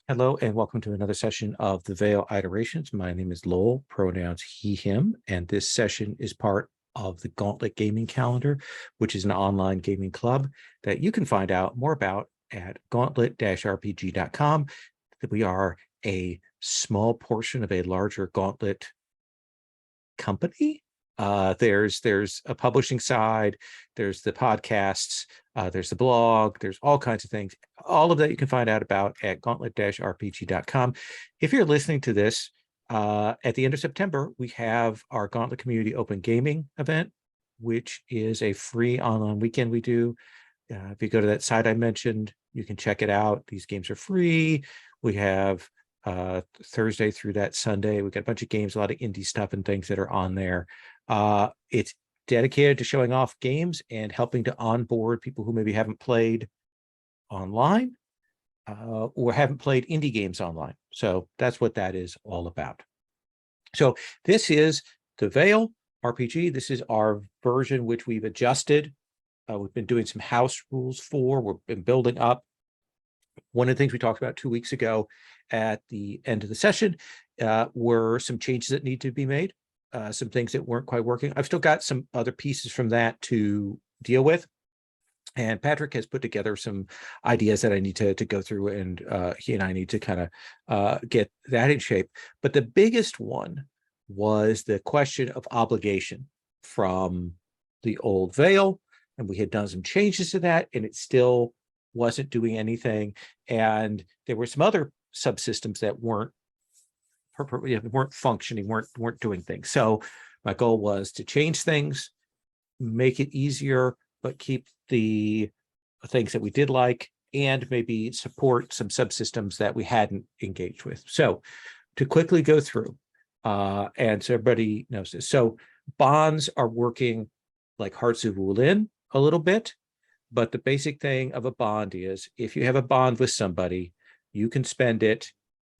Hello and welcome to another session of the Veil Iterations. My name is Lowell, pronouns he, him, and this session is part of the Gauntlet Gaming Calendar, which is an online gaming club that you can find out more about at gauntlet-rpg.com. We are a small portion of a larger Gauntlet company. There's a publishing side, there's the podcasts, there's the blog, there's all kinds of things. All of that you can find out about at gauntlet-rpg.com. If you're listening to this at the end of September, we have our Gauntlet Community Open Gaming event, which is a free online weekend we do. If you go to that site I mentioned, you can check it out. These games are free. We have Thursday through that Sunday. We've got a bunch of games, a lot of indie stuff and things that are on there. It's dedicated to showing off games and helping to onboard people who maybe haven't played online or haven't played indie games online. So that's what that is all about. So this is the Veil RPG. This is our version which we've adjusted. We've been doing some house rules for. We've been building up. One of the things we talked about 2 weeks ago at the end of the session were some changes that need to be made, some things that weren't quite working. I've still got some other pieces from that to deal with. And Patrick has put together some ideas that I need to go through, and he and I need to kind of get that in shape. But the biggest one was the question of obligation from the old Veil. And we had done some changes to that, and it still wasn't doing anything. And there were some other subsystems that weren't functioning, weren't doing things. So my goal was to change things, make it easier, but keep the things that we did like, and maybe support some subsystems that we hadn't engaged with. So to quickly go through, and so everybody knows this. So bonds are working like Hearts of Wulin a little bit, but the basic thing of a bond is if you have a bond with somebody, you can spend it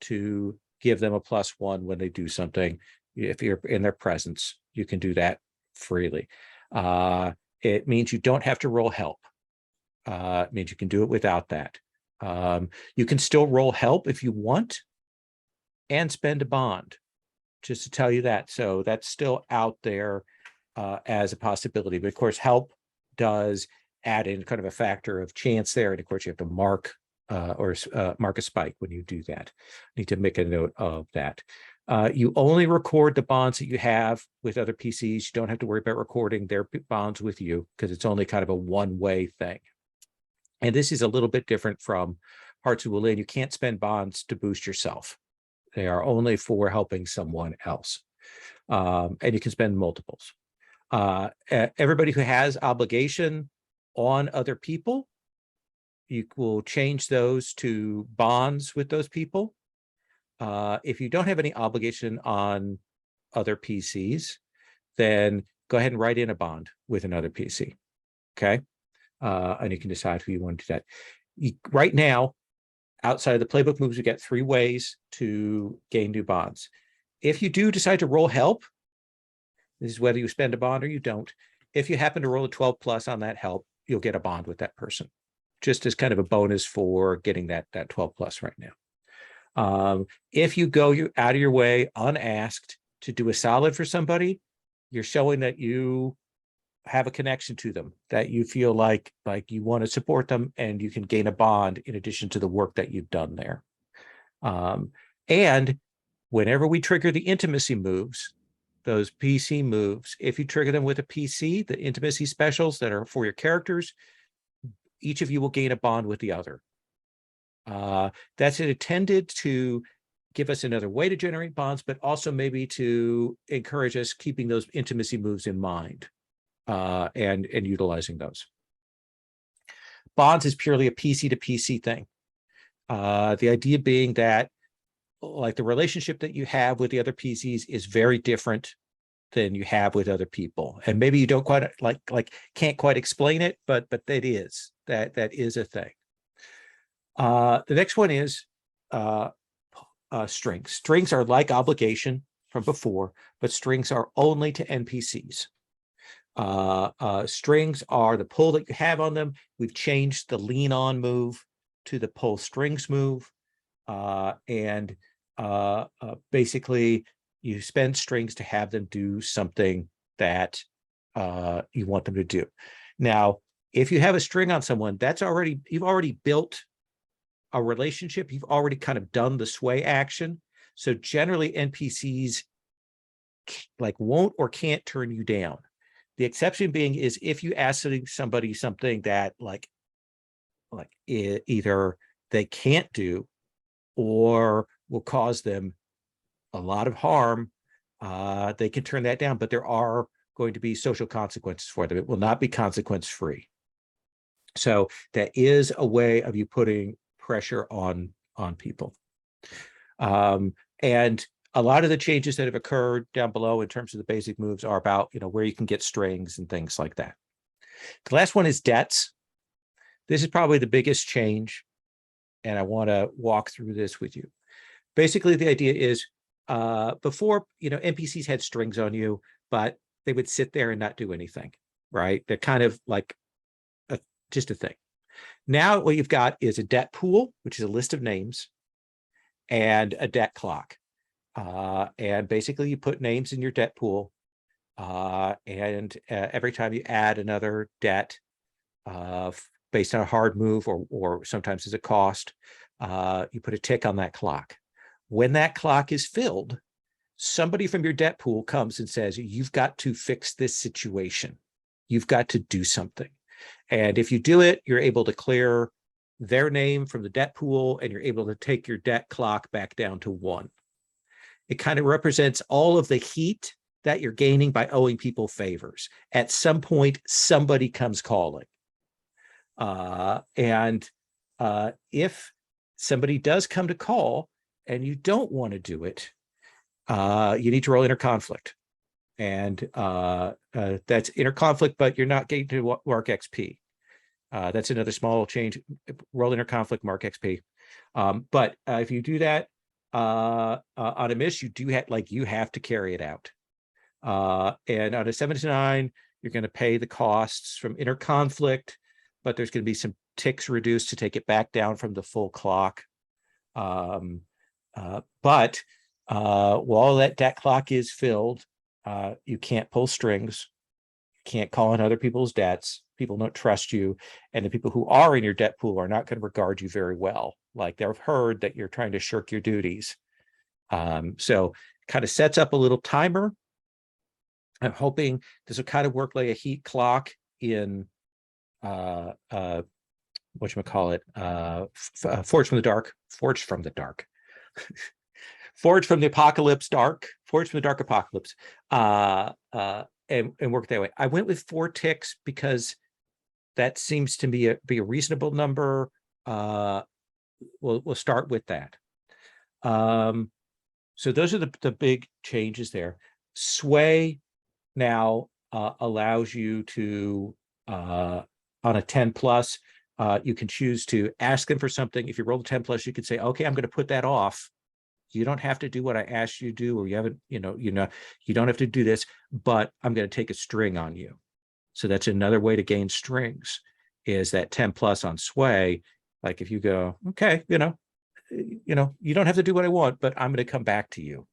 to give them a +1 when they do something. If you're in their presence, you can do that freely. It means you don't have to roll help. It means you can do it without that. You can still roll help if you want and spend a bond, just to tell you that. So that's still out there as a possibility. But of course, help does add in kind of a factor of chance there. And of course, you have to mark mark a spike when you do that. Need to make a note of that. You only record the bonds that you have with other PCs. You don't have to worry about recording their bonds with you because it's only kind of a one-way thing. And this is a little bit different from Hearts of Wulin. You can't spend bonds to boost yourself. They are only for helping someone else. And you can spend multiples. Everybody who has obligation on other people, you will change those to bonds with those people. If you don't have any obligation on other PCs, then go ahead and write in a bond with another PC, okay? And you can decide who you want to do that. Right now, outside of the playbook moves, we get 3 ways to gain new bonds. If you do decide to roll help, this is whether you spend a bond or you don't. If you happen to roll a 12+ on that help, you'll get a bond with that person, just as kind of a bonus for getting that 12+ right now. If you go out of your way unasked to do a solid for somebody, you're showing that you have a connection to them, that you feel like you want to support them, and you can gain a bond in addition to the work that you've done there. And whenever we trigger the intimacy moves, those PC moves, if you trigger them with a PC, the intimacy specials that are for your characters, each of you will gain a bond with the other. That's intended to give us another way to generate bonds, but also maybe to encourage us keeping those intimacy moves in mind and utilizing those. Bonds is purely a PC to PC thing. The idea being that like the relationship that you have with the other PCs is very different than you have with other people. And maybe you don't quite can't quite explain it, but that is a thing. The next one is strings. Strings are like obligation from before, but strings are only to NPCs. Strings are the pull that you have on them. We've changed the lean on move to the pull strings move. and basically you spend strings to have them do something that you want them to do. Now, if you have a string on someone, you've already built a relationship. You've already kind of done the sway action. So generally NPCs like won't or can't turn you down. The exception being is if you ask somebody something that like either they can't do or will cause them a lot of harm, they can turn that down, but there are going to be social consequences for them. It will not be consequence free. So that is a way of you putting pressure on people. And a lot of the changes that have occurred down below in terms of the basic moves are about, where you can get strings and things like that. The last one is debts. This is probably the biggest change, and I want to walk through this with you. Basically, the idea is before, NPCs had strings on you, but they would sit there and not do anything, right? They're kind of like just a thing. Now what you've got is a debt pool, which is a list of names, and a debt clock. And basically you put names in your debt pool, and every time you add another debt based on a hard move or sometimes as a cost, you put a tick on that clock. When that clock is filled, somebody from your debt pool comes and says, you've got to fix this situation. You've got to do something. And if you do it, you're able to clear their name from the debt pool, and you're able to take your debt clock back down to 1. It kind of represents all of the heat that you're gaining by owing people favors. At some point, somebody comes calling. And if somebody does come to call and you don't want to do it, you need to roll inner conflict. And that's inner conflict, but you're not getting to mark XP. That's another small change. Roll inner conflict, mark XP. But if you do that on a miss, you have to carry it out. And on a 7 to 9, you're going to pay the costs from inner conflict, but there's going to be some ticks reduced to take it back down from the full clock. But while that debt clock is filled, you can't pull strings, you can't call in other people's debts. People don't trust you, and the people who are in your debt pool are not going to regard you very well. Like they've heard that you're trying to shirk your duties. So kind of sets up a little timer. I'm hoping this will kind of work like a heat clock in whatchamacallit, Forged from the Dark, Forged from the Dark. Forged from the Apocalypse Dark, Forged from the Dark Apocalypse, and work that way. I went with 4 ticks because that seems to be a reasonable number. We'll start with that. So those are the big changes there. Sway now allows you to, on a 10 plus, you can choose to ask them for something. If you roll the 10 plus, you could say, okay, I'm going to put that off. You don't have to do what I asked you to do, or you haven't, you don't have to do this, but I'm going to take a string on you. So that's another way to gain strings, is that 10 plus on sway. Like if you go, okay, you don't have to do what I want, but I'm going to come back to you.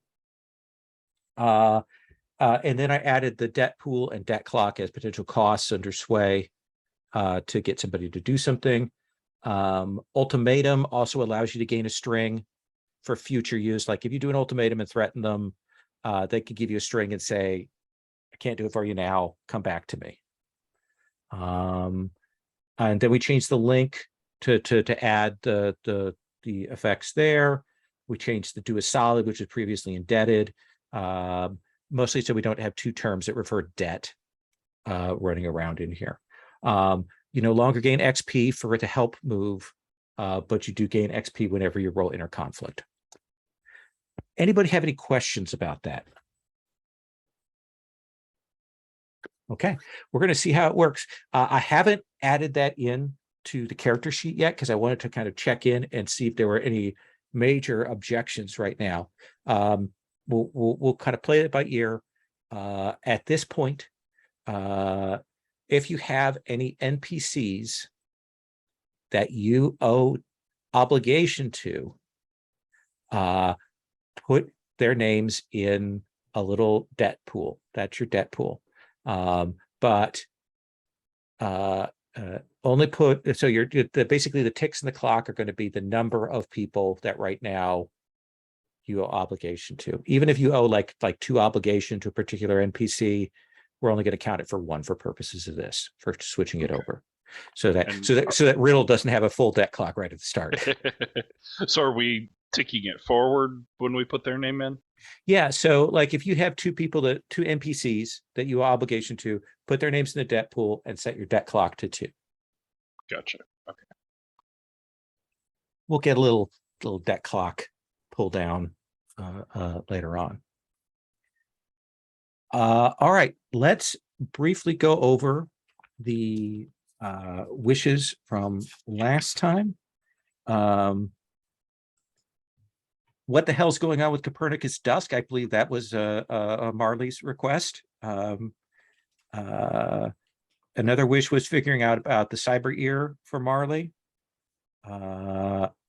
And then I added the debt pool and debt clock as potential costs under sway to get somebody to do something. Ultimatum also allows you to gain a string for future use. Like if you do an ultimatum and threaten them, they could give you a string and say, I can't do it for you now, come back to me. And then we changed the link to add the effects there. We changed the do a solid, which was previously indebted, mostly so we don't have 2 terms that refer debt running around in here. You no longer gain XP for it to help move, but you do gain XP whenever you roll inner conflict. Anybody have any questions about that? Okay, we're going to see how it works. I haven't added that in to the character sheet yet because I wanted to kind of check in and see if there were any major objections right now. We'll kind of play it by ear. At this point, if you have any NPCs that you owe obligation to, put their names in a little debt pool. That's your debt pool. But only put, so you're basically the ticks in the clock are going to be the number of people that right now you owe obligation to. Even if you owe like 2 obligation to a particular NPC, we're only going to count it for 1 for purposes of this, for switching it over. So that Riddle doesn't have a full debt clock right at the start. So are we ticking it forward when we put their name in? Yeah. So like if you have 2 NPCs that you owe obligation to, put their names in the debt pool and set your debt clock to 2. Gotcha. Okay. We'll get a little debt clock pull down later on. All right, let's briefly go over the wishes from last time. What the hell's going on with Copernicus Dusk? I believe that was Marley's request. Another wish was figuring out about the cyber ear for Marley.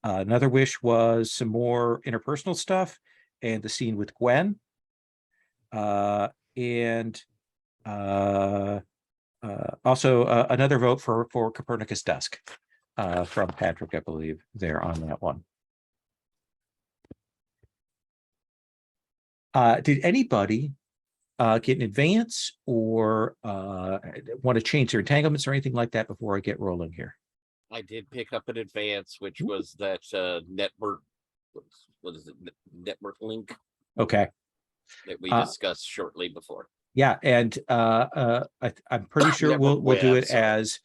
Another wish was some more interpersonal stuff and the scene with Gwen. And also another vote for Copernicus Dusk from Patrick, I believe, there on that one. Did anybody get an advance or want to change their entanglements or anything like that before I get rolling here? I did pick up an advance, which was that network. What is it? Network link. Okay. That we discussed shortly before. Yeah, and I'm pretty sure we'll do it as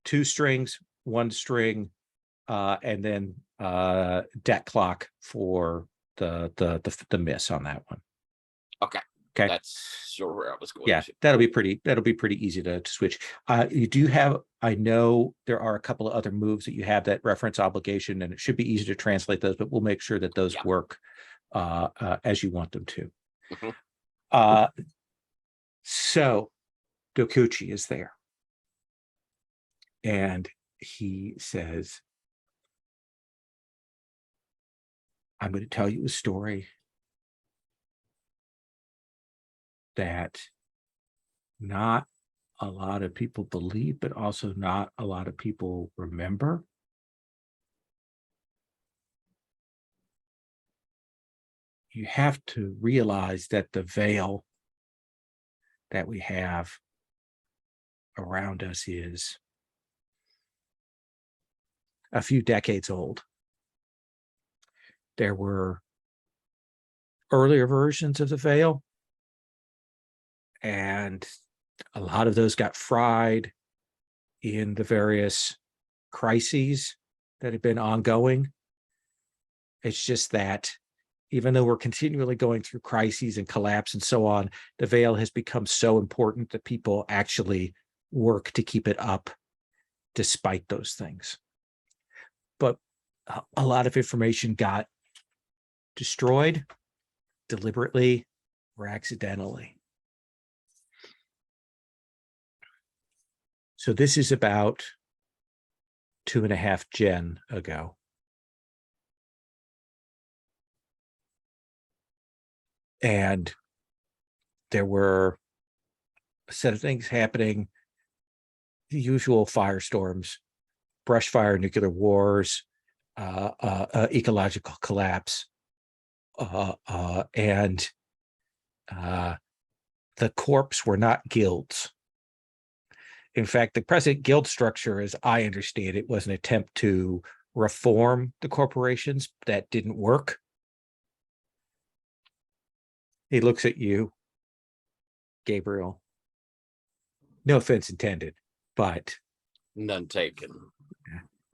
2 strings, 1 string, and then debt clock for the miss on that one. Okay. Okay. That's sure where I was going. Yeah, that'll be pretty easy to switch. You do have, I know there are a couple of other moves that you have that reference obligation, and it should be easy to translate those, but we'll make sure that those work as you want them to. Mm-hmm. So Dokuchi is there, and he says, I'm going to tell you a story that not a lot of people believe, but also not a lot of people remember. You have to realize that the veil that we have around us is a few decades old. There were earlier versions of the veil, and a lot of those got fried in the various crises that have been ongoing. It's just that even though we're continually going through crises and collapse and so on, the veil has become so important that people actually work to keep it up despite those things. But a lot of information got destroyed deliberately or accidentally. So this is about 2.5 gen ago. And there were a set of things happening, the usual firestorms, brush fire, nuclear wars, ecological collapse, and the corps were not guilds. In fact, the present guild structure, as I understand it, was an attempt to reform the corporations that didn't work. He looks at you, Gabriel. No offense intended, but none taken.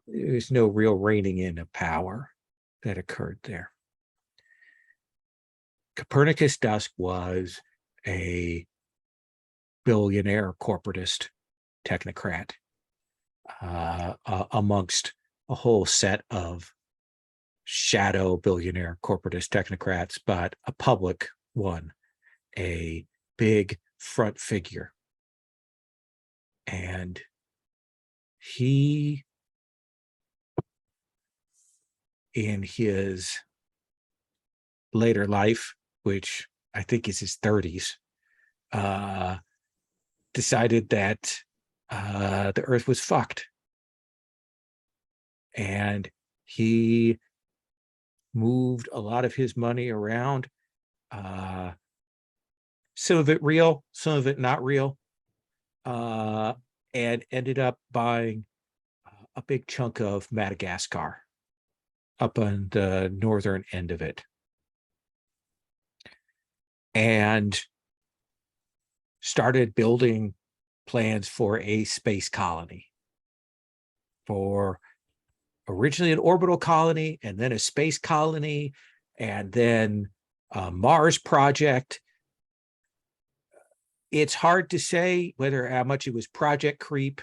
There's no real reining in of power that occurred there. Copernicus Dusk was a billionaire corporatist technocrat amongst a whole set of shadow billionaire corporatist technocrats, but a public one, a big front figure. And he, in his later life, which I think is his 30s, decided that the earth was fucked. And he moved a lot of his money around, some of it real, some of it not real, and ended up buying a big chunk of Madagascar up on the northern end of it. And started building plans for a space colony, for originally an orbital colony, and then a space colony, and then a Mars project. It's hard to say whether how much it was project creep,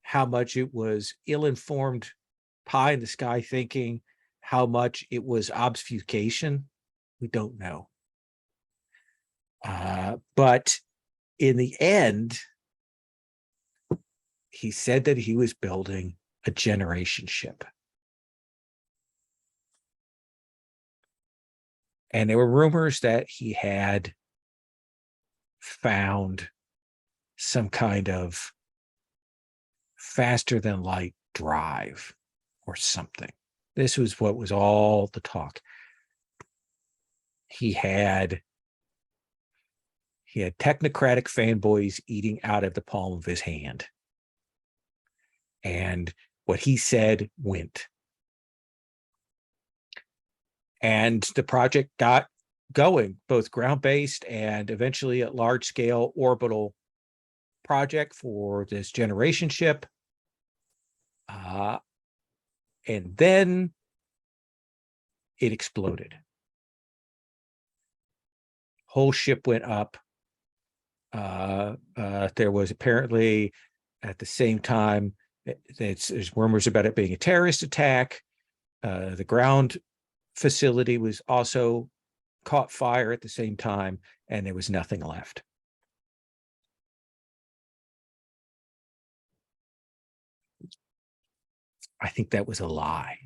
how much it was ill-informed pie in the sky thinking, how much it was obfuscation. We don't know. But in the end, he said that he was building a generation ship. And there were rumors that he had found some kind of faster than light drive or something. This was what was all the talk. He had technocratic fanboys eating out of the palm of his hand. And what he said went. And the project got going, both ground-based and eventually a large-scale orbital project for this generation ship. And then it exploded. Whole ship went up. There was apparently at the same time, there's rumors about it being a terrorist attack. The ground facility was also caught fire at the same time, and there was nothing left. I think that was a lie.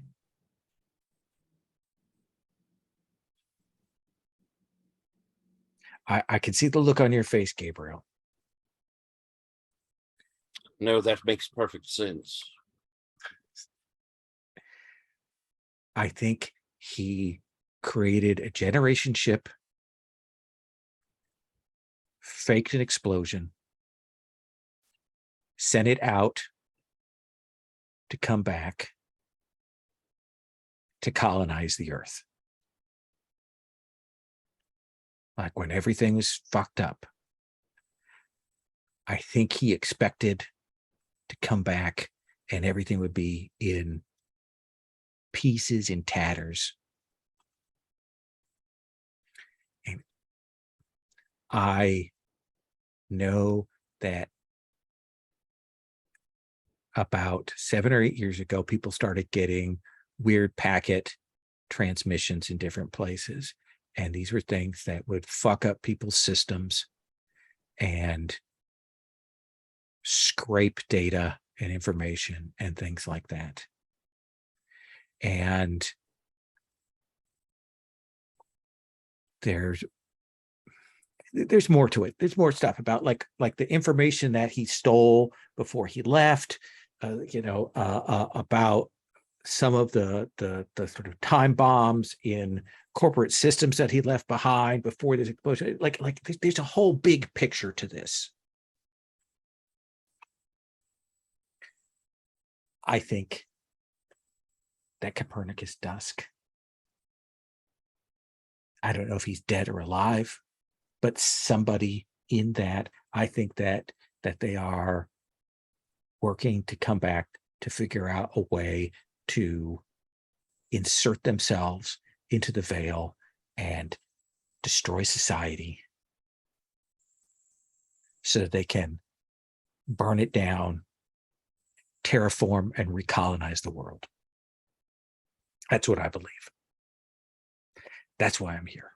I can see the look on your face, Gabriel. No, that makes perfect sense. I think he created a generation ship, faked an explosion, sent it out to come back to colonize the earth. Like when everything was fucked up. I think he expected to come back and everything would be in pieces, in tatters. And I know that about 7 or 8 years ago, people started getting weird packet transmissions in different places. And these were things that would fuck up people's systems and scrape data and information and things like that. And there's more to it. There's more stuff about like the information that he stole before he left, about some of the sort of time bombs in corporate systems that he left behind before this explosion. Like there's a whole big picture to this. I think that Copernicus Dusk, I don't know if he's dead or alive, but somebody in that, I think that they are working to come back to figure out a way to insert themselves into the veil and destroy society so that they can burn it down, terraform, and recolonize the world. That's what I believe. That's why I'm here,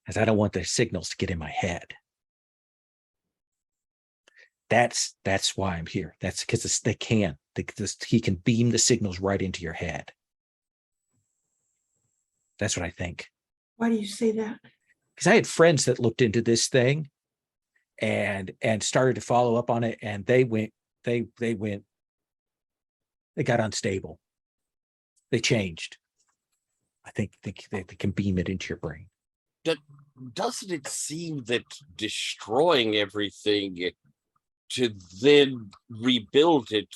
as I don't want the signals to get in my head. That's why I'm here. That's because they can. He can beam the signals right into your head. That's what I think. Why do you say that? Because I had friends that looked into this thing and started to follow up on it, and they got unstable. They changed. I think they can beam it into your brain. Doesn't it seem that destroying everything to then rebuild it,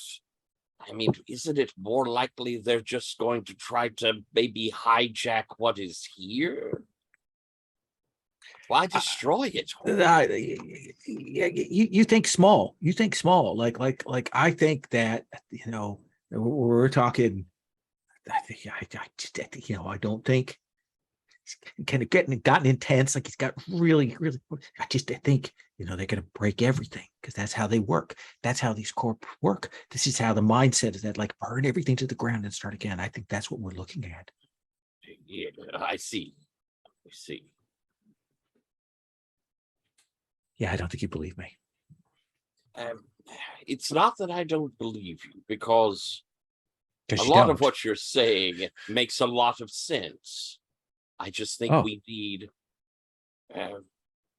I mean, isn't it more likely they're just going to try to maybe hijack what is here? Why destroy it? You think small. You think small. Like I think that, we're talking. I think I just, I don't think it's kind of gotten intense. Like he's got really. I think, they're going to break everything because that's how they work. That's how these corp work. This is how the mindset is, that like burn everything to the ground and start again. I think that's what we're looking at. Yeah, I see. Yeah, I don't think you believe me. It's not that I don't believe you, because a You lot don't. of what you're saying makes a lot of sense. I just think Oh. we need,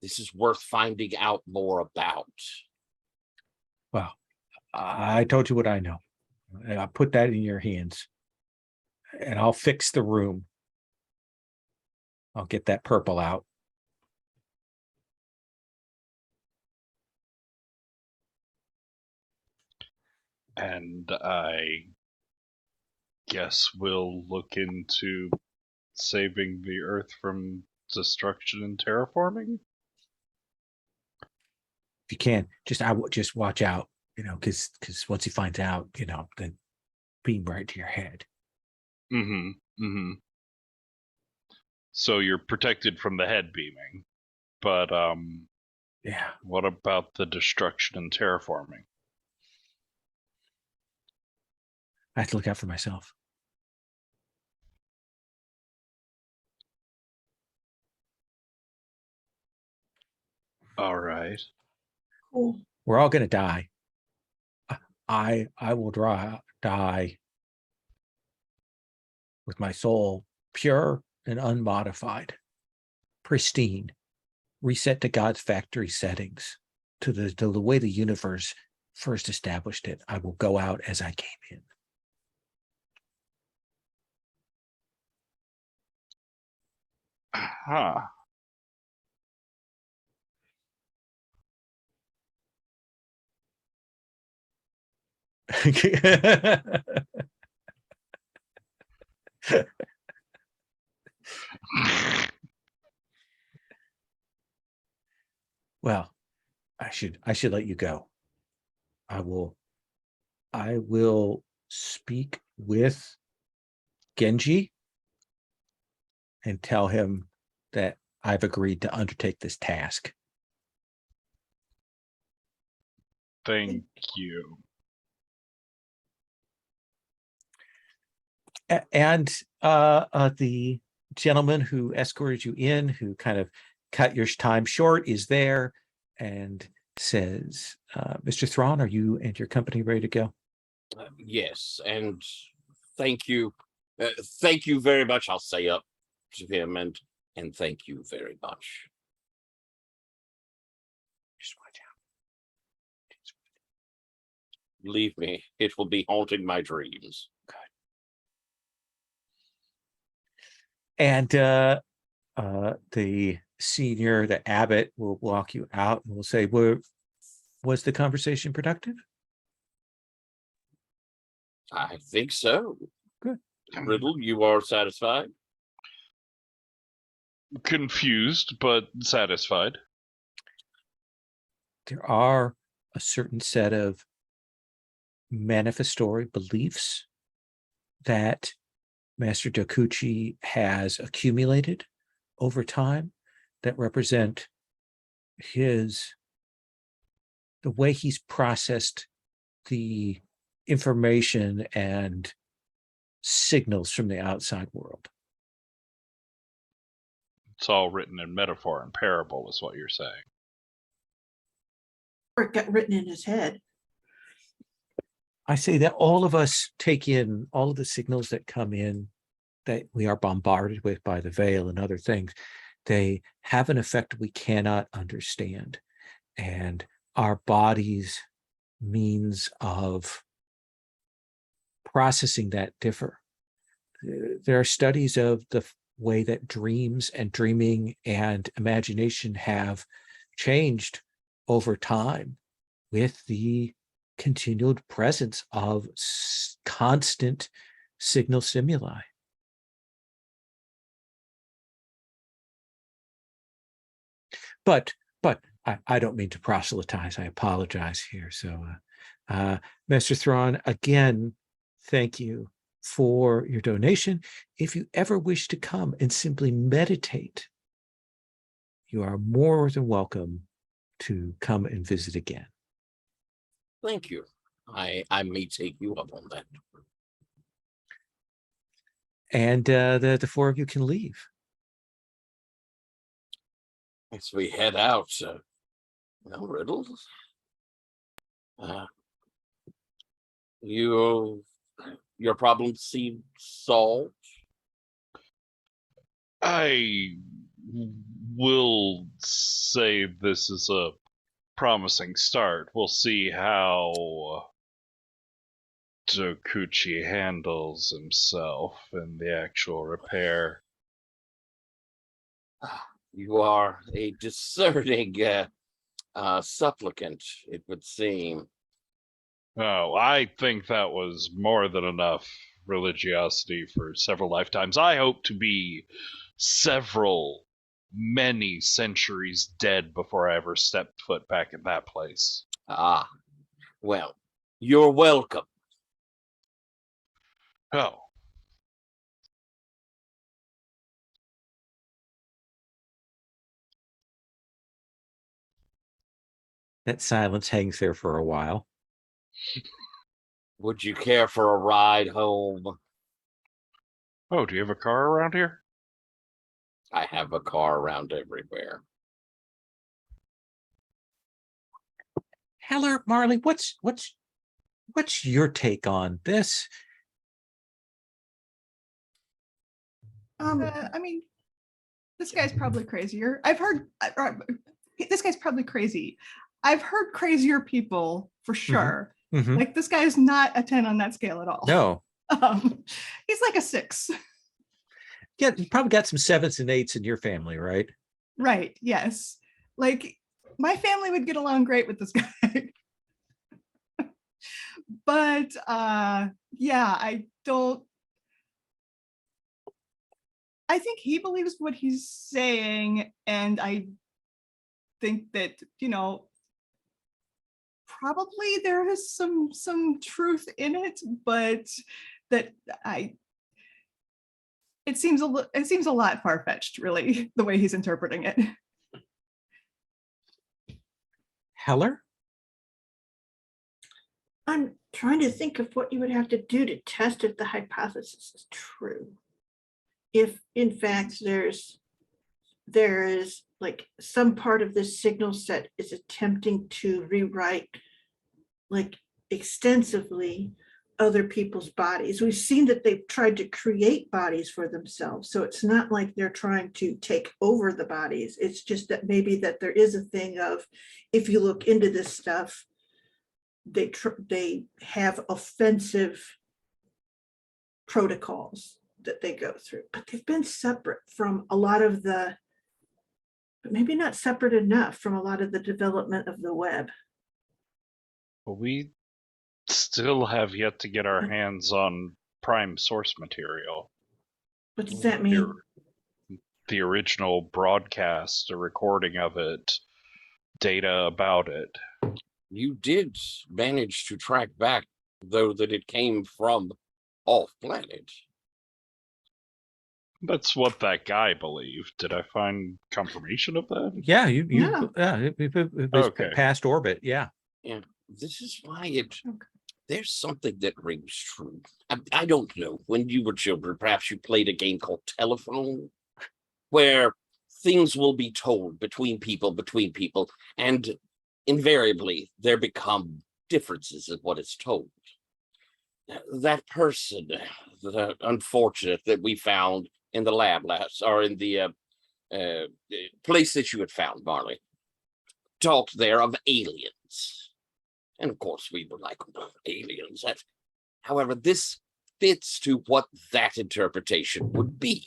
this is worth finding out more about. Well, I told you what I know. And I put that in your hands, and I'll fix the room. I'll get that purple out. And I guess we'll look into saving the Earth from destruction and terraforming. If you can, just watch out, because once he finds out, then beam right to your head. So you're protected from the head beaming, but Yeah. what about the destruction and terraforming? I have to look out for myself. All right. Cool. We're all going to die. I will die with my soul pure and unmodified, pristine, reset to God's factory settings, to the way the universe first established it. I will go out as I came in. Huh. Well, I should let you go. I will speak with Genji and tell him that I've agreed to undertake this task. Thank you. And the gentleman who escorted you in, who kind of cut your time short, is there and says, Mr. Thrawn, are you and your company ready to go? Yes, and thank you. Thank you very much. I'll say up to him, and thank you very much. Just watch out. Believe me, it will be haunting my dreams. And the senior, the abbot, will walk you out and will say, was the conversation productive? I think so. Good. Riddle, you are satisfied? Confused, but satisfied. There are a certain set of manifestory beliefs that Master Dokuchi has accumulated over time that represent the way he's processed the information and signals from the outside world. It's all written in metaphor and parable, is what you're saying. Or it got written in his head. I say that all of us take in all of the signals that come in that we are bombarded with by the veil and other things, they have an effect we cannot understand. And our body's means of processing that differ. There are studies of the way that dreams and dreaming and imagination have changed over time with the continued presence of constant signal stimuli. But I don't mean to proselytize. I apologize here. So, Master Thrawn, again, thank you for your donation. If you ever wish to come and simply meditate, you are more than welcome to come and visit again. Thank you. I may take you up on that. And the four of you can leave. As we head out, well, Riddle, your problem seems solved. I will say this is a promising start. We'll see how Dokuchi handles himself in the actual repair. You are a discerning supplicant, it would seem. Oh, I think that was more than enough religiosity for several lifetimes. I hope to be many centuries dead before I ever stepped foot back in that place. Ah, well, you're welcome. Oh. That silence hangs there for a while. Would you care for a ride home? Oh, do you have a car around here? I have a car around everywhere. Heller, Marley, what's your take on this? I mean, this guy's probably crazier. This guy's probably crazy. I've heard crazier people for sure. Mhm. Like this guy's not a 10 on that scale at all. No. He's like a 6. Yeah, you probably got some 7s and 8s in your family, right? Right. Yes. Like my family would get along great with this guy. But yeah, I think he believes what he's saying, and I think that, probably there is some truth in it, but that it seems a lot far-fetched, really, the way he's interpreting it. Heller? I'm trying to think of what you would have to do to test if the hypothesis is true. If in fact there is like some part of this signal set is attempting to rewrite like extensively other people's bodies. We've seen that they've tried to create bodies for themselves. So it's not like they're trying to take over the bodies. It's just that maybe that there is a thing of, if you look into this stuff, they have offensive protocols that they go through, but they've been separate from a lot of but maybe not separate enough from a lot of the development of the web. But we still have yet to get our hands on prime source material. What does that mean? The original broadcast, a recording of it, data about it. You did manage to track back, though, that it came from off planet. That's what that guy believed. Did I find confirmation of that? Yeah, it was Okay. past orbit. Yeah. And this is why there's something that rings true. I don't know. When you were children, perhaps you played a game called Telephone, where things will be told between people, and invariably there become differences in what is told. That person, unfortunate that we found in the labs, or in the place that you had found, Marley, talked there of aliens. And of course, we were like, aliens. However, this fits to what that interpretation would be.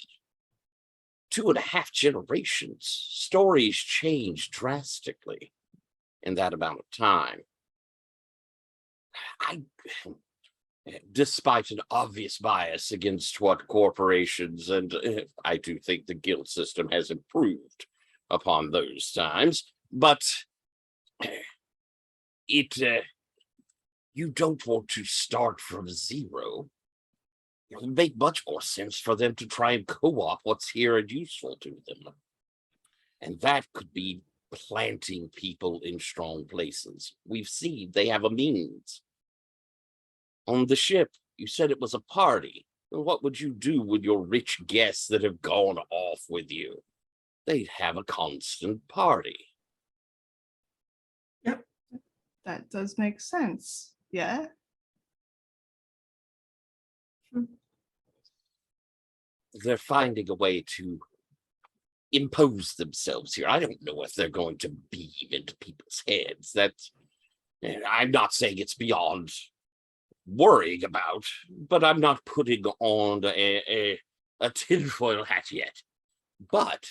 2.5 generations, stories change drastically in that amount of time. Despite an obvious bias against what corporations, and I do think the guild system has improved upon those times, but you don't want to start from zero. It would make much more sense for them to try and co-op what's here and useful to them. And that could be planting people in strong places. We've seen they have a means. On the ship, you said it was a party. Well, what would you do with your rich guests that have gone off with you? They'd have a constant party. Yep. That does make sense. Yeah. They're finding a way to impose themselves here. I don't know if they're going to beam into people's heads. That's, I'm not saying it's beyond worrying about, but I'm not putting on a tinfoil hat yet. But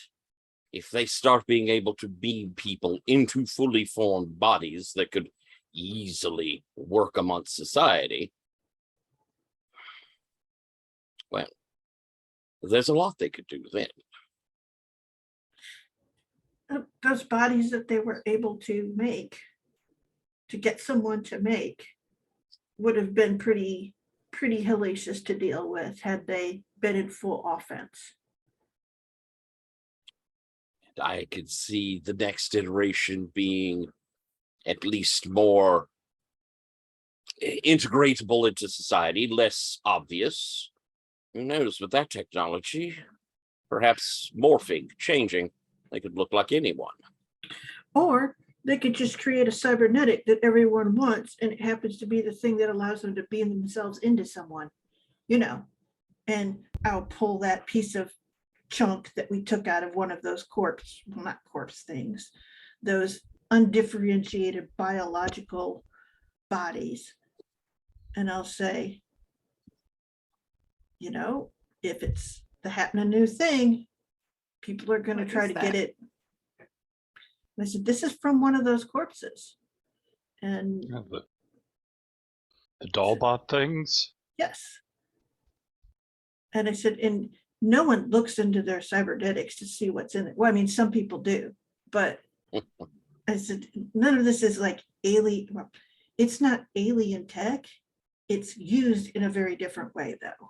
if they start being able to beam people into fully formed bodies that could easily work amongst society, well, there's a lot they could do then. Those bodies that they were able to make, to get someone to make, would have been pretty hellacious to deal with had they been in full offense. And I could see the next iteration being at least more integratable into society, less obvious. Who knows, with that technology, perhaps morphing, changing, they could look like anyone. Or they could just create a cybernetic that everyone wants, and it happens to be the thing that allows them to beam themselves into someone, and I'll pull that piece of chunk that we took out of one of those not corpse things, those undifferentiated biological bodies. And I'll say, if it's the happening new thing, people are going to try to get it. And I said, this is from one of those corpses. And the dollbot things? yes. And I said, and no one looks into their cybernetics to see what's in it. Well, I mean, some people do, but I said, none of this is like alien. Well, it's not alien tech. It's used in a very different way, though.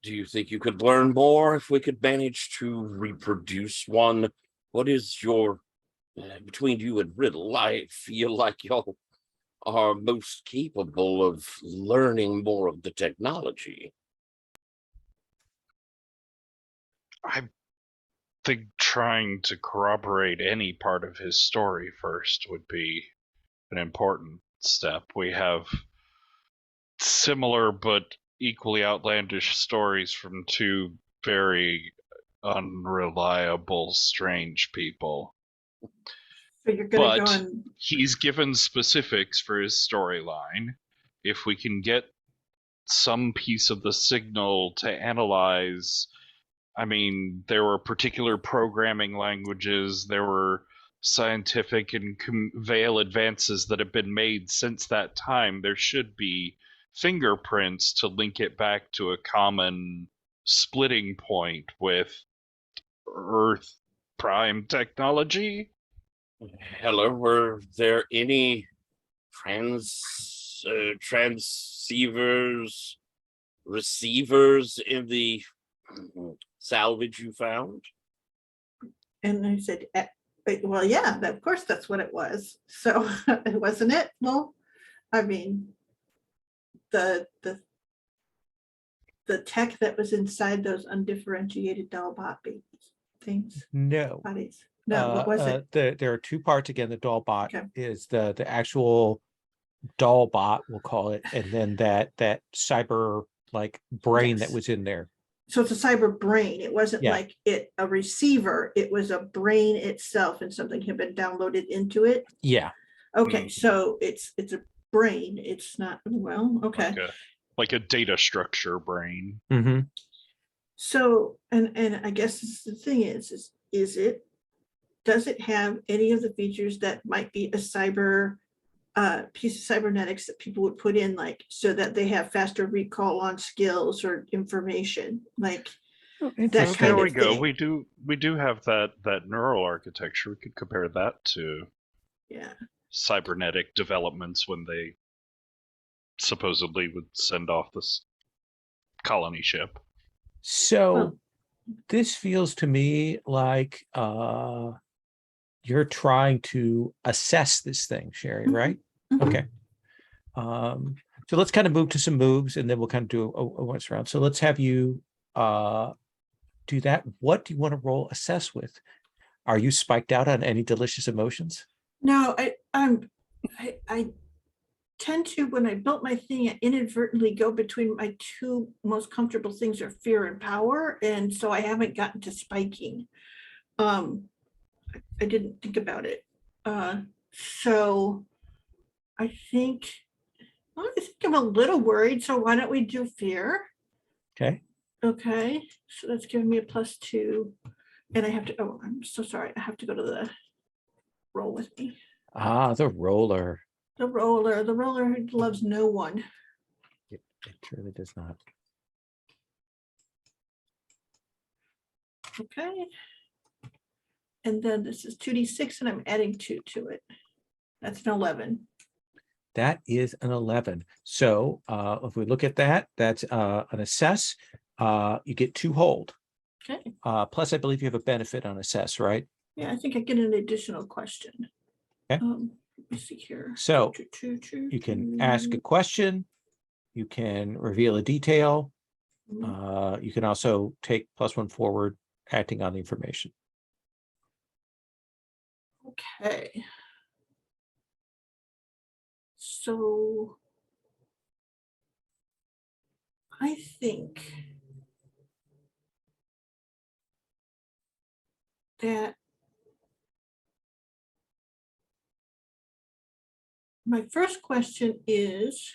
Do you think you could learn more if we could manage to reproduce one? What is your, between you and Riddle, I feel like y'all are most capable of learning more of the technology. I think trying to corroborate any part of his story first would be an important step. We have similar but equally outlandish stories from two very unreliable, strange people. So you're going to go and he's given specifics for his storyline. If we can get some piece of the signal to analyze, I mean, there were particular programming languages, there were scientific and conveyor advances that have been made since that time. There should be fingerprints to link it back to a common splitting point with Earth Prime technology. Hello, were there any transceivers, receivers in the salvage you found? And I said, well, yeah, of course that's what it was. So wasn't it? Well, I mean, the tech that was inside those undifferentiated dollbot things. No. Bodies. No, what was it? There are two parts again. The dollbot Okay. is the actual doll bot, we'll call it, and then that cyber like brain that Yes. was in there. So it's a cyber brain. It wasn't Yeah. like a receiver. It was a brain itself, and something had been downloaded into it. Yeah. Okay, Mm. so it's a brain. It's not, well, okay. Like a data structure brain. Mm-hmm. So, and I guess the thing is does it have any of the features that might be a cyber piece of cybernetics that people would put in, like, so that they have faster recall on skills or information, like that There kind we of go. thing? We do have that neural architecture. We could compare that to Yeah. cybernetic developments when they supposedly would send off this colony ship. So Well, this feels to me like you're trying to assess this thing, Sherry, Mhm. right? Mhm. Okay. So let's kind of move to some moves, and then we'll kind of do a once round. So let's have you do that. What do you want to roll assess with? Are you spiked out on any delicious emotions? No, I tend to, when I built my thing, I inadvertently go between my two most comfortable things are fear and power, and so I haven't gotten to spiking. I didn't think about it. So I think I'm a little worried. So why don't we do fear? Okay. Okay, so that's giving me a +2, and I have to. Oh, I'm so sorry. I have to go to the roll with me. Ah, the roller. The roller loves no one. It truly does not. Okay. And then this is 2d6, and I'm adding 2 to it. That's an 11. That is an 11. So if we look at that, that's an assess. You get 2 hold. Okay. Plus, I believe you have a benefit on assess, right? Yeah, I think I get an additional question. Okay. Let me see here. So you can ask a question. You can reveal a detail. You can also take +1 forward, acting on the information. Okay. So I think that my first question is,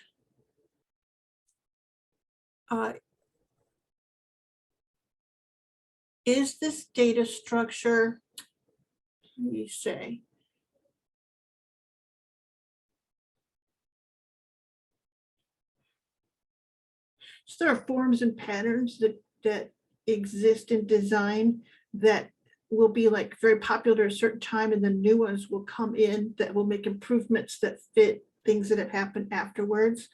is this data structure, let me say, so there are forms and patterns that exist in design that will be like very popular at a certain time, and then new ones will come in that will make improvements that fit things that have happened afterwards.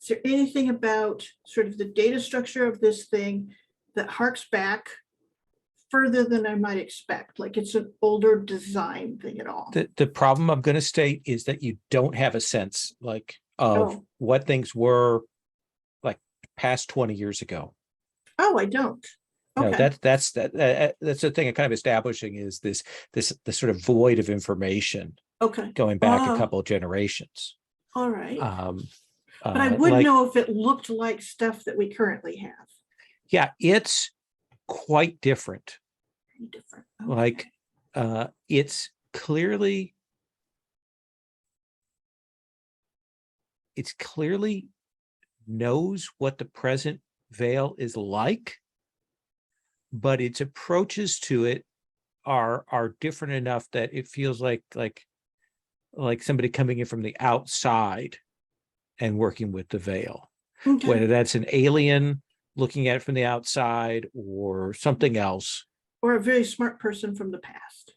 Is there anything about sort of the data structure of this thing that harks back further than I might expect? Like it's an older design thing at all? The problem I'm going to state is that you don't have a sense like of what things were like past 20 years ago. Oh, I don't. No, Okay. that's the thing I'm kind of establishing is this sort of void of information Okay. going back a couple of generations. All right. But I would know if it looked like stuff that we currently have. Yeah, it's quite different. Different. Okay. Like it's clearly knows what the present Vale is like, but its approaches to it are different enough that it feels like somebody coming in from the outside and working with the Vale. Okay. Whether that's an alien looking at it from the outside or something else. Or a very smart person from the past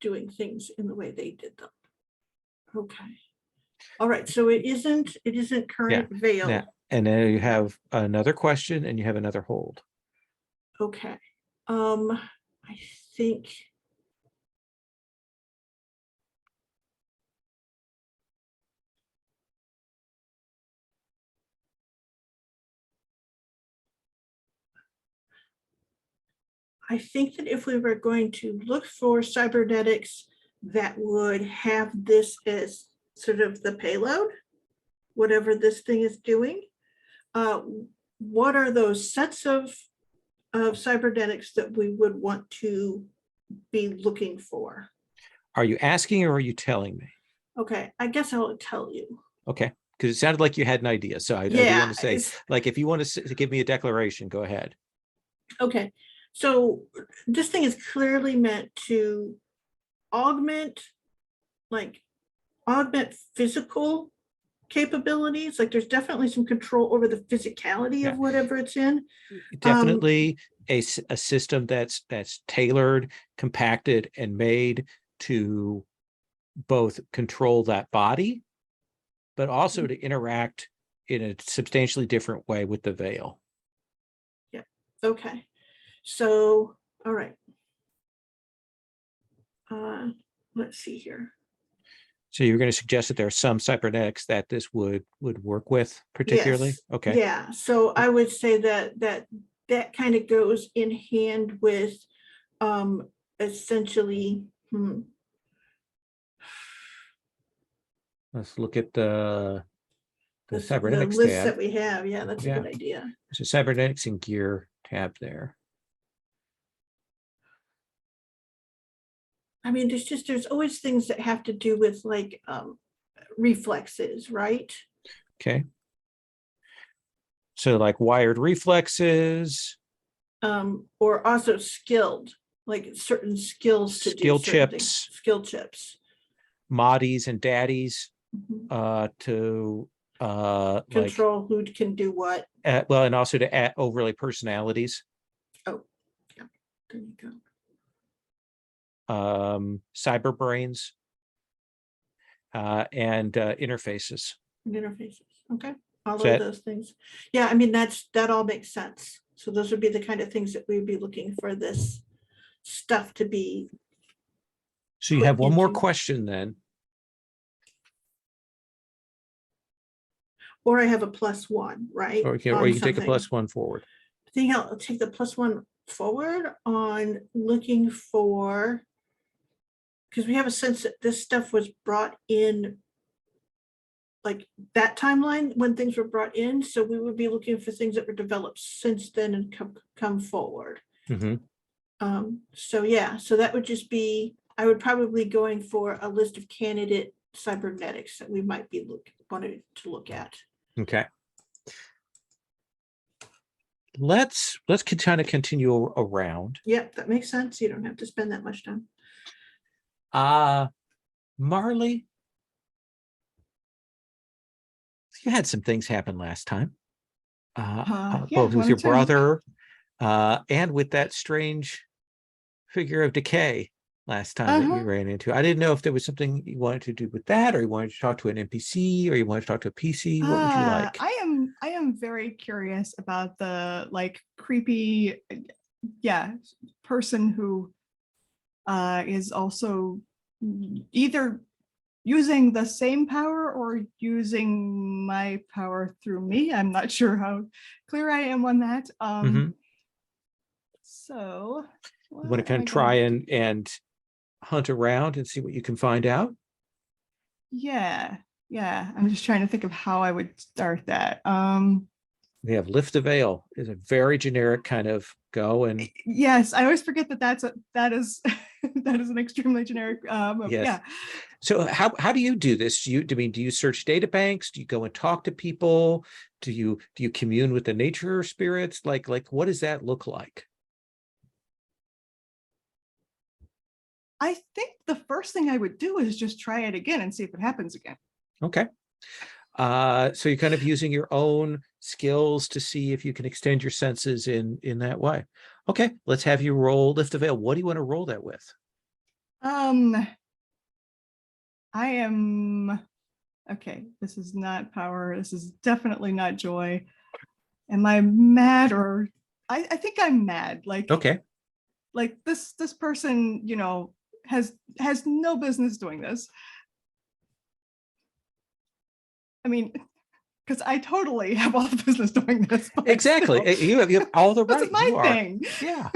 doing things in the way they did them. Okay. All right. So it isn't current Vale. Yeah. And then you have another question and you have another hold. Okay. I think that if we were going to look for cybernetics that would have this as sort of the payload, whatever this thing is doing. What are those sets of cybernetics that we would want to be looking for? Are you asking or are you telling me? Okay, I guess I'll tell you. Okay, because it sounded like you had an idea. So I do Yeah, want to say, like, if you want to give me a declaration, go ahead. okay. So this thing is clearly meant to augment physical capabilities. Like there's definitely some control over the physicality Yeah. of whatever it's in. Definitely a system that's tailored, compacted, and made to both control that body, but also to interact in a substantially different way with the veil. Yeah. Okay. So, all right. Let's see here. So you're going to suggest that there are some cybernetics that this would work with particularly? Yes. Okay. Yeah. So I would say that kind of goes in hand with essentially Let's look at the the cybernetics list tab. that we have. Yeah, that's Yeah. a good idea. There's a cybernetics and gear tab there. I mean, there's always things that have to do with like reflexes, right? Okay. So like wired reflexes, or also skilled, like certain skills to Skill do certain things. chips. Skill chips. moddies and daddies Mhm. to Control who can do what. well, and also to add overlay personalities, Oh, yeah, there you go. cyber brains, and interfaces. Interfaces. Okay, all So of those things. Yeah, I mean that all makes sense. So those would be the kind of things that we'd be looking for this stuff to be. So you put have one more into. question then. Or I have a +1, right? Or you on can take a something. +1 forward. I think I'll take the +1 forward on looking for, because we have a sense that this stuff was brought in like that timeline when things were brought in. So we would be looking for things that were developed since then and come forward. Mhm. So yeah, so that would just be, I would probably going for a list of candidate cybernetics that we might be wanting to look at. Okay. Let's kind of continue around. Yep, that makes sense. You don't have to spend that much time. Marley, you had some things happen last time. Yeah, Both with wanna your tell me? brother and with that strange figure of decay last time that you ran into. I didn't know if there was something you wanted to do with that, or you wanted to talk to an NPC, or you wanted to talk to a PC. What would you like? I am very curious about the like creepy, person who is also either using the same power or using my power through me. I'm not sure how clear I am on that. Mhm. So You want to kind of try and hunt around and see what you can find out? yeah, I'm just trying to think of how I would start that. We have lift the veil is a very generic kind of go, and Yes, I always forget that that is that is an extremely generic. yes. Yeah. So how do you do this? Do you search data banks? Do you go and talk to people? Do you commune with the nature spirits? Like what does that look like? I think the first thing I would do is just try it again and see if it happens again. Okay. So you're kind of using your own skills to see if you can extend your senses in that way. Okay, let's have you roll lift the veil. What do you want to roll that with? I am okay. This is not power. This is definitely not joy. Am I mad or I think I'm mad. Like Okay. Like this person, has no business doing this. I mean, because I totally have all the business doing this. Exactly. Still, You have all the right. this is my You are. thing. Yeah.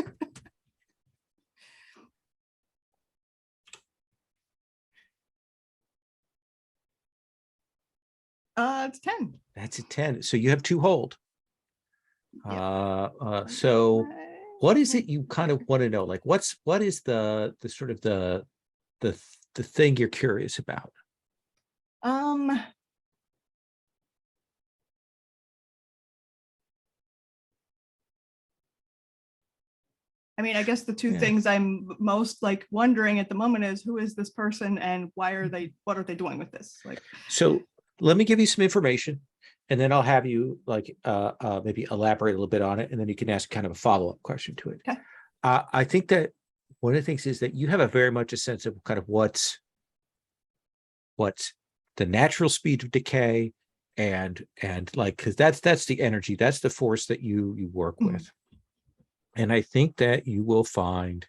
It's 10. That's a 10. So you have 2 hold. Yep. So what is it you kind of want to know? Like what is the sort of the thing you're curious about? I mean, I guess the two Yeah. things I'm most like wondering at the moment is who is this person and what are they doing with this? Like, So let me give you some information and then I'll have you like maybe elaborate a little bit on it, and then you can ask kind of a follow-up question to it. Okay. I think that one of the things is that you have a very much a sense of kind of what's the natural speed of decay and like, because that's the energy, that's the force that you work Mhm. with. And I think that you will find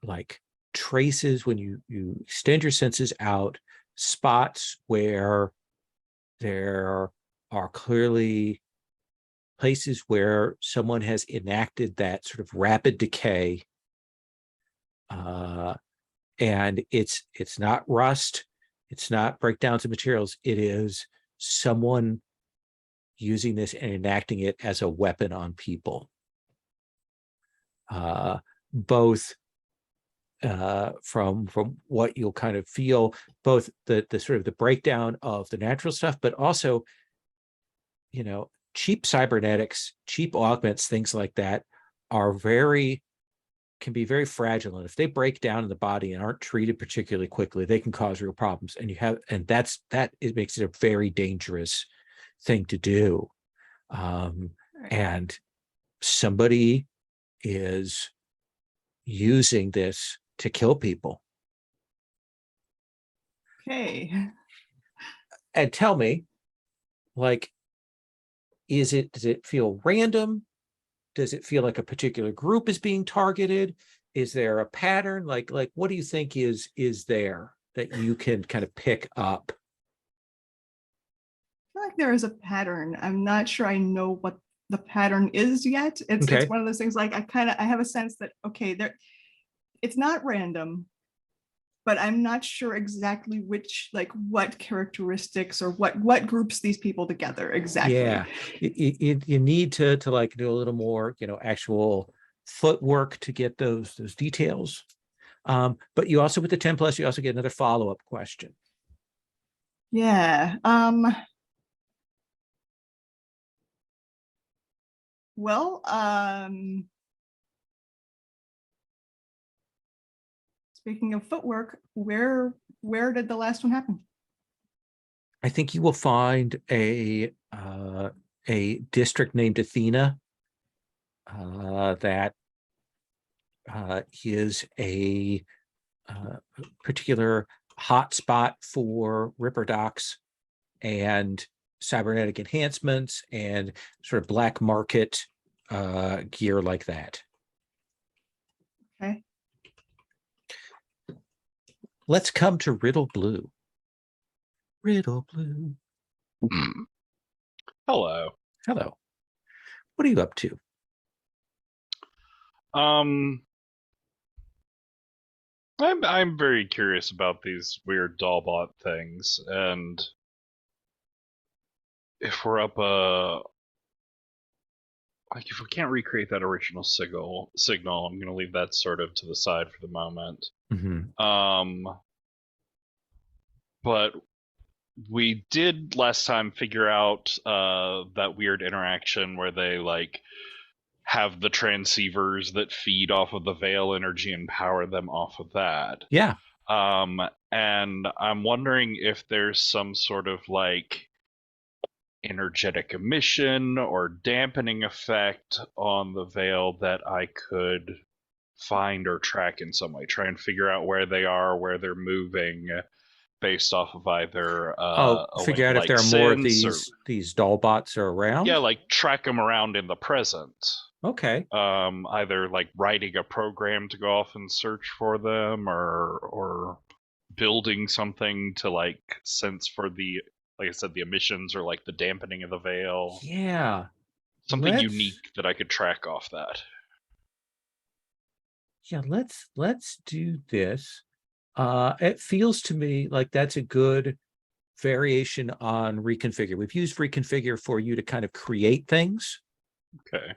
like traces when you extend your senses out, spots where there are clearly places where someone has enacted that sort of rapid decay. And it's not rust, it's not breakdowns of materials, it is someone using this and enacting it as a weapon on people. Both from what you'll kind of feel, both the sort of the breakdown of the natural stuff, but also, you know, cheap cybernetics, cheap augments, things like that can be very fragile. And if they break down in the body and aren't treated particularly quickly, they can cause real problems. And it makes it a very dangerous thing to do. And somebody is using this to kill people. okay. And tell me, like, does it feel random? Does it feel like a particular group is being targeted? Is there a pattern? Like what do you think is there that you can kind of pick up? I feel like there is a pattern. I'm not sure I know what the pattern is yet. It's Okay. one of those things like I have a sense that okay, it's not random, but I'm not sure exactly what characteristics or what groups these people together exactly. Yeah, you need to like do a little more, actual footwork to get those details. But you also, with the 10 plus, you also get another follow-up question. Yeah. Well, speaking of footwork, where did the last one happen? I think you will find a district named Athena that is a particular hotspot for Ripper Docs and cybernetic enhancements and sort of black market gear like that. Okay. Let's come to Riddle Blue. Riddle Blue. Hello. Hello. What are you up to? I'm very curious about these weird dollbot things, and if we're up if we can't recreate that original signal, I'm gonna leave that sort of to the side for the moment. Mm-hmm. But we did last time figure out that weird interaction where they like have the transceivers that feed off of the veil energy and power them off of that. Yeah. And I'm wondering if there's some sort of like energetic emission or dampening effect on the veil that I could find or track in some way. Try and figure out where they are, where they're moving, based off of either figure out if like there are more of sense these doll bots are around. yeah, like track them around in the present. Okay. Either like writing a program to go off and search for them, or building something to like sense for the, like I said, the emissions or like the dampening of the veil. Yeah. Something unique that I could track off that. Yeah, let's do this. It feels to me like that's a good variation on reconfigure. We've used reconfigure for you to kind of create things. Okay.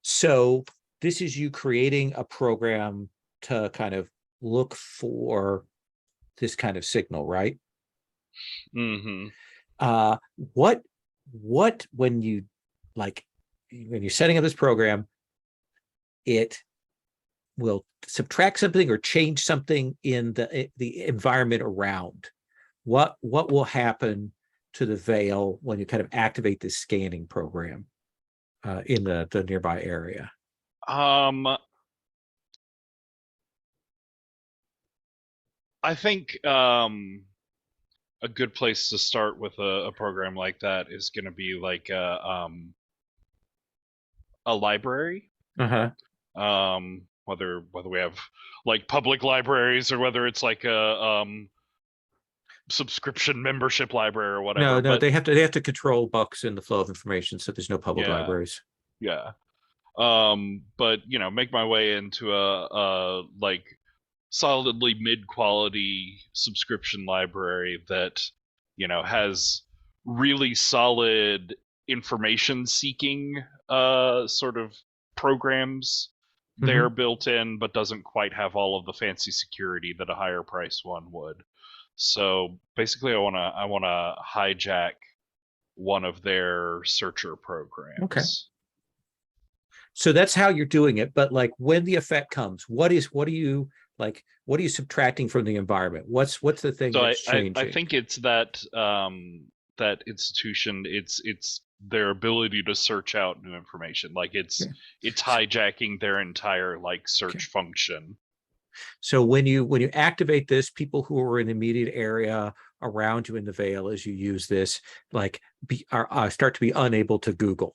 So this is you creating a program to kind of look for this kind of signal, right? Mm-hmm. What when you like when you're setting up this program, it will subtract something or change something in the environment around. What will happen to the veil when you kind of activate this scanning program in the nearby area? I think a good place to start with a program like that is going to be like a library. Whether we have like public libraries or whether it's like a subscription membership library or whatever. No, but they have to control books and the flow of information, so there's no public Yeah. libraries. Yeah. But make my way into a like solidly mid-quality subscription library that has really solid information seeking sort of programs there built in, but doesn't quite have all of the fancy security that a higher price one would. So basically I want to hijack one of their searcher programs. Okay. So that's how you're doing it. But like when the effect comes, what are you subtracting from the environment? What's the thing So that's changing? I think it's that that institution, it's their ability to search out new information. Like it's hijacking their entire like search function. So when you activate this, people who are in the immediate area around you in the veil as you use this, like start to be unable to Google.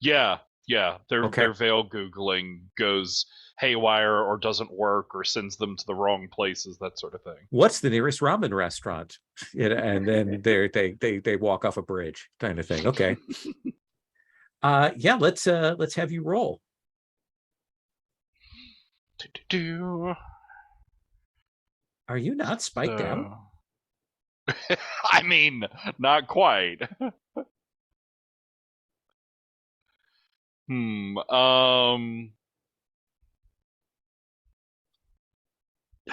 Yeah. Their veil Googling goes haywire or doesn't work or sends them to the wrong places, that sort of thing. What's the nearest ramen restaurant? And then they walk off a bridge, kind of thing. Okay. Let's have you roll. Are you not spiked out? I mean, not quite. I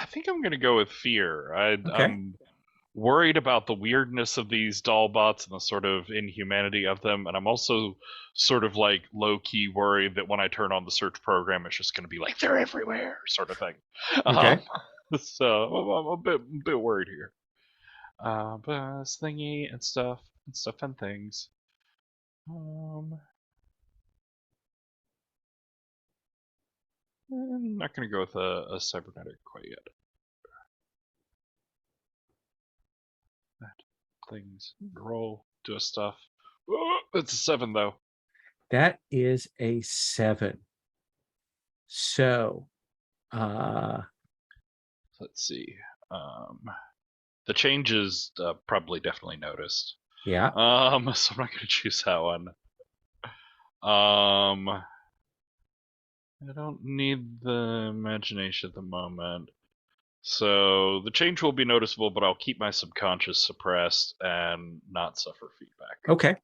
think I'm gonna go with fear. I'm worried about the weirdness of these doll bots and the sort of inhumanity of them, and I'm also sort of like low-key worried that when I turn on the search program, it's just gonna be like they're everywhere, sort of thing. Okay. So I'm a bit worried here. Buzz thingy and stuff and things. I'm not going to go with a cybernetic quite yet. Things roll, do a stuff. Oh, it's a 7 though. That is a 7. So, let's see. The changes probably definitely noticed. Yeah. So I'm not going to choose that one. I don't need the imagination at the moment. So the change will be noticeable, but I'll keep my subconscious suppressed and not suffer feedback. Okay.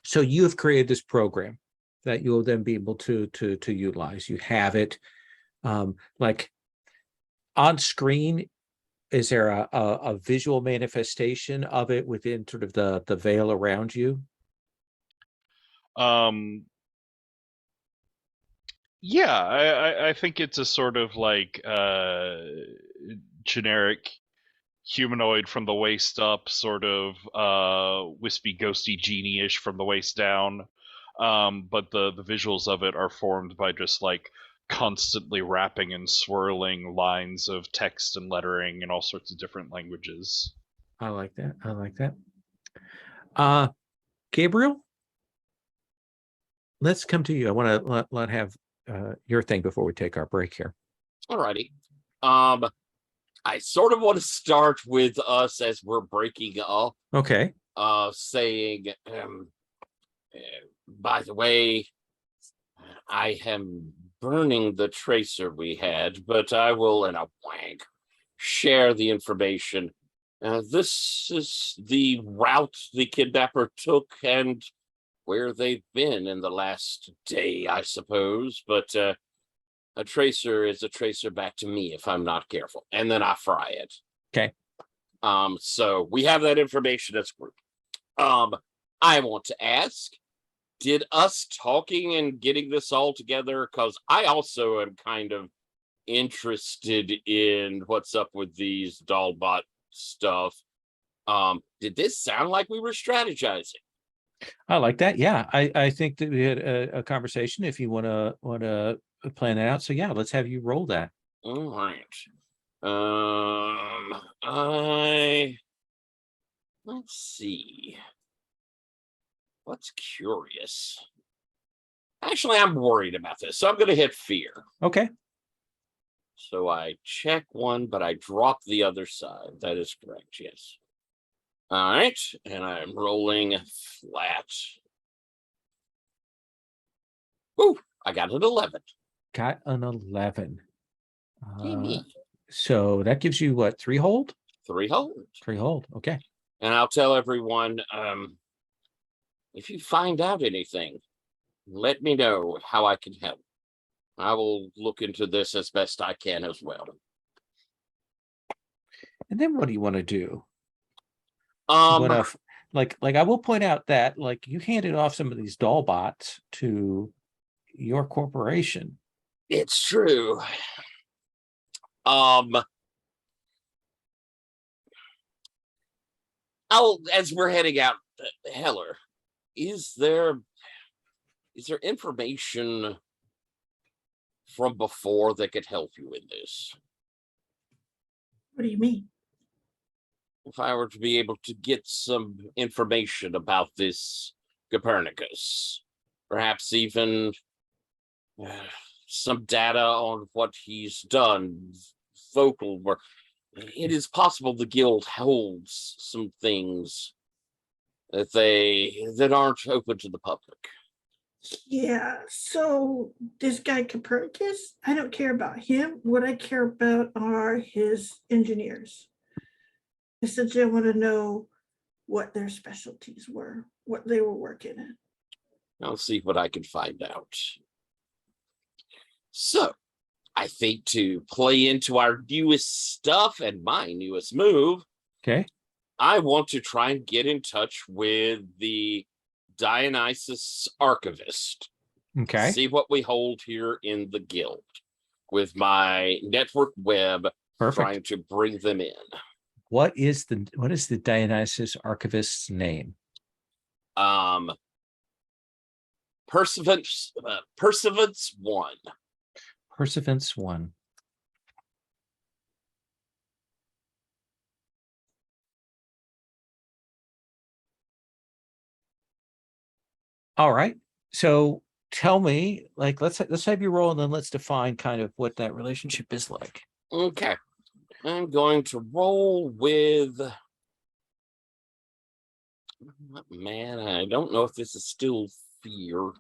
So you have created this program that you'll then be able to utilize. You have it like on screen. Is there a visual manifestation of it within sort of the veil around you? Yeah, I think it's a sort of like generic humanoid from the waist up, sort of wispy, ghosty genie-ish from the waist down. But the visuals of it are formed by just like constantly wrapping and swirling lines of text and lettering in all sorts of different languages. I like that. Gabriel, let's come to you. I want to let have your thing before we take our break here. Alrighty. I sort of want to start with us as we're breaking up. Okay. Saying, by the way, I am burning the tracer we had, but I will, in a wank, share the information This is the route the kidnapper took and where they've been in the last day, I suppose. But a tracer is a tracer back to me if I'm not careful. And then I fry it. Okay. So we have that information as a group. I want to ask, did us talking and getting this all together, because I also am kind of interested in what's up with these dollbot stuff. Did this sound like we were strategizing? I like that. Yeah, I think that we had a conversation. If you want to plan it out, so yeah, let's have you roll that. All right. Let's see. What's curious? Actually, I'm worried about this, so I'm going to hit fear. Okay. So I check one, but I drop the other side. That is correct. Yes. All right, and I'm rolling flat. Ooh, I got an 11. Got an 11. Yay. So that gives you what, 3 hold? 3 hold. 3 hold. Okay. And I'll tell everyone, if you find out anything, let me know how I can help. I will look into this as best I can as well. And then what do you want to do? Like I will point out that like you handed off some of these doll bots to your corporation. It's true. As we're heading out, Heller, is there information from before that could help you in this? What do you mean? If I were to be able to get some information about this Copernicus, perhaps even some data on what he's done, vocal work. It is possible the guild holds some things that aren't open to the public. Yeah, so this guy Copernicus, I don't care about him. What I care about are his engineers. Essentially, I want to know what their specialties were, what they were working in. I'll see what I can find out. So, I think to play into our newest stuff and my newest move, Okay. I want to try and get in touch with the Dionysus archivist. Okay. See what we hold here in the guild with my network web. Perfect. Trying to bring them in. What is the Dionysus archivist's name? Perseverance 1. Perseverance 1. All right. So tell me, like, let's have you roll, and then let's define kind of what that relationship is like. Okay. I'm going to roll with. Man, I don't know if this is still fear.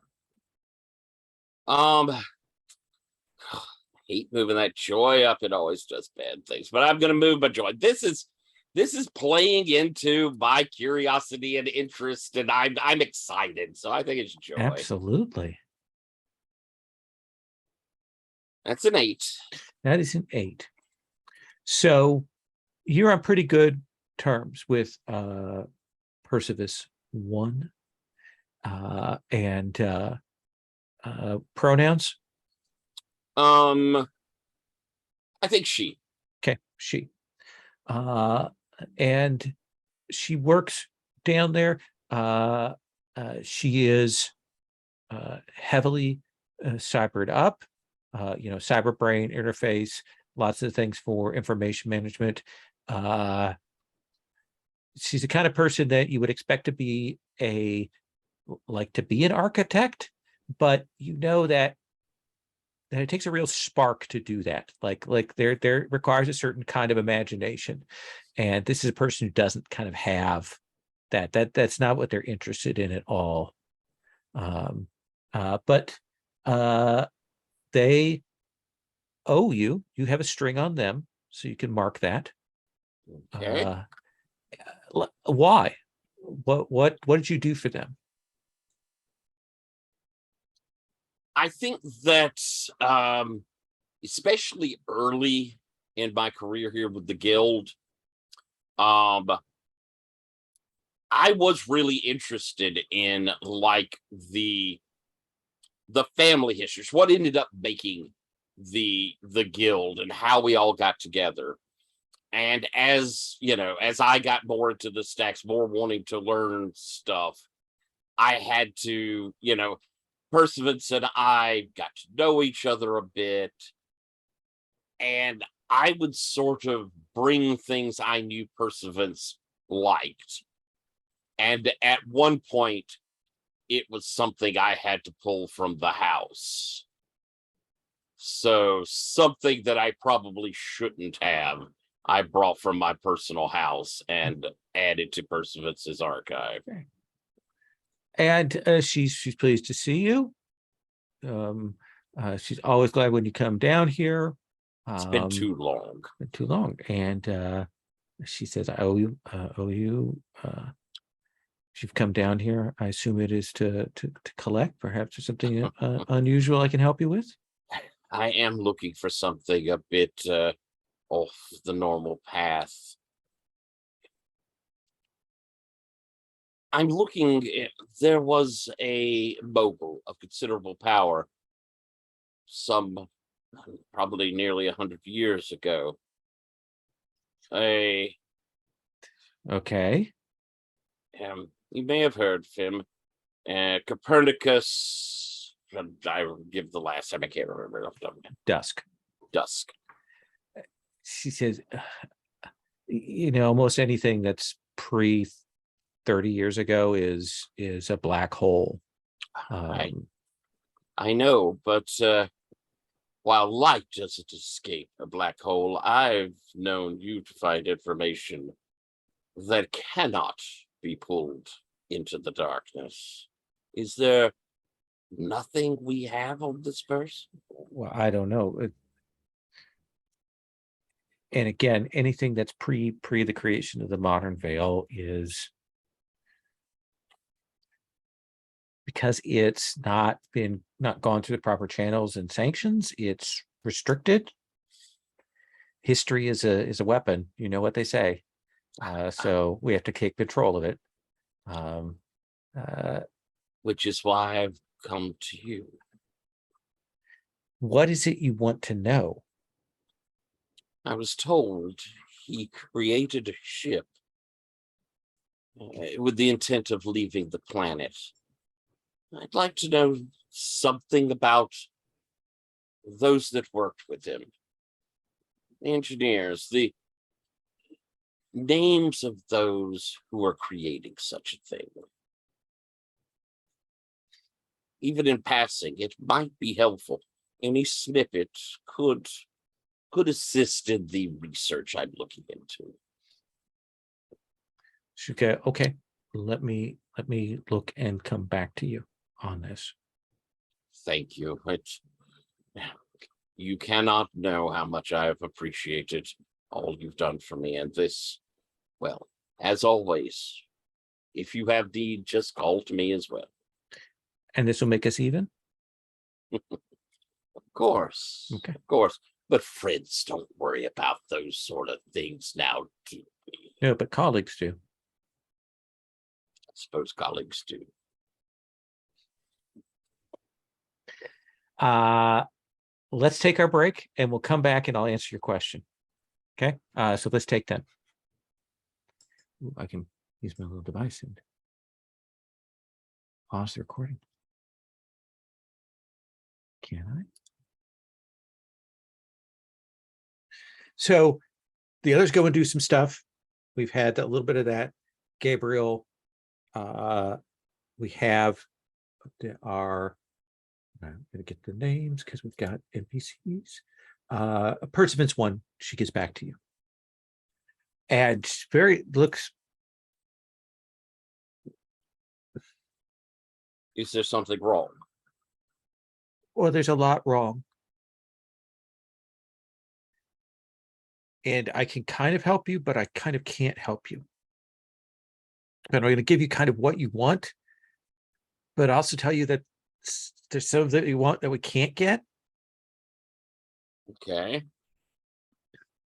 Hate moving that joy up. It always does bad things, but I'm going to move my joy. This is playing into my curiosity and interest, and I'm excited. So I think it's joy. Absolutely. That's an 8. That is an 8. So you're on pretty good terms with Perseverance 1. And pronouns? I think she. Okay, she. And she works down there. She is heavily cybered up, cyber brain interface, lots of things for information management. She's the kind of person that you would expect to be an architect, but you know that it takes a real spark to do that. Like there requires a certain kind of imagination. And this is a person who doesn't kind of have that. That's not what they're interested in at all. But they owe you. You have a string on them, so you can mark that. Okay. Why? What did you do for them? I think that especially early in my career here with the guild, I was really interested in like the family histories, what ended up making the guild and how we all got together. And as you know, as I got more into the stacks, more wanting to learn stuff, I had to, Perseverance and I got to know each other a bit. And I would sort of bring things I knew Perseverance liked. And at one point, it was something I had to pull from the house. So something that I probably shouldn't have, I brought from my personal house and added to Perseverance's archive. And she's pleased to see you. She's always glad when you come down here. It's been too long. Been too long. And she says, I owe you. If you've come down here, I assume it is to collect. Perhaps there's something unusual I can help you with. I am looking for something a bit off the normal path. I'm looking, there was a mogul of considerable power probably nearly 100 years ago. Okay. You may have heard of him. Copernicus, I will give the last time, I can't remember off the top of my head. Dusk. She says, almost anything that's pre 30 years ago is a black hole. I know, but while light doesn't escape a black hole, I've known you to find information that cannot be pulled into the darkness. Is there nothing we have on this person? Well, I don't know. And again, anything that's pre the creation of the modern veil is, because it's not gone through the proper channels and sanctions, it's restricted. History is a weapon, you know what they say. So we have to take control of it. Which is why I've come to you. What is it you want to know? I was told he created a ship with the intent of leaving the planet. I'd like to know something about those that worked with him. The engineers, the names of those who are creating such a thing. Even in passing, it might be helpful. Any snippet could assist in the research I'm looking into. Okay. Let me look and come back to you on this. Thank you. You cannot know how much I have appreciated all you've done for me. And this, well, as always, if you have need, just call to me as well. And this will make us even? Of course. Okay. Of course. But friends don't worry about those sort of things now, do we? No, but colleagues do. I suppose colleagues do. Let's take our break and we'll come back and I'll answer your question. Okay. So let's take that. I can use my little device and pause the recording. Can I? So the others go and do some stuff. We've had a little bit of that. Gabriel, we have our, I'm going to get the names because we've got NPCs. Perseverance 1, she gets back to you. And looks. Is there something wrong? Well, there's a lot wrong. And I can kind of help you, but I kind of can't help you. I'm going to give you kind of what you want, but also tell you that there's some that you want that we can't get. Okay.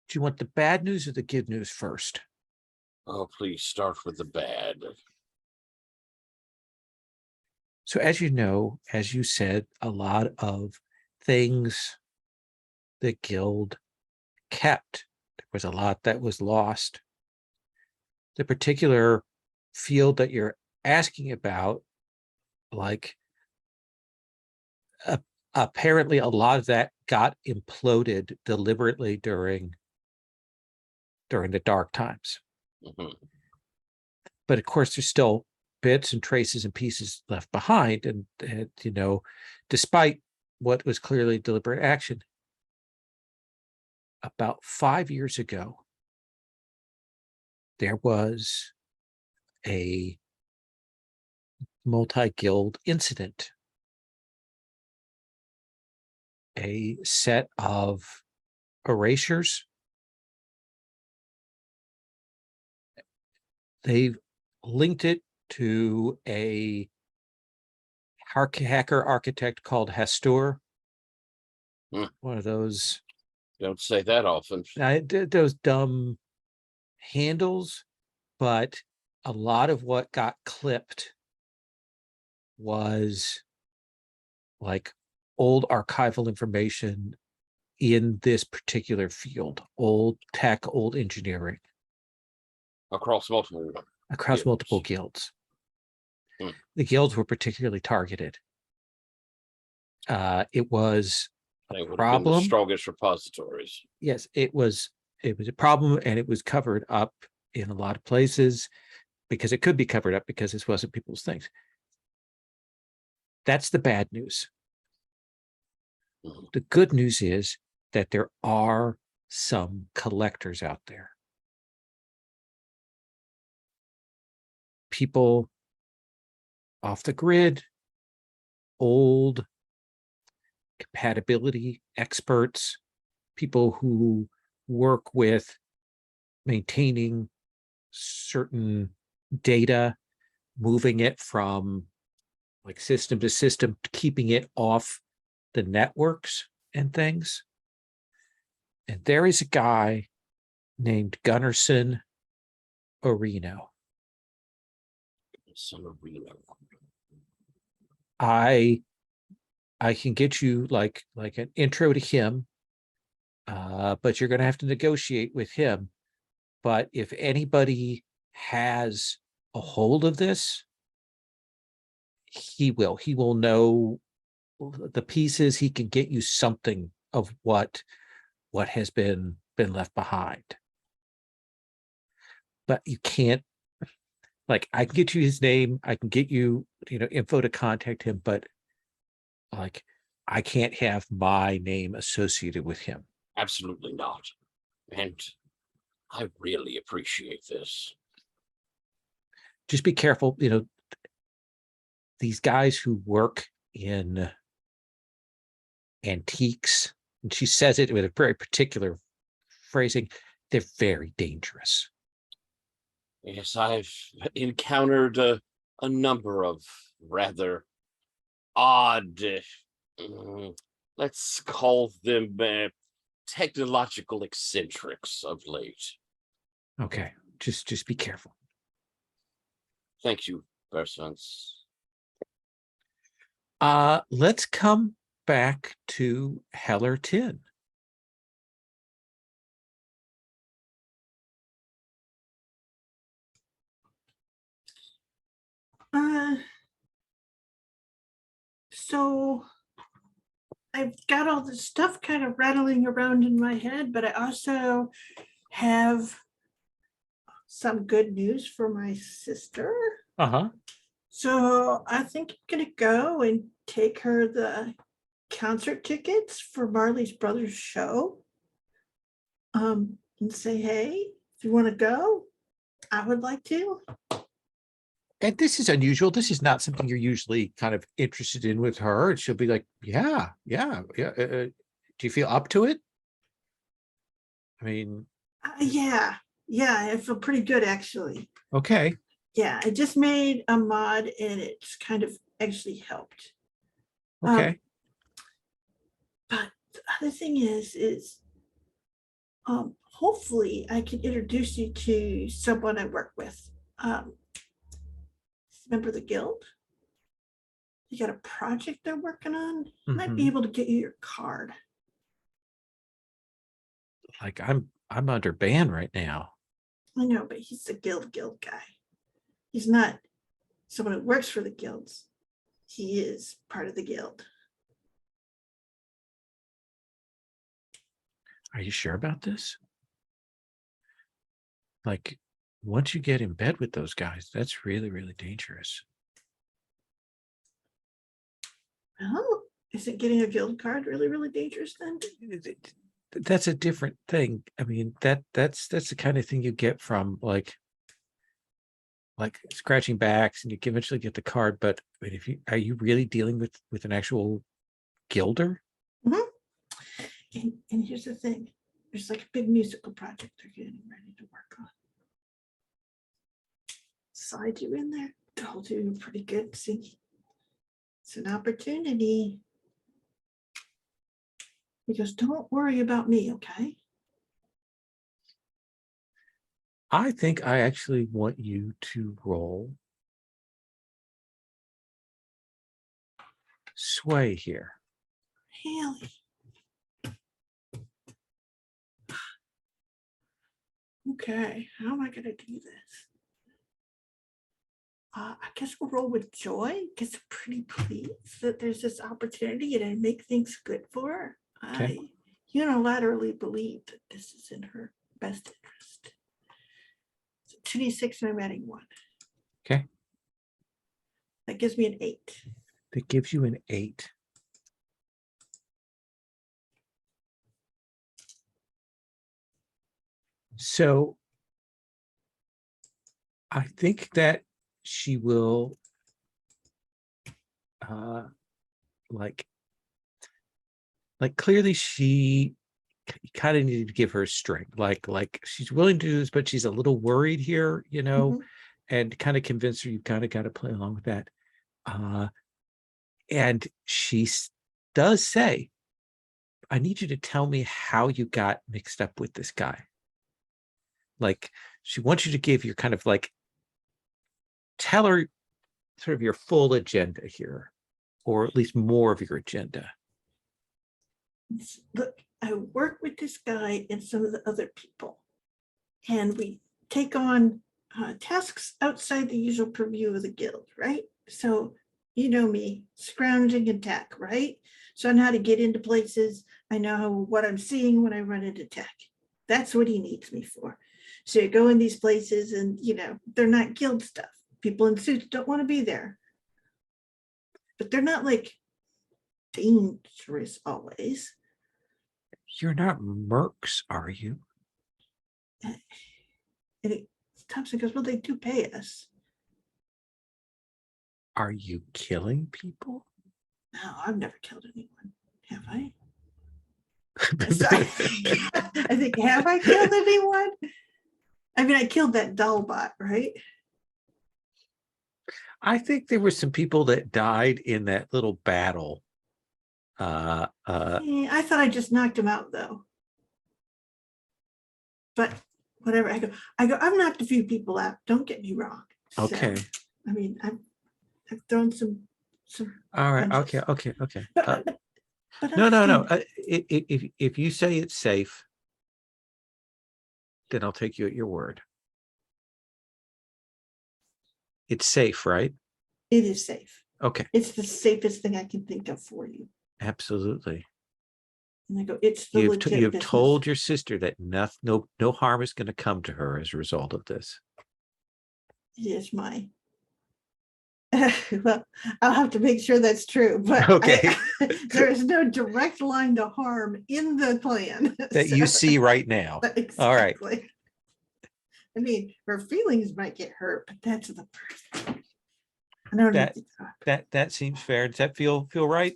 Do you want the bad news or the good news first? Oh, please start with the bad. So as you know, as you said, a lot of things the guild kept. There was a lot that was lost. The particular field that you're asking about, like apparently a lot of that got imploded deliberately during the dark times. Mhm. But of course, there's still bits and traces and pieces left behind. And you know, despite what was clearly deliberate action, about 5 years ago, there was a multi-guild incident. A set of erasures. They linked it to a hacker architect called Hastur. Hmm. One of those Don't say that often. those dumb handles, but a lot of what got clipped was like old archival information in this particular field, old tech, old engineering Across multiple. across Guilds. multiple guilds. Hmm. The guilds were particularly targeted. It was They a would have been the problem. strongest repositories. Yes, it was a problem, and it was covered up in a lot of places because it could be covered up because this wasn't people's things. That's the bad news. Mhm. The good news is that there are some collectors out there. People off the grid, old compatibility experts, people who work with maintaining certain data, moving it from like system to system, keeping it off the networks and things. And there is a guy named Gunnarsson Orino. Son of Reno. I can get you like an intro to him, but you're going to have to negotiate with him. But if anybody has a hold of this, he will know the pieces. He can get you something of what has been left behind. But you can't, like, I can get you his name, I can get you info to contact him, but like I can't have my name associated with him. Absolutely not. And I really appreciate this. Just be careful, these guys who work in antiques, and she says it with a very particular phrasing, they're very dangerous. Yes, I've encountered a number of rather odd, let's call them technological eccentrics of late. Okay, just be careful. Thank you, persons. Let's come back to Hellerton. So I've got all this stuff kind of rattling around in my head, but I also have some good news for my sister. Uh-huh. So I think I'm gonna go and take her the concert tickets for Marley's Brothers show. And say, hey, if you want to go, I would like to. And this is unusual. This is not something you're usually kind of interested in with her. And she'll be like, yeah. Do you feel up to it? I mean, Yeah, I feel pretty good actually. okay. Yeah, I just made a mod and it's kind of actually helped. Okay. But the other thing is hopefully I can introduce you to someone I work with. Remember the guild? You got a project they're working on. Might be Mhm. able to get you your card. Like I'm under ban right now. I know, but he's the guild guy. He's not someone who works for the guilds. He is part of the guild. Are you sure about this? Like, once you get in bed with those guys, that's really, really dangerous. Oh, isn't getting a guild card really, really dangerous then? That's a different thing. I mean, that's the kind of thing you get from like scratching backs, and you can eventually get the card. But I mean, if you are you really dealing with an actual guilder? And here's the thing. There's like a big musical project they're getting ready to work on. Slide you in there. They'll do pretty good singing. It's an opportunity. He goes, don't worry about me, okay? I think I actually want you to roll sway here. Haley. Okay, how am I gonna do this? I guess we'll roll with joy because I'm pretty pleased that there's this opportunity and I make things good for her. Okay. I unilaterally believe that this is in her best interest. So 2d6 and I'm adding 1. Okay. That gives me an 8. That gives you an 8. So I think that she will like clearly she kind of needed to give her strength. Like she's willing to do this, but she's a little worried here, and kind of convince her you kind of got to play along with that. And she does say, I need you to tell me how you got mixed up with this guy. Like she wants you to give your kind of like, tell her sort of your full agenda here, or at least more of your agenda. Look, I work with this guy and some of the other people, and we take on tasks outside the usual purview of the guild, right? So you know me, scrounging and tech, right? So I know how to get into places. I know what I'm seeing when I run into tech. That's what he needs me for. So you go in these places and, they're not guild stuff. People in suits don't want to be there. But they're not like dangerous always. You're not mercs, are you? And Thompson goes, well, they do pay us. Are you killing people? No, I've never killed anyone. Have I? Sorry. I think, have I killed anyone? I mean, I killed that doll bot, right? I think there were some people that died in that little battle. I thought I just knocked him out though. But whatever, I go, I've knocked a few people out. Don't get me wrong. So, okay. I mean, I've thrown some. All right. punches. Okay. But No. understand, If you say it's safe, then I'll take you at your word. It's safe, right? it is safe. Okay. It's the safest thing I can think of for you. Absolutely. And I go, it's the legit You've business. told your sister that no harm is going to come to her as a result of this. It is mine. Well, I'll have to make sure that's true, but Okay. there is no direct line to harm in the plan. That you see right now. Exactly. All right. I mean, her feelings might get hurt, but that's the first. I don't know. That seems fair. Does that feel right?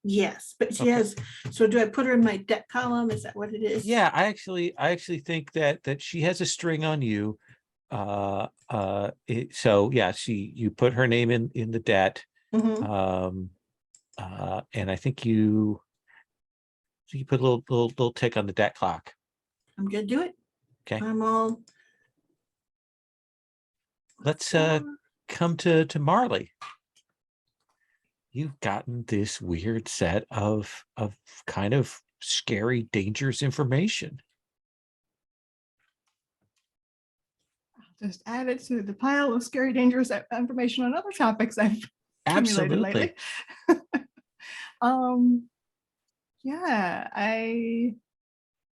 Yes, but she Okay. has. So do I put her in my debt column? Is that what it is? Yeah, I actually think that she has a string on you. so yeah, you put her name in the debt. Mhm. And I think you put a little tick on the debt clock. I'm gonna do it. Okay. I'm all. Let's for- come to Marley. You've gotten this weird set of kind of scary, dangerous information. Just add it to the pile of scary, dangerous information on other topics I've accumulated Absolutely. lately. Yeah,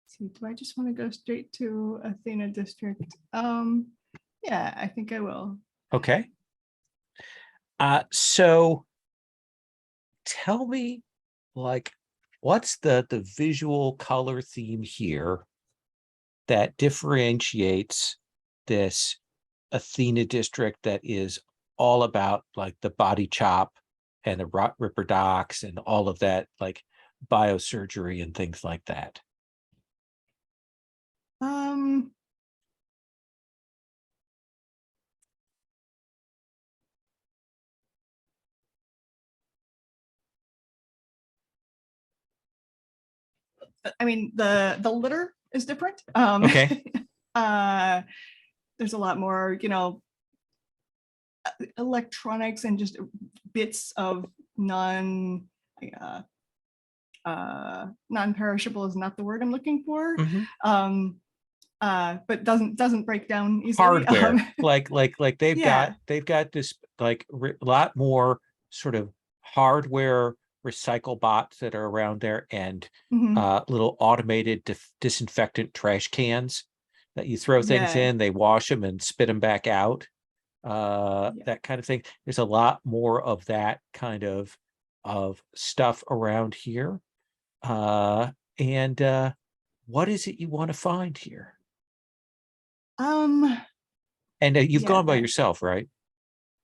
see, do I just want to go straight to Athena District? Yeah, I think I will. Okay. So tell me, like, what's the visual color theme here that differentiates this Athena district that is all about like the body chop and the rock ripper docks and all of that, like biosurgery and things like that? I mean, the litter is different. Okay. There's a lot more, electronics and just bits of non-perishable is not the word I'm looking for. Mhm. But doesn't break down easily. Hardware, like they've Yeah. got this like a lot more sort of hardware recycle bots that are around there, and Mhm. little automated disinfectant trash cans that you throw things Yeah. in, they wash them and spit them back out, Yeah. that kind of thing. There's a lot more of that kind of stuff around here. And what is it you want to find here? And you've Yeah, gone by yourself, right?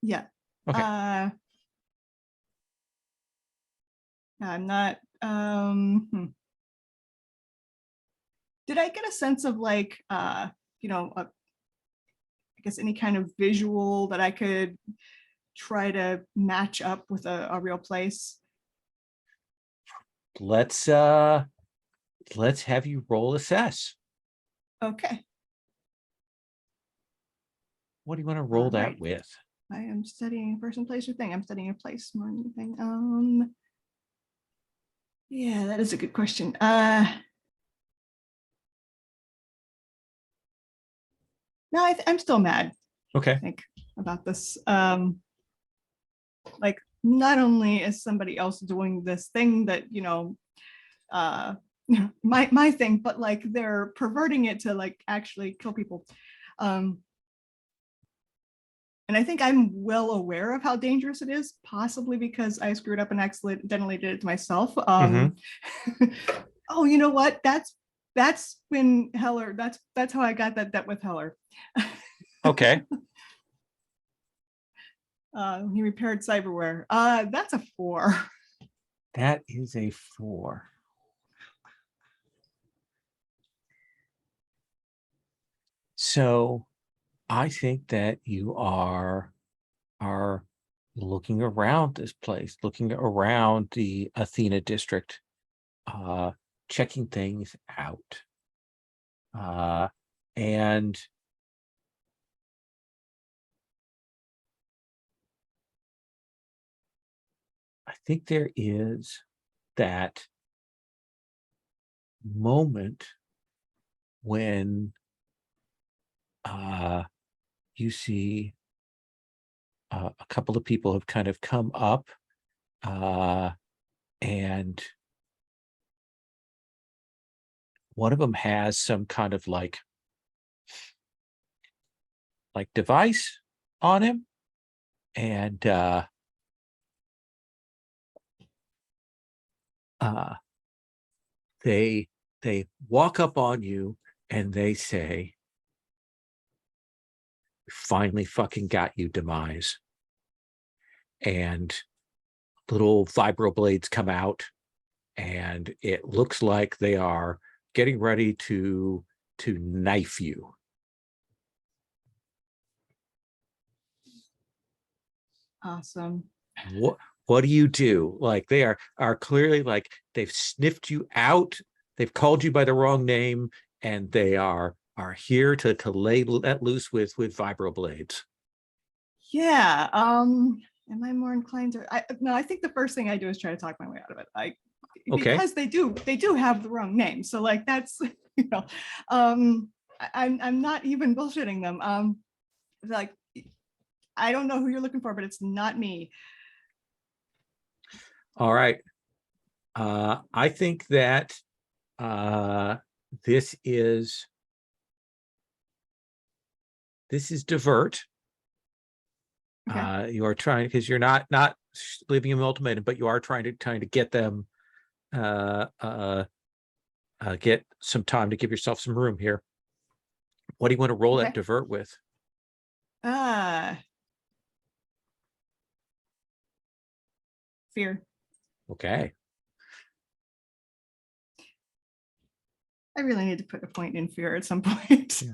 yeah. Okay. I'm not. Did I get a sense of like, I guess any kind of visual that I could try to match up with a real place? Let's have you roll assess. Okay. What do you want to roll that Alright. with? I am studying person, place, or thing. I'm studying a place more than anything. Yeah, that is a good question. No, I'm still mad, I Okay. think, about this. Like, not only is somebody else doing this thing that, my thing, but like they're perverting it to like actually kill people. And I think I'm well aware of how dangerous it is, possibly because I screwed up and accidentally did it to myself. Oh, you know what? That's when Heller, that's how I got that debt with Heller. Okay. He repaired cyberware. That's a 4. That is a 4. So I think that you are looking around this place, looking around the Athena district, checking things out. And I think there is that moment when you see a couple of people have kind of come up, and one of them has some kind of like device on him, and they walk up on you and they say, "Finally fucking got you, Demise." And little vibroblades come out, and it looks like they are getting ready to knife you. Awesome. What do you do? Like they are clearly like they've sniffed you out, they've called you by the wrong name, and they are here to let loose with vibroblades. Yeah. Am I more inclined to? No, I think the first thing I do is try to talk my way out of it. Okay. Because they do have the wrong name. So like that's I'm not even bullshitting them. Like I don't know who you're looking for, but it's not me. All right. I think that this is divert. Okay. You are trying, because you're not leaving them an ultimatum, but you are trying to get them get some time to give yourself some room here. What do you want to roll that divert with? Fear. Okay. I really need to put a point in fear at some point. Yeah.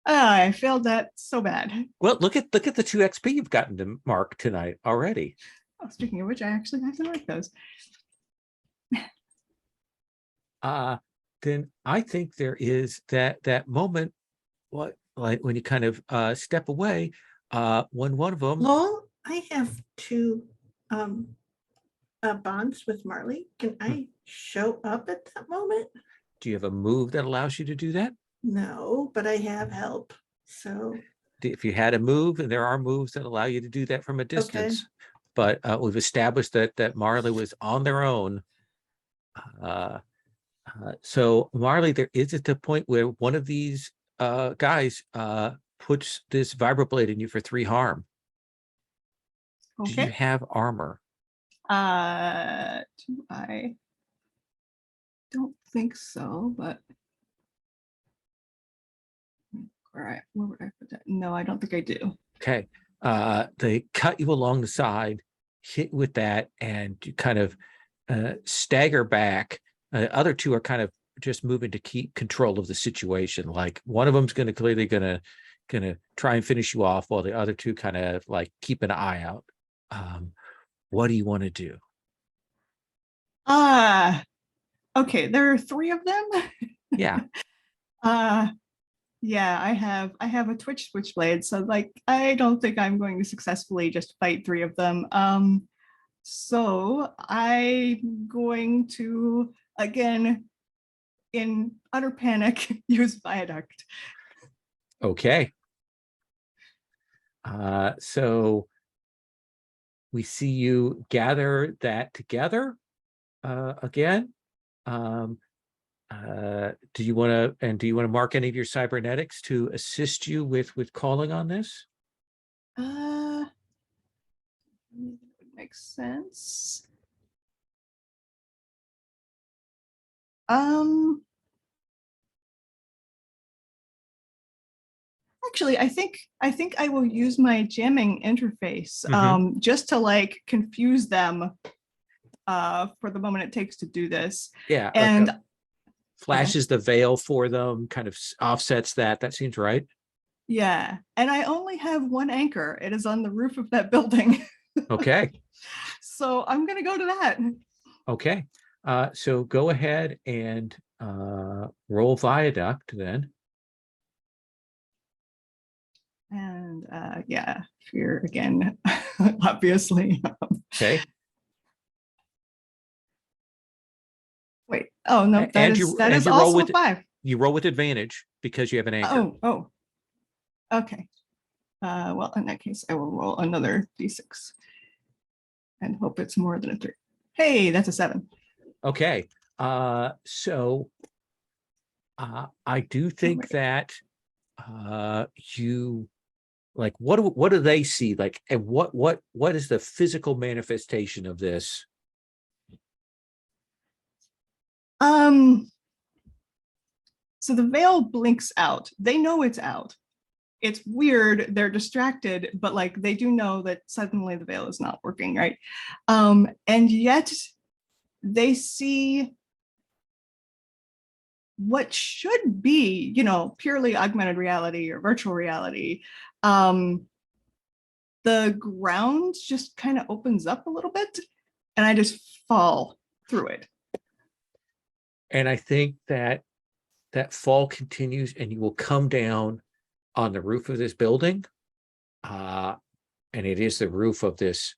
I failed that so bad. Well, look at the 2 XP you've gotten to mark tonight already. Oh, speaking of which, I actually have to mark those. Then I think there is that moment, like when you kind of step away, when one of them. Lol, I have 2 bonds with Marley. Can I show up at that moment? Do you have a move that allows you to do that? No, but I have help. So If you had a move, and there are moves that allow you to do that from a distance, but we've established that Marley was on their own. So Marley, there is at the point where one of these guys puts this vibroblade in you for 3 harm. Do you have armor? Do I don't think so, but all right, where would I put that? No, I don't think I do. Okay. They cut you along the side, hit with that, and you kind of stagger back. Other 2 are kind of just moving to keep control of the situation. Like one of them's clearly gonna try and finish you off, while the other 2 kind of like keep an eye out. What do you want to do? Okay, there are 3 of them. Yeah. Yeah, I have a Twitch switchblade, so like I don't think I'm going to successfully just fight 3 of them. So I'm going to, again, in utter panic, use Viaduct. Okay. So we see you gather that together again. Do you want to mark any of your cybernetics to assist you with calling on this? Would make sense. Actually, I think I will use my jamming interface just to like confuse them for the moment it takes to do this. Yeah, and like flashes the veil for them, kind of offsets that. That seems right. Yeah, and I only have 1 anchor. It is on the roof of that building. Okay. So I'm gonna go to that. Okay. So go ahead and roll Viaduct then. And yeah, fear again, obviously. Okay. Wait, oh no, that is also a 5. You roll with advantage because you have an anchor. Oh, okay. Well, in that case, I will roll another d6 and hope it's more than a 3. Hey, that's a 7. Okay. So I do think that you like what do they see, like, and what is the physical manifestation of this? So the veil blinks out. They know it's out. It's weird. They're distracted, but like they do know that suddenly the veil is not working, right? And yet they see what should be, purely augmented reality or virtual reality, the ground just kind of opens up a little bit and I just fall through it. And I think that fall continues and you will come down on the roof of this building. And it is the roof of this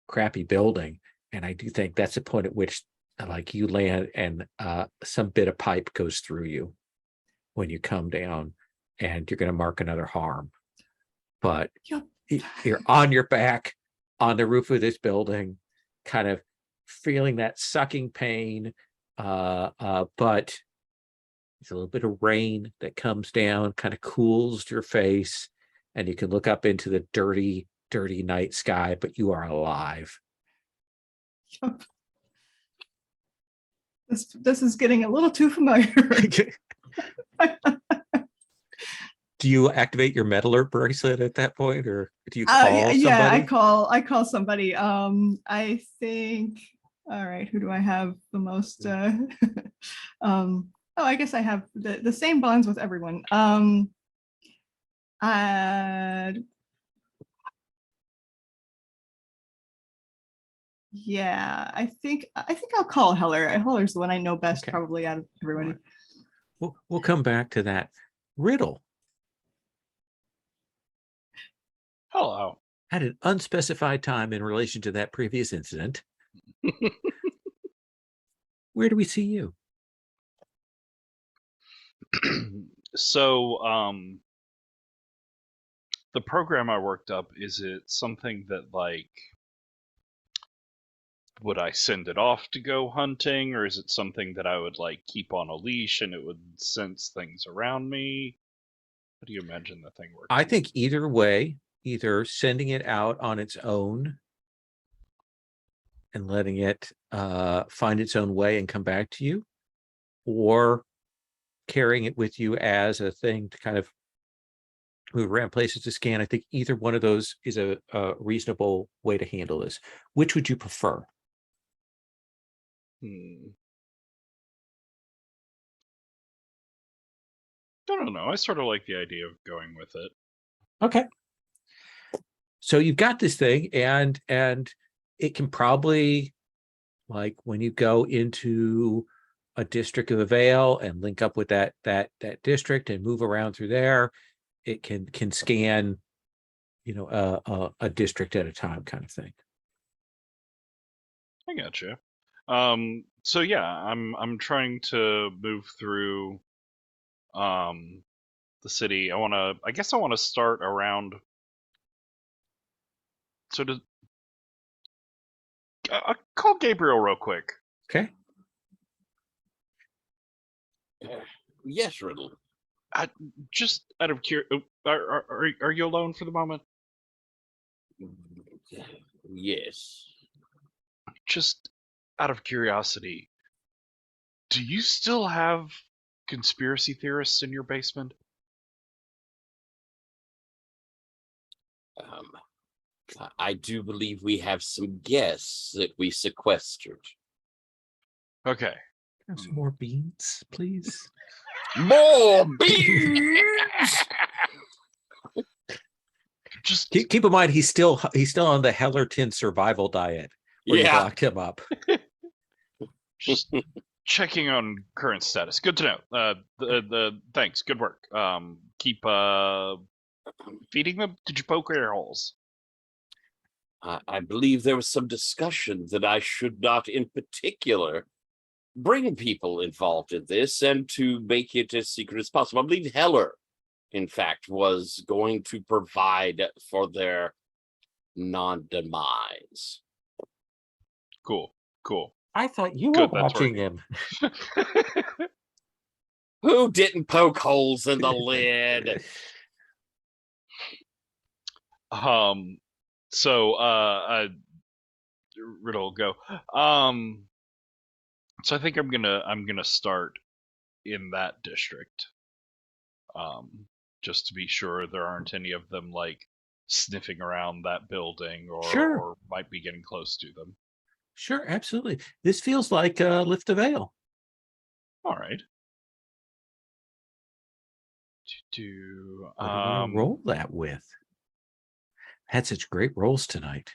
crappy building. And I do think that's the point at which like you land and some bit of pipe goes through you when you come down, and you're going to mark another harm. But Yep. You're on your back on the roof of this building, kind of feeling that sucking pain. But it's a little bit of rain that comes down, kind of cools your face, and you can look up into the dirty night sky, but you are alive. Yep. This is getting a little too familiar. Do you activate your Med Alert bracelet at that point, or do you call somebody? Yeah, I call somebody. I think, all right, who do I have the most? Oh, I guess I have the same bonds with everyone. Yeah, I think I'll call Heller. Heller's the one I know best, Okay. probably out of everyone. We'll come back to that. Riddle, Hello. at an unspecified time in relation to that previous incident, where do we see you? So, the program I worked up, is it something that, like, would I send it off to go hunting, or is it something that I would, like, keep on a leash and it would sense things around me? How do you imagine the thing works? I think either way, either sending it out on its own and letting it find its own way and come back to you, or carrying it with you as a thing to kind of move around places to scan. I think either one of those is a reasonable way to handle this. Which would you prefer? I don't know. I sort of like the idea of going with it. Okay. So you've got this thing, and it can probably, like when you go into a district of a Vale and link up with that district and move around through there, it can scan, a district at a time, kind of thing. I gotcha. So yeah, I'm trying to move through the city. I guess I want to start around sort of. I'll call Gabriel real quick. Okay. Yes, Riddle. Just out of curiosity, are you alone for the moment? Yes. Just out of curiosity, do you still have conspiracy theorists in your basement? I do believe we have some guests that we sequestered. Okay. Have some more beans, please. More beans! Just Keep in mind, he's still on the Hellerton survival diet, where you locked him up. just checking on current status. Good to know. Thanks. Good work. Keep feeding them. Did you poke air holes? I believe there was some discussion that I should not, in particular, bring people involved in this and to make it as secret as possible. I believe Heller, in fact, was going to provide for their non-demise. Cool. I thought you Good, were that's watching him. Who didn't poke holes in the lid? So Riddle, go. So I think I'm gonna start in that district. Just to be sure there aren't any of them like sniffing around that building or might be getting close to them. Sure, absolutely. This feels like Lift a Veil. All right. What do you want to roll that with? Had such great roles tonight.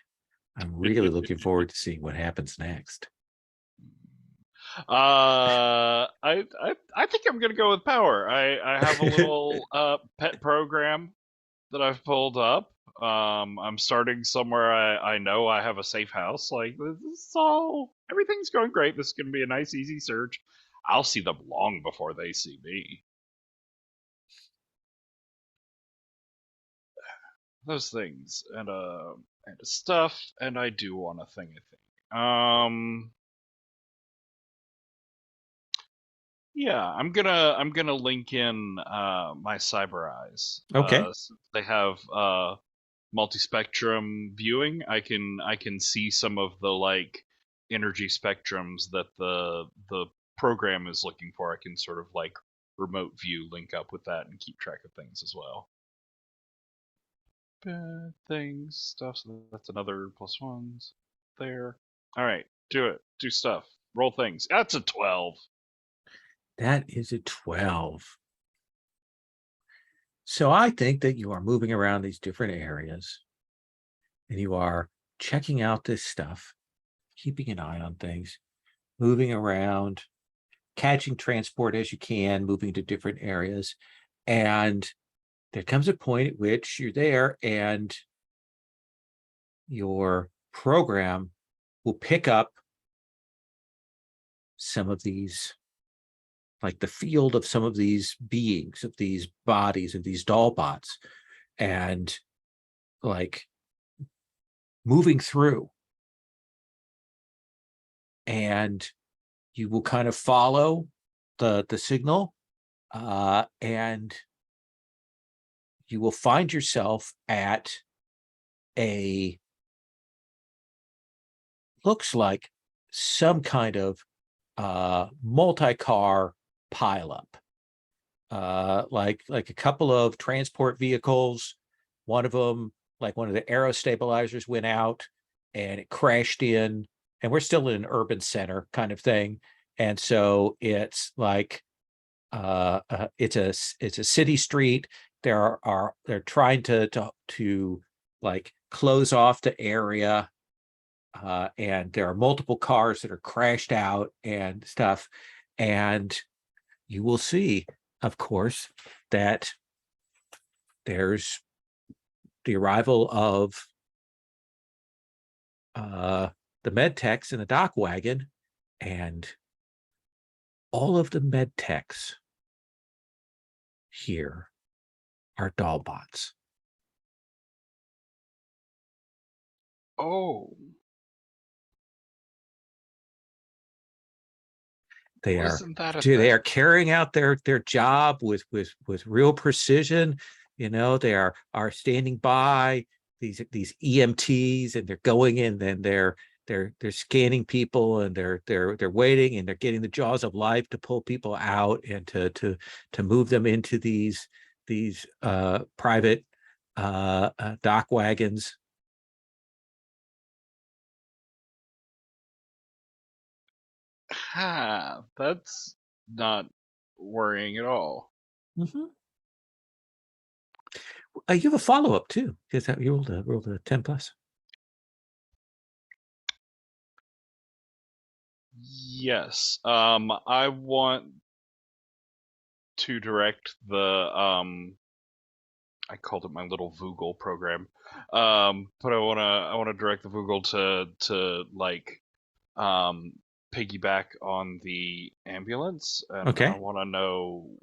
I'm really looking forward to seeing what happens next. I think I'm gonna go with power. I have a little pet program that I've pulled up. I'm starting somewhere I know I have a safe house. Like, this is all, everything's going great. This is gonna be a nice, easy search. I'll see them long before they see me. Those things and stuff, and I do want a thing. I think. Yeah, I'm gonna link in my Cyber Eyes. Okay. They have multi-spectrum viewing. I can see some of the like energy spectrums that the program is looking for. I can sort of like remote view link up with that and keep track of things as well. Things, stuff, so that's another +1s there. All right, do it. Do stuff. Roll things. That's a 12. That is a 12. So I think that you are moving around these different areas and you are checking out this stuff, keeping an eye on things, moving around, catching transport as you can, moving to different areas. And there comes a point at which you're there and your program will pick up some of these, like the field of some of these beings, of these bodies, of these doll bots, and like moving through. And you will kind of follow the signal, and you will find yourself at a, looks like some kind of multi-car pileup, like a couple of transport vehicles. One of them, like one of the aero stabilizers went out and it crashed in, and we're still in an urban center kind of thing. And so it's like it's a city street. They're trying to like close off the area, and there are multiple cars that are crashed out and stuff. And you will see, of course, that there's the arrival of the med techs in the dock wagon, and all of the med techs here are doll bots. Oh, They well, are isn't that a they are thing? carrying out their job with real precision. You know, they are standing by these EMTs, and they're going in, and they're scanning people, and they're waiting, and they're getting the jaws of life to pull people out and to move them into these private dock wagons. Ha, that's not worrying at all. Mm-hmm. You have a follow-up too, because you rolled a 10 plus. Yes. I want to direct the I called it my little Voogle program. But I wanna direct the Voogle to like piggyback on the ambulance, and I Okay. wanna know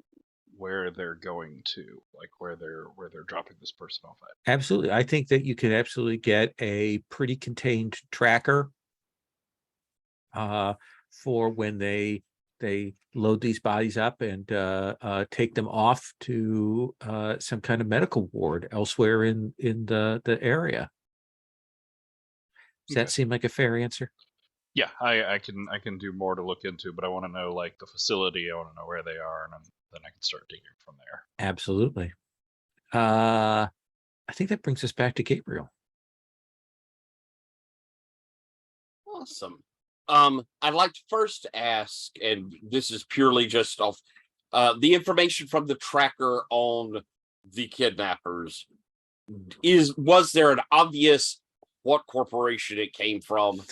where they're going to, like where they're dropping this person off at. Absolutely. I think that you can absolutely get a pretty contained tracker for when they load these bodies up and take them off to some kind of medical ward elsewhere in the area. Does that Okay. seem like a fair answer? Yeah, I can do more to look into, but I want to know like the facility. I want to know where they are, and then I can start digging from there. Absolutely. I think that brings us back to Gabriel. Awesome. I'd like to first ask, and this is purely just off the information from the tracker on the kidnappers. was there an obvious what corporation it came from?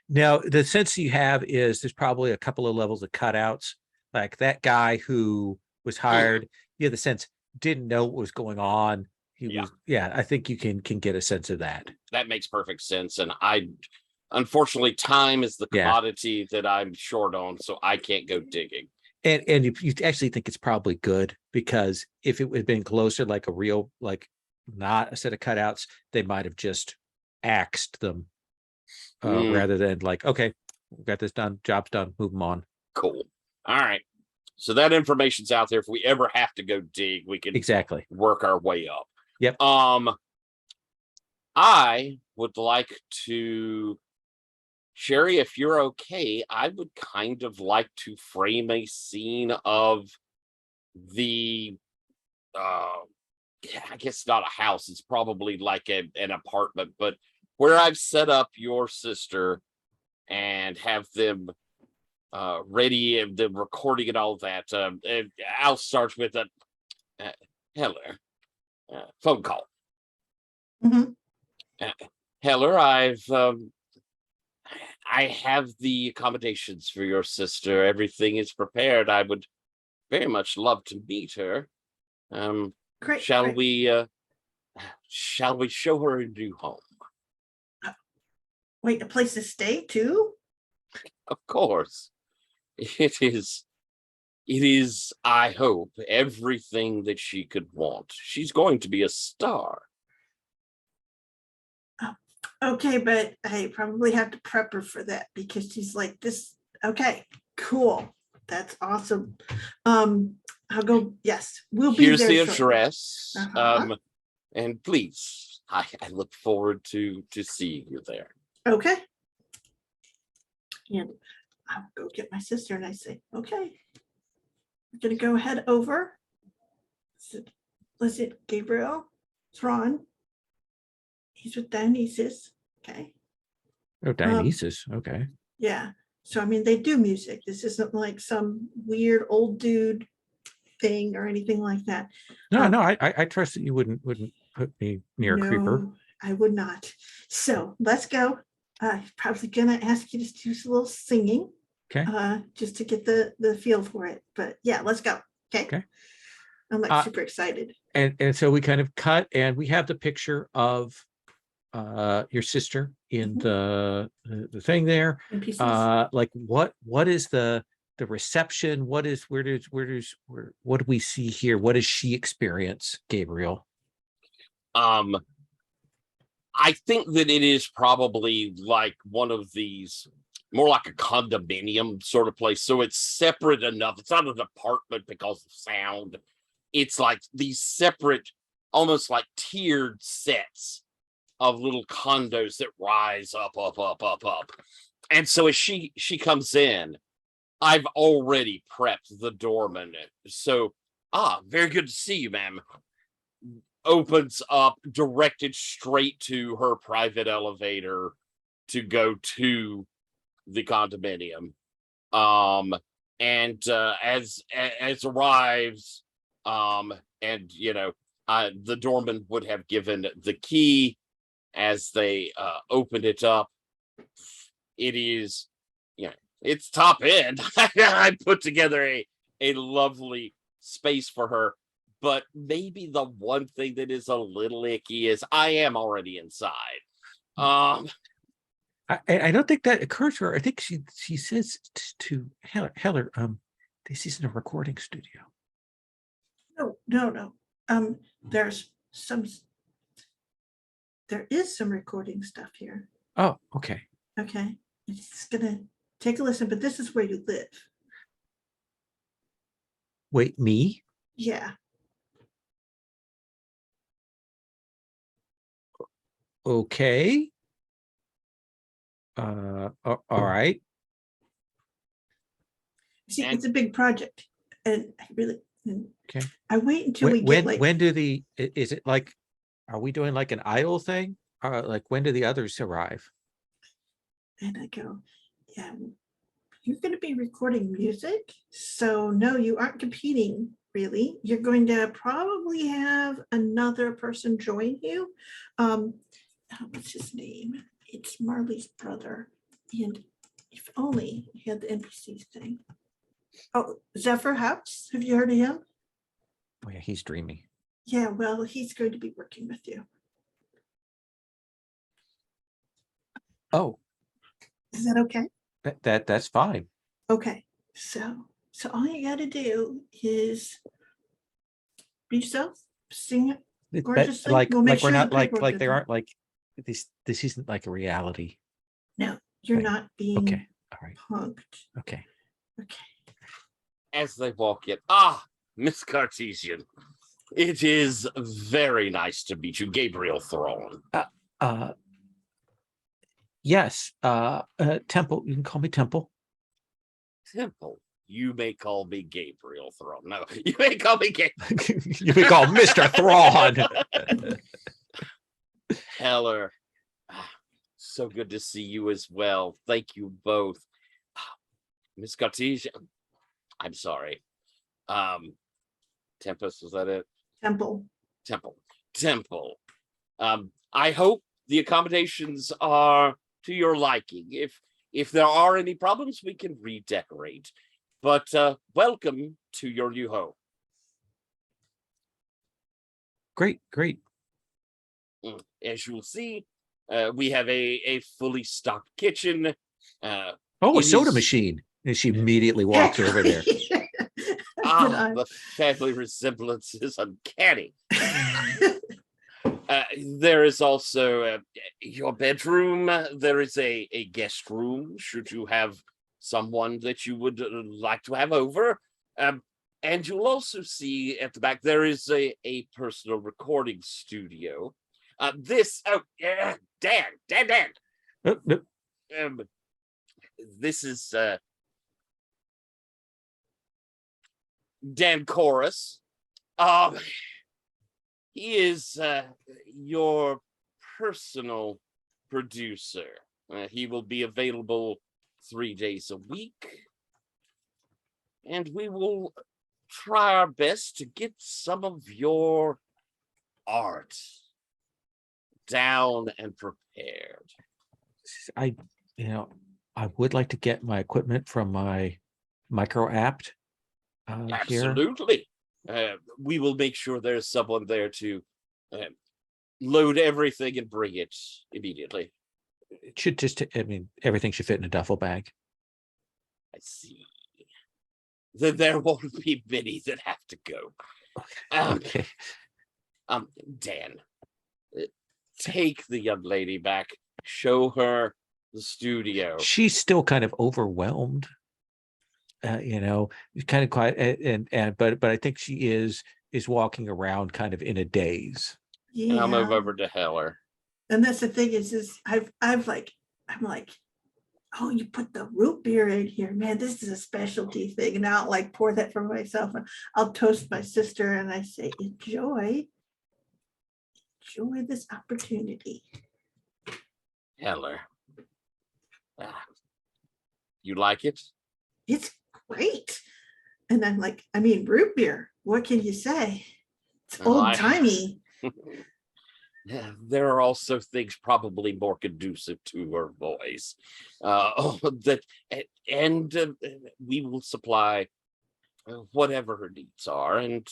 Now, the sense you have is there's probably a couple of levels of cutouts. Like that guy who was hired, you have the sense didn't know what was going on. I think you can get a sense of that. That makes perfect sense. And unfortunately, time is the commodity that I'm short on, so I can't go digging. And you actually think it's probably good, because if it had been closer, like a real, like not a set of cutouts, they might have just axed them rather than like, okay, we got this done, job's done, move them on. Cool. All right. So that information's out there. If we ever have to go dig, we can work our way up. Yep. I would like to, Sherry, if you're okay, I would kind of like to frame a scene of the I guess not a house, it's probably like an apartment, but where I've set up your sister and have them ready and the recording and all that. I'll start with a Heller phone call. Heller, I have the accommodations for your sister. Everything is prepared. I would very much love to meet her. Great. Shall we show her a new home? Wait, a place to stay too? Of course. It is, I hope, everything that she could want. She's going to be a star. Okay, but I probably have to prep her for that, because she's like this. Okay, cool. That's awesome. I'll go. Yes, we'll be there. Here's the shortly. address. And please, I look forward to seeing you there. Okay. And I'll go get my sister, and I say, okay, we're gonna go head over. Was it Gabriel? It's Ron. He's with Dionysus. Okay. Oh, Dionysus. Okay. Yeah. So I mean, they do music. This isn't like some weird old dude thing or anything like that. No, I trust that you wouldn't put me near a creeper. I would not. So let's go. Probably gonna ask you to do a little singing. Okay. Just to get the feel for it. But yeah, let's go. Okay. I'm like super excited. And so we kind of cut, and we have the picture of your sister in the thing there. In pieces. Like what is the reception? What do we see here? What does she experience, Gabriel? I think that it is probably like one of these, more like a condominium sort of place. So it's separate enough. It's not an apartment because of sound. It's like these separate, almost like tiered sets of little condos that rise up. And so as she comes in, I've already prepped the doorman. So, very good to see you, ma'am. Opens up, directed straight to her private elevator to go to the condominium. And as arrives, and the doorman would have given the key as they opened it up. It is, it's top end. I put together a lovely space for her. But maybe the one thing that is a little icky is I am already inside. I don't think that occurs to her. I think she says to Heller, this isn't a recording studio. No. There is some recording stuff here. Oh, okay. Okay. It's gonna take a listen, but this is where you live. Wait, me? Yeah. Okay. All right. See, it's a big project, and I really, Okay. I wait until we get like. When do is it like, are we doing like an idle thing? Like when do the others arrive? And I go, yeah, you're going to be recording music, so no, you aren't competing really. You're going to probably have another person join you. What's his name? It's Marley's brother. And if only he had the NPC thing. Oh, Zephyr House. Have you heard of him? Oh yeah, he's dreamy. Yeah, well, he's going to be working with you. Oh, Is that okay? that's fine. Okay, so all you got to do is be yourself, sing it But gorgeously. like We'll make we're sure the not paperwork like is they done. aren't like this isn't like a reality. No, you're Right. not being Okay. All right. punked. Okay. Okay. As they walk in, Miss Cartesian, it is very nice to meet you, Gabriel Thrawn. Yes. Temple. You can call me Temple. Temple, you may call me Gabriel Thrawn. No, you may call me Gabriel. You may call Mr. Thrawn. Heller, so good to see you as well. Thank you both. Miss Cartesian, I'm sorry. Tempest, was that it? Temple. Temple. I hope the accommodations are to your liking. If there are any problems, we can redecorate. But welcome to your new home. Great. As you'll see, we have a fully stocked kitchen. Oh, a It soda is- machine. And she immediately walks over there. The family resemblance is uncanny. There is also your bedroom. There is a guest room, should you have someone that you would like to have over. And you'll also see at the back, there is a personal recording studio. Dan. This is Dan Chorus. He is your personal producer. He will be available 3 days a week. And we will try our best to get some of your art down and prepared. I would like to get my equipment from my micro apt here. Absolutely. We will make sure there's someone there to load everything and bring it immediately. It should just, everything should fit in a duffel bag. I see. Then there won't be many that have to go. Okay. Dan, take the young lady back. Show her the studio. She's still kind of overwhelmed. Kind of quiet, but I think she is walking around kind of in a daze. And I'll move Yeah. over to Heller. And that's the thing is I'm like, oh, you put the root beer in here, man. This is a specialty thing. And I'll like pour that for myself. And I'll toast my sister and I say, enjoy this opportunity. Heller. You like it? It's great. And I'm like, root beer. What can you say? It's Oh, old timey. There are also things probably more conducive to her voice. We will supply whatever her needs are. And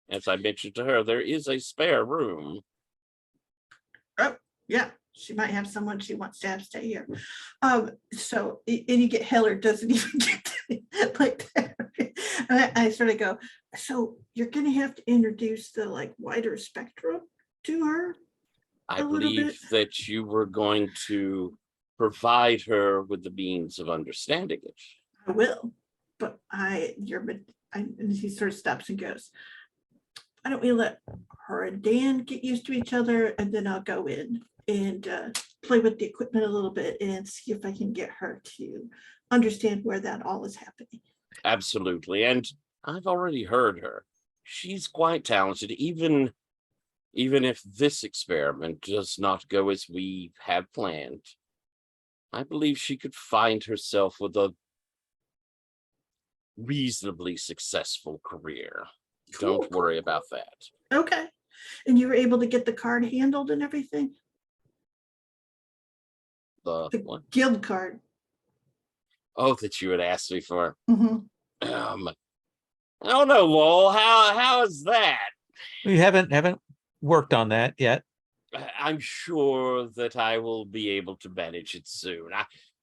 as I mentioned to her, there is a spare room. Oh, yeah. She might have someone she wants to have stay here. So and you get Heller doesn't even get like that. And I sort of go, so you're gonna have to introduce the like wider spectrum to her. I A little believe that you were going to provide her with the means of understanding it. I will, but and he sort of stops and goes, why don't we let her and Dan get used to each other, and then I'll go in and play with the equipment a little bit and see if I can get her to understand where that all is happening. Absolutely. And I've already heard her. She's quite talented, even if this experiment does not go as we had planned. I believe she could find herself with a reasonably successful career. Don't Cool. worry about that. Okay. And you were able to get the card handled and everything? The The one, guild card. oh, that you had asked me for. Mhm. I don't know, Lowell. How is that? We haven't worked on that yet. I'm sure that I will be able to manage it soon.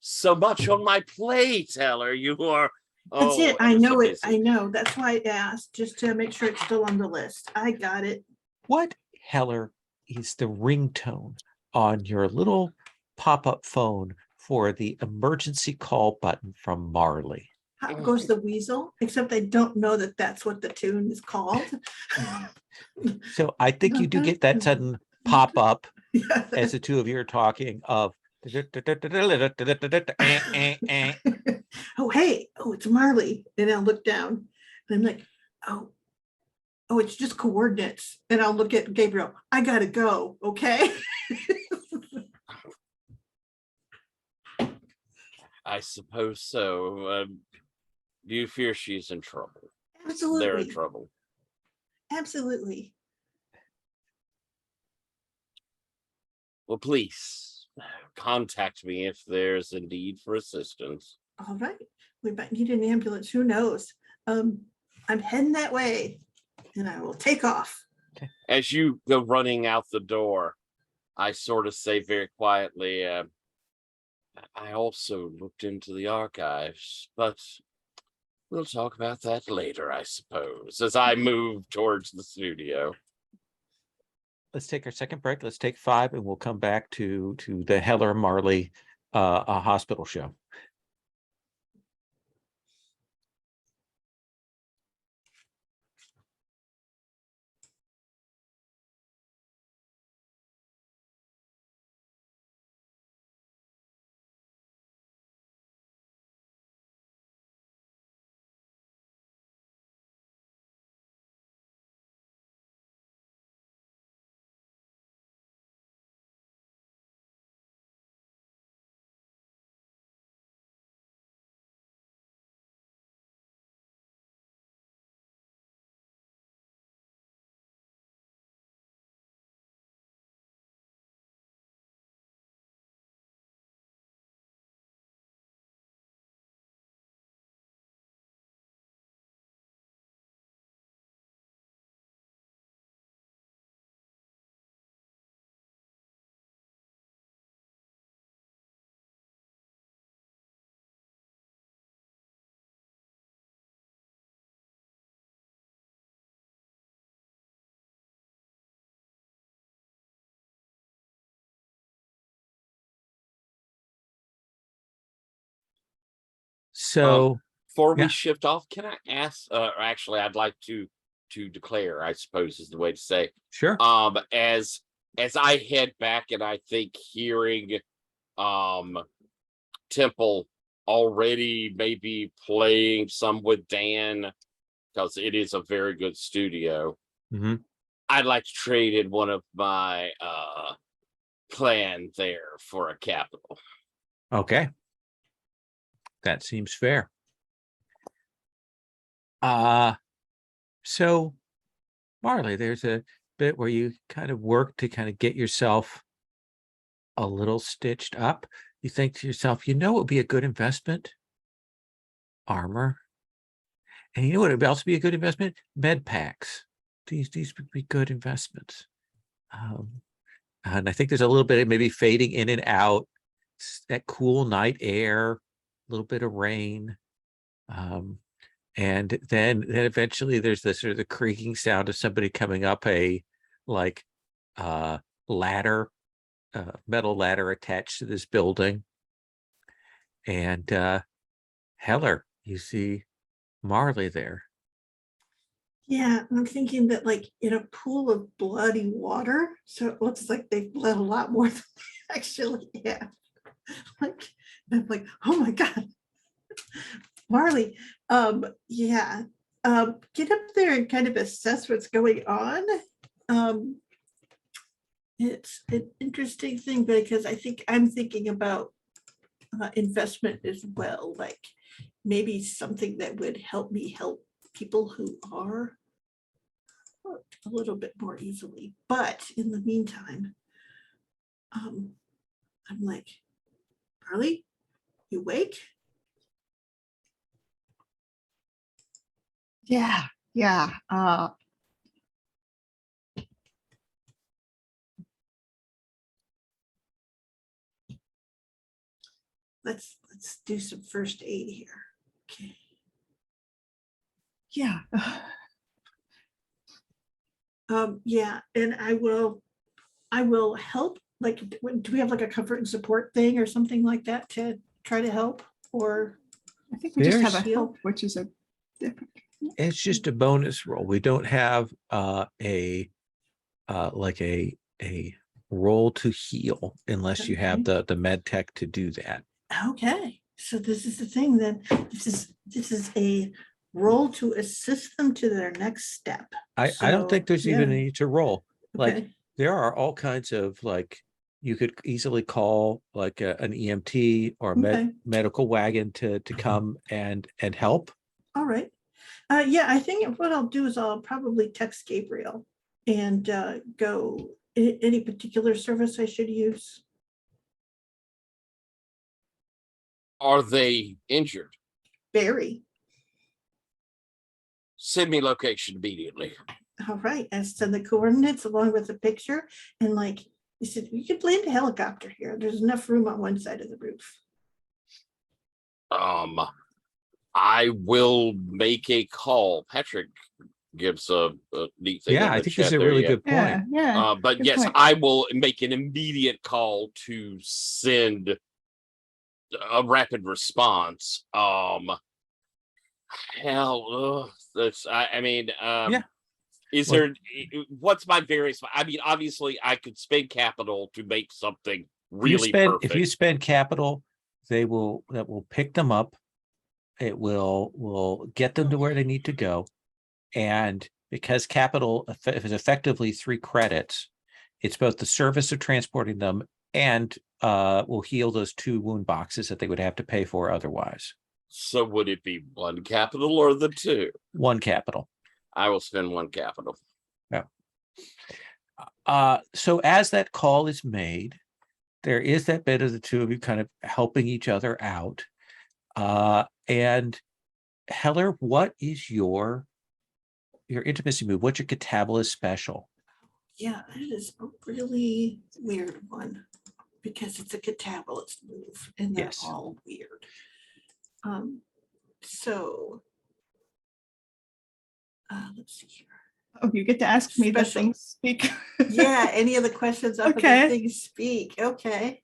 So much on my plate, Heller. You are. That's Oh, it. I ever so know it. busy. I know. That's why I asked, just to make sure it's still on the list. I got it. What, Heller, is the ringtone on your little pop-up phone for the emergency call button from Marley? How goes the weasel? Except I don't know that that's what the tune is called. So I think you do get that sudden pop-up Yeah. as the two of you are talking of Oh, hey, oh, it's Marley. And I'll look down and I'm like, oh, it's just coordinates. And I'll look at Gabriel. I gotta go. Okay. I suppose so. Do you fear she's in trouble? They're in Absolutely. trouble. Absolutely. Well, please contact me if there's a need for assistance. All right. We might need an ambulance. Who knows? I'm heading that way and I will take off. As you go running out the door, I sort of say very quietly, I also looked into the archives, but we'll talk about that later, I suppose, as I move towards the studio. Let's take our second break. Let's take 5 and we'll come back to the Heller Marley a hospital show. So Before we Yeah. shift off, can I ask? Actually, I'd like to declare, I suppose, is the way to say. sure. As I head back, and I think hearing, Temple already maybe playing some with Dan, because it is a very good studio. Mhm. I'd like to trade in one of my clan there for a capital. Okay. That seems fair. So Marley, there's a bit where you kind of work to kind of get yourself a little stitched up. You think to yourself, you know, it would be a good investment? Armor. And you know what would also be a good investment? Med packs. These would be good investments. And I think there's a little bit of maybe fading in and out, that cool night air, a little bit of rain. And then eventually there's this sort of the creaking sound of somebody coming up a ladder, metal ladder attached to this building. And Heller, you see Marley there. Yeah, I'm thinking that like in a pool of bloody water, so it looks like they've bled a lot more than they actually have. Like, I'm like, oh my God, Marley. Yeah, get up there and kind of assess what's going on. It's an interesting thing because I think I'm thinking about investment as well, like maybe something that would help me help people who are a little bit more easily. But in the meantime, I'm like, Marley, you awake? Yeah, yeah. Let's do some first aid here. Okay. Yeah. Yeah, and I will help. Like, do we have like a comfort and support thing or something like that to try to help? Or I think we just have a There's- help, which is a different. It's just a bonus roll. We don't have a roll to heal unless you have the med tech to do that. okay, so this is the thing then. This is a role to assist them to their next step. I don't think So, there's even a yeah, need to roll. Like okay. there are all kinds of like you could easily call like an EMT or a Okay. medical wagon to come and help. All right. Yeah, I think what I'll do is I'll probably text Gabriel and go any particular service I should use. Are they injured? Barry. Send me location immediately. All right, and send the coordinates along with the picture. And like you said, you could land a helicopter here. There's enough room on one side of the roof. I will make a call. Patrick gives a neat thing. Yeah, in I the think it's chat a there, really yeah. good point. Yeah. But good yes, point. I will make an immediate call to send a rapid response. That's I mean, Yeah. Is Well- there what's my various? I mean, obviously, I could spend capital to make something really perfect. If you spend capital, that will pick them up. It will get them to where they need to go. And because capital is effectively 3 credits, it's both the service of transporting them and will heal those 2 wound boxes that they would have to pay for otherwise. So would it be 1 capital or the 2? 1 capital. I will spend 1 capital. So as that call is made, there is that bit of the 2 of you kind of helping each other out. And Heller, what is your intimacy move? What's your catabolist special? Yeah, that is a really weird one because it's a catabolist move and they're Yes. all weird. So let's see here. Oh, you get to ask me the Special. things speak. Yeah, any of the questions up Okay. okay. Things speak. Okay.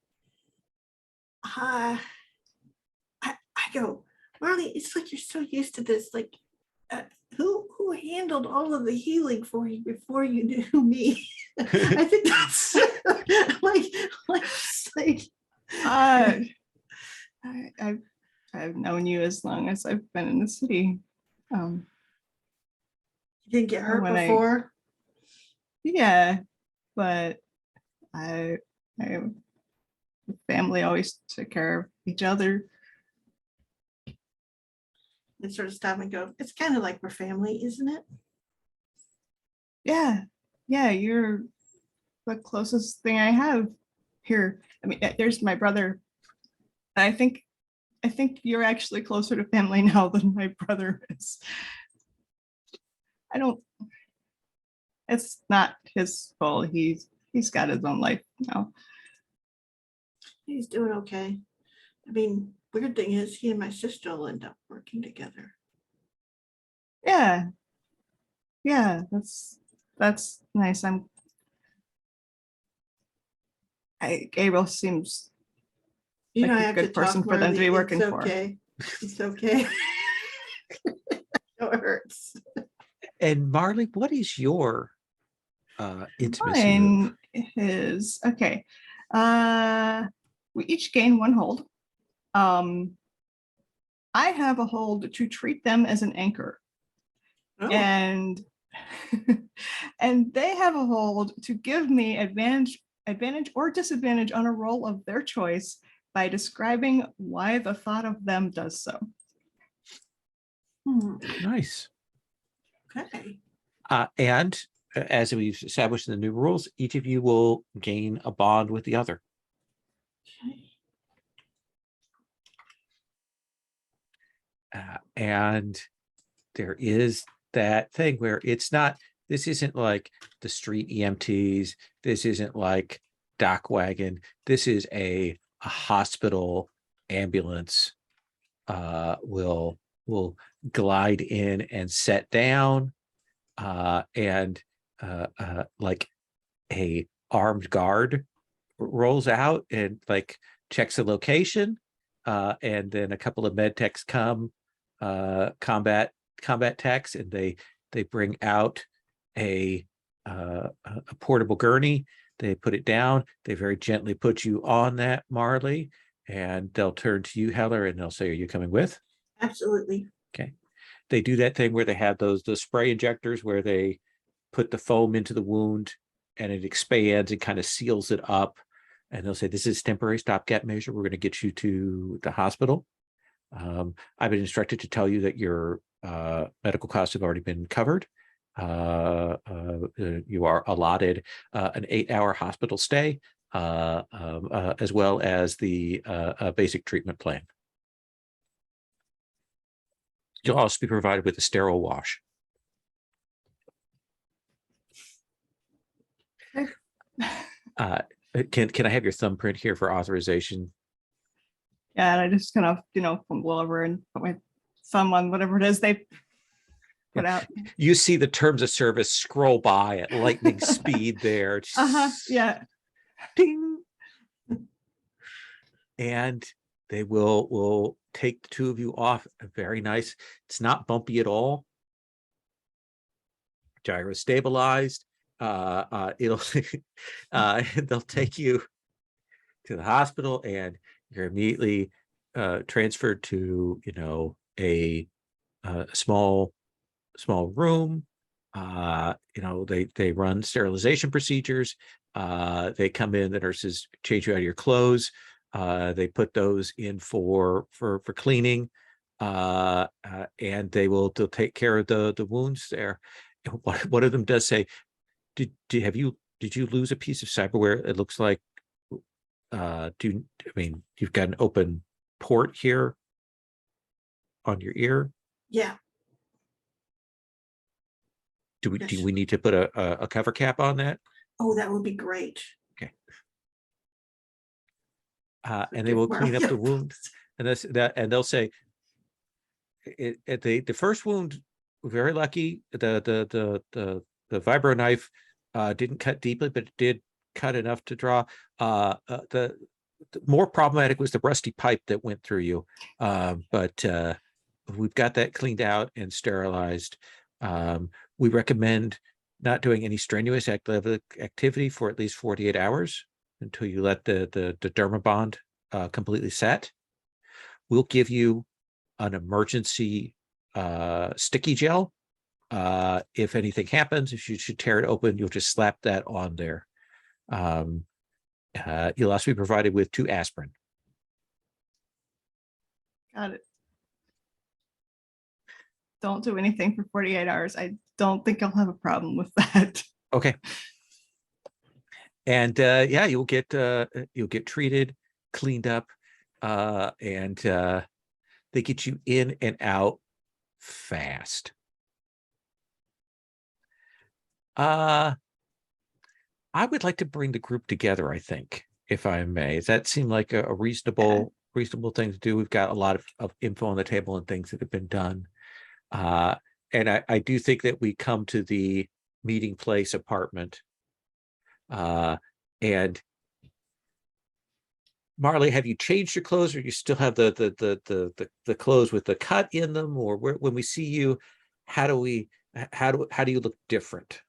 I go, Marley, it's like you're so used to this. Like, who handled all of the healing for you before you knew me? I think that's like I've known you as long as I've been in the city. You didn't get hurt When before. Yeah, but I family always took care of each other. And sort of stop and go, it's kind of like we're family, isn't it? Yeah, you're the closest thing I have here. I mean, there's my brother. I think you're actually closer to family now than my brother is. It's not his fault. He's got his own life now. He's doing okay. I mean, weird thing is he and my sister will end up working together. Yeah, that's nice. Gabriel seems You like know, a I have good to talk person for them to Marley. be working It's for. okay. It's okay. No, it hurts. And Marley, what is your intimacy move? Mine is okay. We each gain 1 hold. I have a hold to treat them as an anchor, Oh, and and they have a hold to give me advantage or disadvantage on a roll of their choice by describing why the thought of them does so. Nice. okay. And as we've established in the new rules, each of you will gain a bond with the other. And there is that thing where it's not, this isn't like the street EMTs. This isn't like dock wagon. This is a hospital ambulance will glide in and set down, and like a armed guard rolls out and like checks the location, and then a couple of med techs come, combat techs, and they bring out a portable gurney. They put it down. They very gently put you on that, Marley, and they'll turn to you, Heller, and they'll say, "Are you coming with?" Absolutely. Okay. They do that thing where they have those spray injectors where they put the foam into the wound and it expands and kind of seals it up. And they'll say, "This is temporary stopgap measure. We're going to get you to the hospital." I've been instructed to tell you that your medical costs have already been covered. You are allotted an 8-hour hospital stay, as well as the basic treatment plan. You'll also be provided with a sterile wash. Can I have your thumbprint here for authorization? Yeah, and I just kind of, fumble over and put my thumb on whatever it is they put out. You see the terms of service scroll by at lightning speed there. Yeah. Ding. And they will take the two of you off. Very nice. It's not bumpy at all. Gyro stabilized. It'll they'll take you to the hospital, and you're immediately transferred to a small room. They run sterilization procedures. They come in, the nurses change you out of your clothes. They put those in for cleaning, and they'll take care of the wounds there. One of them does say, did you lose a piece of cyberware? It looks like you've got an open port here on your ear. Yeah. Do we need to put a cover cap on that? Oh, that would be great. Okay. And they will clean up the wound, and they'll say, the first wound, very lucky. The vibro knife didn't cut deeply, but it did cut enough to draw. The more problematic was the rusty pipe that went through you, but we've got that cleaned out and sterilized. We recommend not doing any strenuous activity for at least 48 hours until you let the dermabond completely set. We'll give you an emergency sticky gel. If anything happens, if you should tear it open, you'll just slap that on there. You'll also be provided with 2 aspirin. Got it. Don't do anything for 48 hours. I don't think I'll have a problem with that. Okay. And you'll get treated, cleaned up, and they get you in and out fast. I would like to bring the group together, I think, if I may. Does that seem like a reasonable thing to do? We've got a lot of info on the table and things that have been done. And I do think that we come to the meeting place apartment. And Marley, have you changed your clothes, or you still have the clothes with the cut in them? Or when we see you, how do you look different?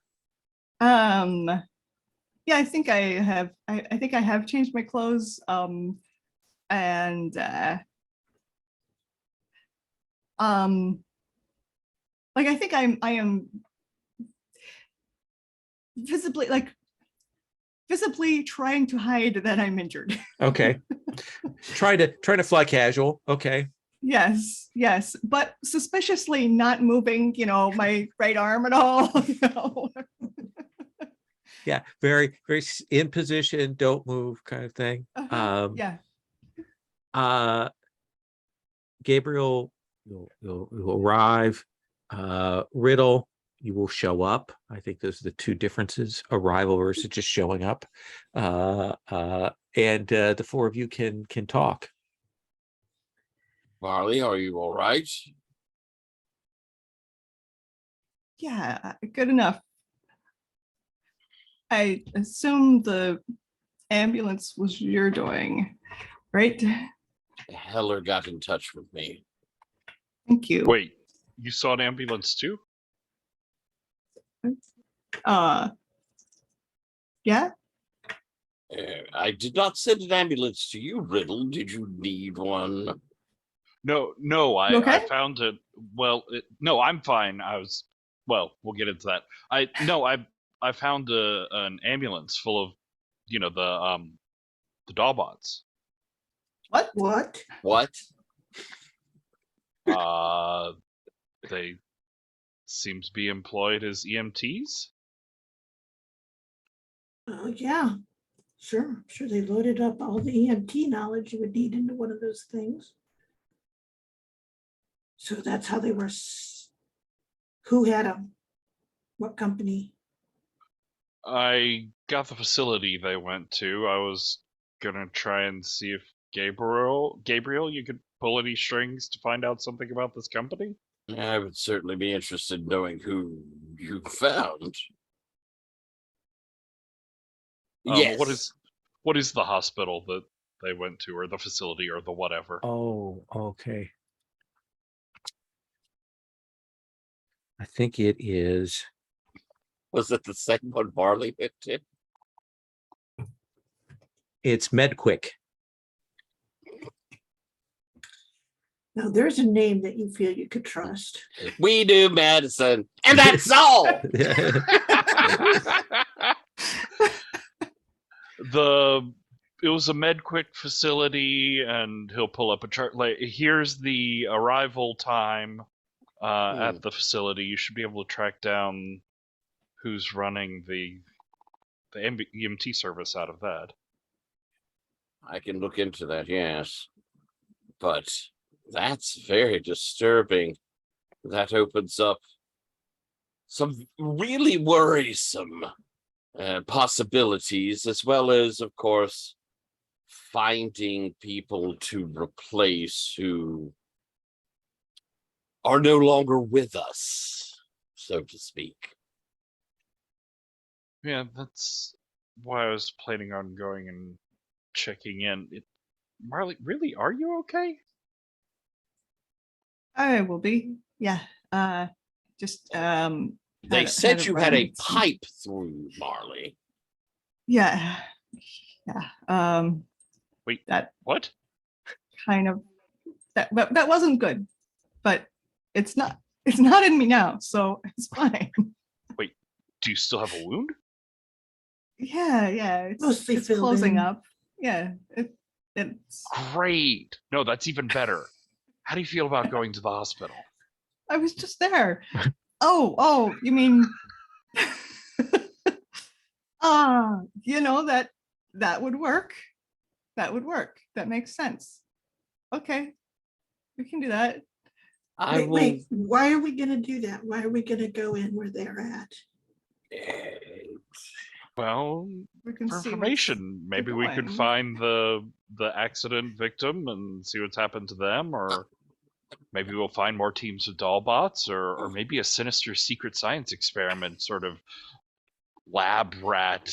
Yeah, I think I have. I think I have changed my clothes. And like I think I am visibly trying to hide that I'm injured. Okay. trying to fly casual. Okay. Yes, but suspiciously not moving, my right arm at all. Yeah, very, very in position, don't move kind of thing. Yeah. Gabriel, you'll arrive. Riddle, you will show up. I think those are the two differences: arrival versus just showing up. And the four of you can talk. Marley, are you all right? Yeah, good enough. I assume the ambulance was your doing, right? Heller got in touch with me. Thank you. Wait, you saw an ambulance too? Yeah. I did not send an ambulance to you, Riddle. Did you need one? No, You okay? I found it. Well, no, I'm fine. Well, we'll get into that. I found an ambulance full of, the Dawbots. What? What? What? They seem to be employed as EMTs. Oh, yeah. Sure. Sure. They loaded up all the EMT knowledge you would need into one of those things. So that's how they were. Who had them? What company? I got the facility they went to. I was gonna try and see if Gabriel, you could pull any strings to find out something about this company. I would certainly be interested in knowing who you found. Yes. What is the hospital that they went to, or the facility, or the whatever? Oh, okay. I think it is. Was it the second one Marley went to? It's MedQuick. Now there's a name that you feel you could trust. We do medicine, and that's all. It was a MedQuick facility, and he'll pull up a chart. Like, here's the arrival time at the facility. You should be able to track down who's running the EMT service out of that. I can look into that, yes. But that's very disturbing. That opens up some really worrisome possibilities, as well as, of course, finding people to replace who are no longer with us, so to speak. Yeah, that's why I was planning on going and checking in. Marley, really, are you okay? I will be. Yeah. Just They said you had a run some- pipe through, Marley. Yeah. Yeah. Wait, that what? kind of that wasn't good, but it's not in me now, so it's fine. Wait, do you still have a wound? Yeah. Mostly It's filled closing in. up. Yeah. It's Great. No, that's even better. How do you feel about going to the hospital? I was just there. Oh, you mean that would work. That would work. That makes sense. Okay. We can do that. Wait, why are we going to do that? Why are we going to go in where they're at? Well, We can for see information, maybe we could going. find the accident victim and see what's happened to them, or maybe we'll find more teams of Dollbots, or maybe a sinister secret science experiment, sort of lab rat,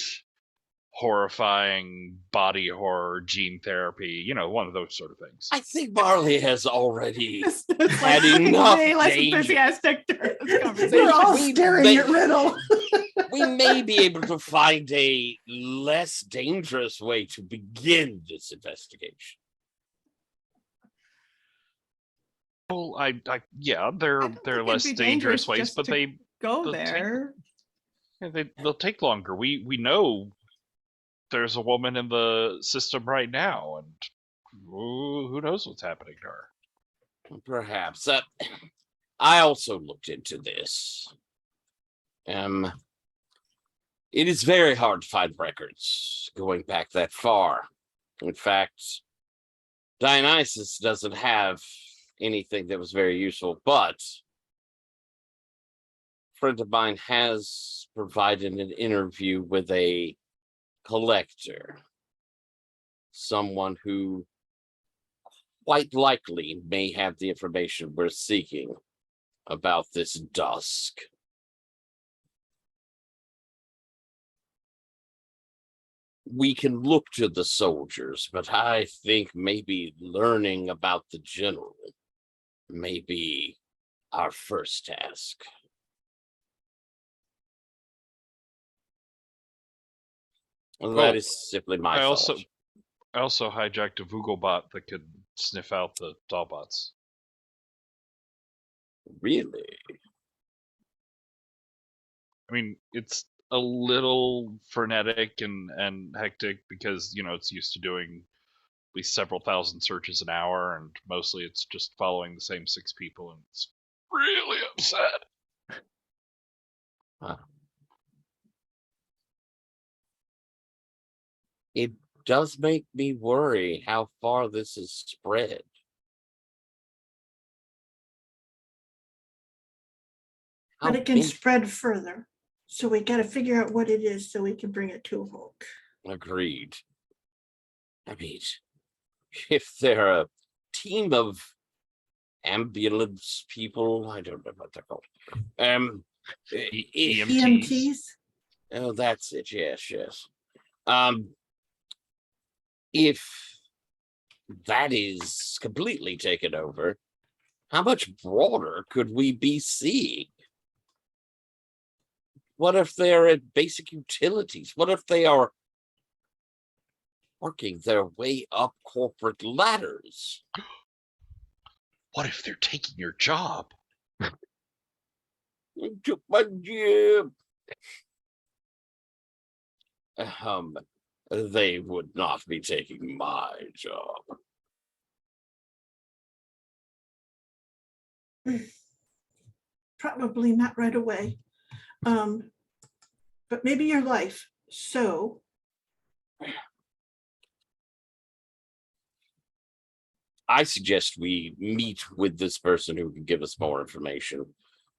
horrifying body horror gene therapy, one of those sort of things. I think Marley has already It's had like enough way less danger. enthusiastic during this conversation. We're all We staring may- at Riddle. We may be able to find a less dangerous way to begin this investigation. Well, yeah, they're think less it'd be dangerous dangerous ways, just but to Go they'll take- there. they'll take longer. We know there's a woman in the system right now, and who knows what's happening to her. Perhaps. I also looked into this. It is very hard to find records going back that far. In fact, Dionysus doesn't have anything that was very useful, but a friend of mine has provided an interview with a collector, someone who quite likely may have the information we're seeking about this dusk. We can look to the soldiers, but I think maybe learning about the general may be our first task. Well, that is simply my thought. I also hijacked a Vooglebot that could sniff out the Dollbots. Really? I mean, it's a little frenetic and hectic because, you know, it's used to doing at least several thousand searches an hour, and mostly it's just following the same 6 people, and it's really upset. Huh. It does make me worry how far this is spread. How But it can big- spread further. So we got to figure out what it is so we can bring it to a halt. Agreed. I mean, if they're a team of ambulance people, I don't know what they're called. EMTs? Oh, that's it. Yes, yes. If that is completely taken over, how much broader could we be seeing? What if they're at basic utilities? What if they are working their way up corporate ladders? What if they're taking your job? You took my job. They would not be taking my job. Probably not right away. But maybe your life. So I suggest we meet with this person who can give us more information.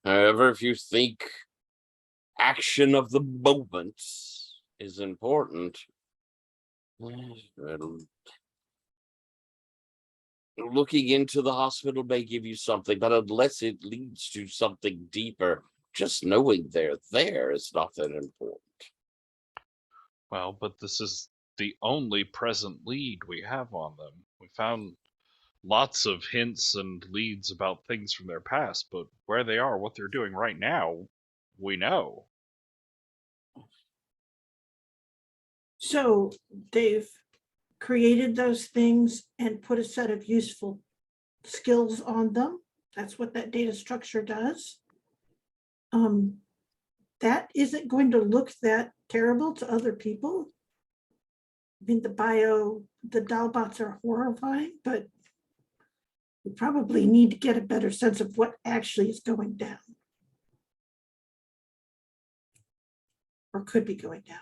However, if you think action of the moment is important, looking into the hospital may give you something, but unless it leads to something deeper, just knowing they're there is not that important. Well, but this is the only present lead we have on them. We found lots of hints and leads about things from their past, but where they are, what they're doing right now, we know. So they've created those things and put a set of useful skills on them. That's what that data structure does. That isn't going to look that terrible to other people. I mean, the Dollbots are horrifying, but we probably need to get a better sense of what actually is going down. Or could be going down.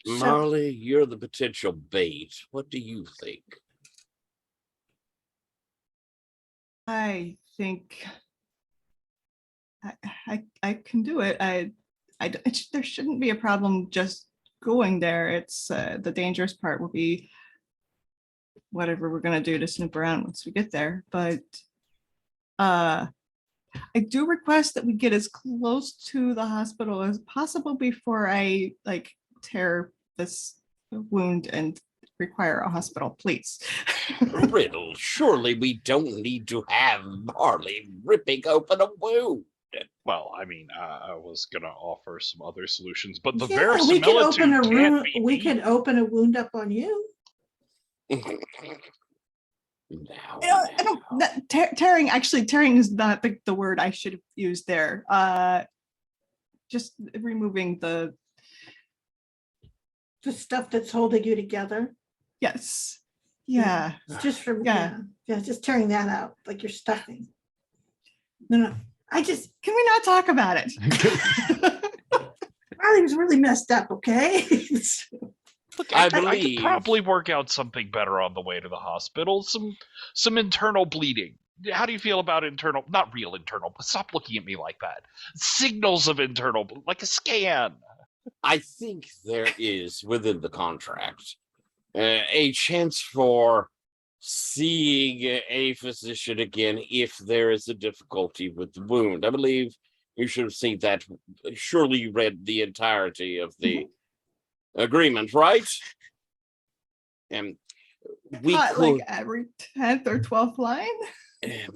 So, Marley, you're the potential bait. What do you think? I think I can do it. There shouldn't be a problem just going there. It's the dangerous part will be whatever we're gonna do to snoop around once we get there. But I do request that we get as close to the hospital as possible before I tear this wound and require a hospital, please. Riddle, surely we don't need to have Marley ripping open a wound. Well, I mean, I was gonna offer some other solutions, but the yeah, we could open a verisimilitude room. can't be We beat. could open a wound up on you. Tearing is not the word I should have used there. Just removing the stuff that's holding you together. yes. Yeah. It's just from Yeah. just tearing that out like you're stuffing. No, Can we not talk about it? Darling's really messed up, okay? Look, I I could believe- probably work out something better on the way to the hospital. Some internal bleeding. How do you feel about internal? Not real internal, but stop looking at me like that. Signals of internal, like a scan. I think there is within the contract a chance for seeing a physician again if there is a difficulty with the wound. I believe you should have seen that. Surely you read the entirety of the agreement, right? And we Not could. like every 10th or 12th line. I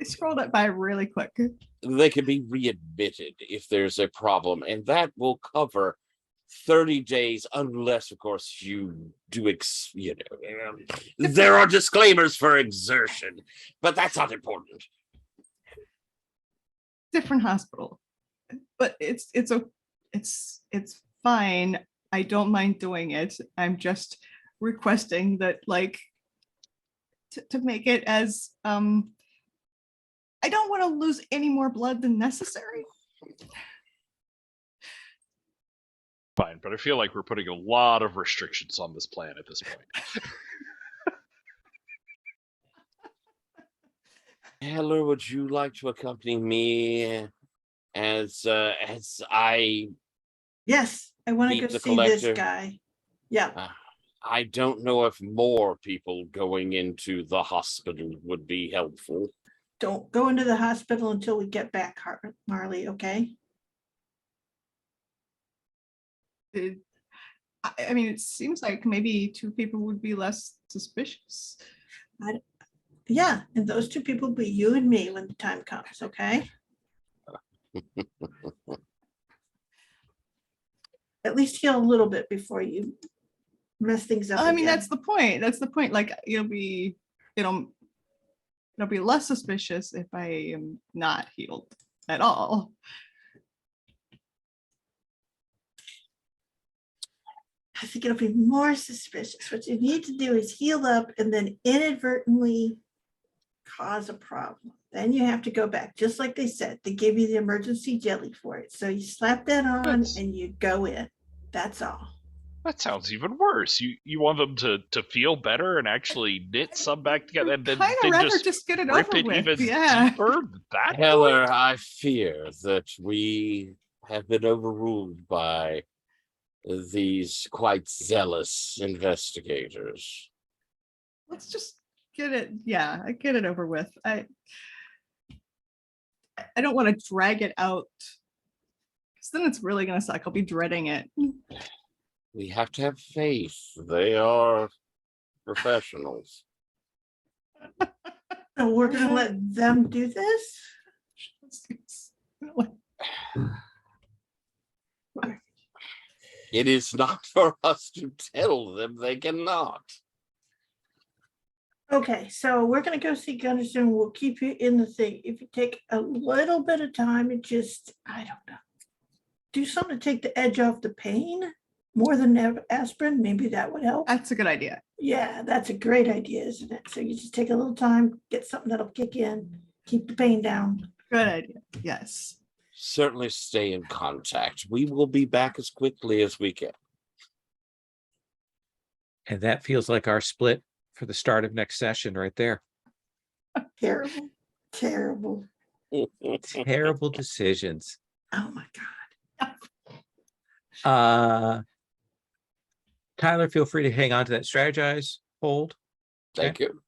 scrolled it by really quick. They can be readmitted if there's a problem, and that will cover 30 days, unless, of course, you do, there are disclaimers for exertion, but that's not important. Different hospital, but it's fine. I don't mind doing it. I'm just requesting that, like, to make it as I don't want to lose any more blood than necessary. Fine, but I feel like we're putting a lot of restrictions on this plan at this point. Heller, would you like to accompany me as I Yes, I want to Meet go the see this collector. guy. Yeah, I don't know if more people going into the hospital would be helpful. don't go into the hospital until we get back, Marley, okay? I mean, it seems like maybe 2 people would be less suspicious. Yeah, and those 2 people will be you and me when the time comes, okay? At least heal a little bit before you mess things up I mean, again. that's the point. That's the point. Like, it'll be less suspicious if I am not healed at all. I think it'll be more suspicious. What you need to do is heal up and then inadvertently cause a problem. Then you have to go back, just like they said. They gave you the emergency jelly for it. So you slap that on That's- and you go in. That's all. That sounds even worse. You want them to feel better and actually knit some back together, and then Kind of rather just just get it rip over it with. even Yeah. deeper. That Heller, I fear that we have been overruled by these quite zealous investigators. Let's just get it. Yeah, get it over with. I don't want to drag it out, because then it's really gonna suck. I'll be dreading it. We have to have faith. They are professionals. So we're gonna let them do this? It is not for us to tell them they cannot. Okay, so we're gonna go see Gunderson. We'll keep you in the thing. If you take a little bit of time and just, I don't know, do something to take the edge off the pain more than aspirin, maybe that would help. That's a good idea. Yeah, that's a great idea, isn't it? So you just take a little time, get something that'll kick in, keep the pain down. Good idea. Yes. Certainly stay in contact. We will be back as quickly as we can. And that feels like our split for the start of next session right there. Terrible, terrible. Terrible decisions. Oh my God. Tyler, feel free to hang on to that strategize hold. Thank you.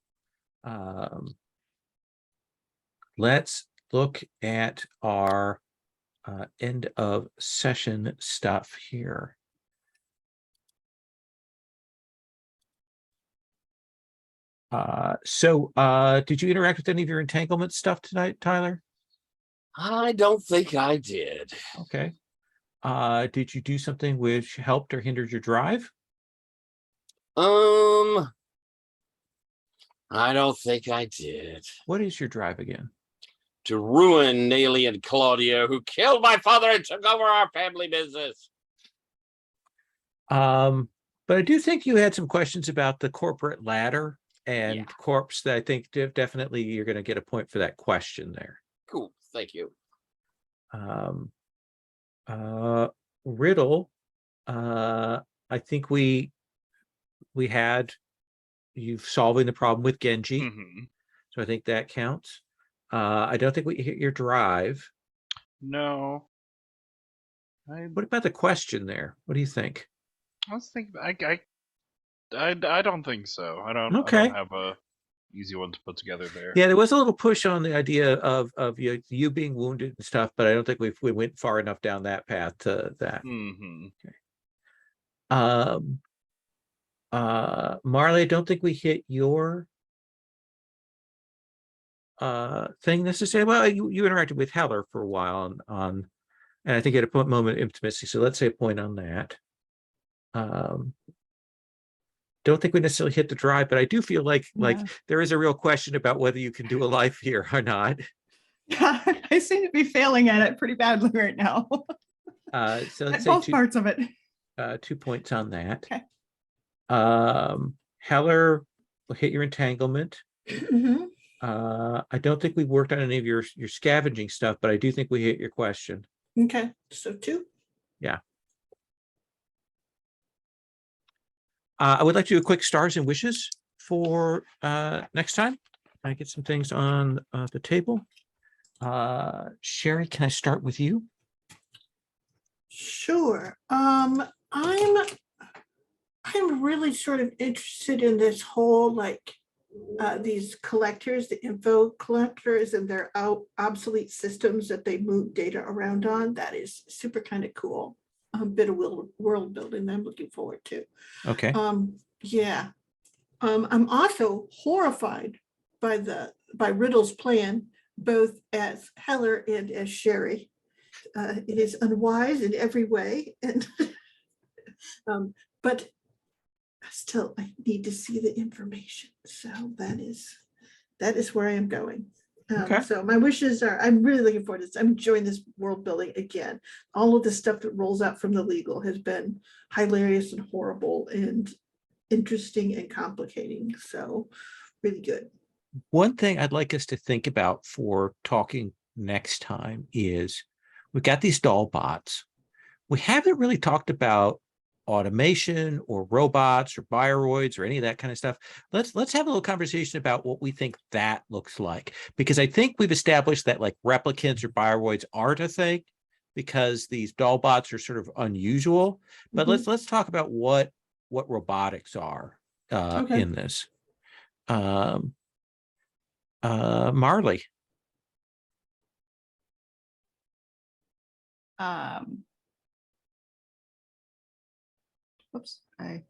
Let's look at our end of session stuff here. Did you interact with any of your entanglement stuff tonight, Tyler? I don't think I did. Okay. Did you do something which helped or hindered your drive? I don't think I did. What is your drive again? To ruin Nelly and Claudia, who killed my father and took over our family business. But I do think you had some questions about the corporate ladder and Yeah. corpse that I think definitely you're going to get a point for that question there. Cool. Thank you. Riddle, I think we had you solving the problem with Genji. Mhm. So I think that counts. I don't think we hit your drive. No. What about the question there? What do you think? I was thinking. I don't think so. I don't Okay. have a easy one to put together there. Yeah, there was a little push on the idea of you being wounded and stuff, but I don't think we went far enough down that path to that. Mm-hmm. Marley, I don't think we hit your thing necessarily. Well, you interacted with Heller for a while on and I think at a moment of intimacy. So let's say a point on that. Don't think we necessarily hit the drive, but I do feel like there is a real question about whether you can do a life here or not. Yeah, I seem to be failing at it pretty badly right now. So let's At say both parts of it. 2 points on that. Okay. Heller will hit your entanglement. Mhm. I don't think we worked on any of your scavenging stuff, but I do think we hit your question. Okay, so 2. Yeah. I would like to do a quick stars and wishes for next time. I get some things on the table. Sherry, can I start with you? Sure. I'm really sort of interested in this whole like these collectors, the info collectors and their obsolete systems that they move data around on. That is super kind of cool. A bit of world building I'm looking forward to. Okay. Yeah. I'm also horrified by Riddle's plan, both as Heller and as Sherry. It is unwise in every way, and but still, I need to see the information. So that is where I am going. Okay. So my wishes are, I'm really looking forward to this. I'm enjoying this world building again. All of the stuff that rolls out from the legal has been hilarious and horrible and interesting and complicating. So really good. One thing I'd like us to think about for talking next time is we've got these doll bots. We haven't really talked about automation or robots or bioroids or any of that kind of stuff. Let's have a little conversation about what we think that looks like, because I think we've established that like replicants or bioroids aren't a thing because these doll bots are sort of unusual. But let's talk about what robotics are in this. Marley. Oops, I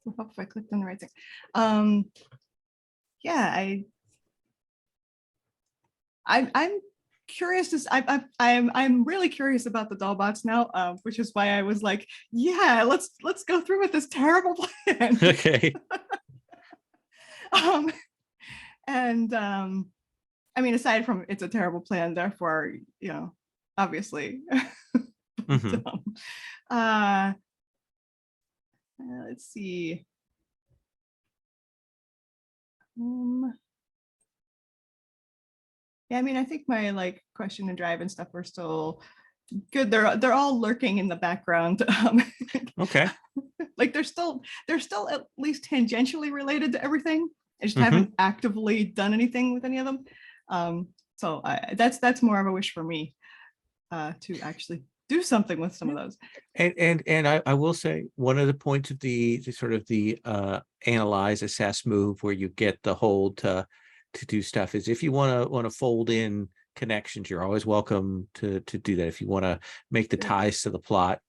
hope if I clicked on the right thing. Yeah, I'm curious to I'm really curious about the doll bots now, which is why I was like, yeah, let's go through with this terrible plan. Okay. I mean, aside from it's a terrible plan, therefore, obviously. Let's see. Yeah, I mean, I think my like question and drive and stuff are still good. They're all lurking in the background. Okay. Like they're still at least tangentially related to everything. I just haven't actively done anything with any of them. So that's more of a wish for me to actually do something with some of those. And I will say one of the points of the sort of the analyze, assess, move, where you get the hold to do stuff is if you want to fold in connections, you're always welcome to do that. If you want to make the ties to the plot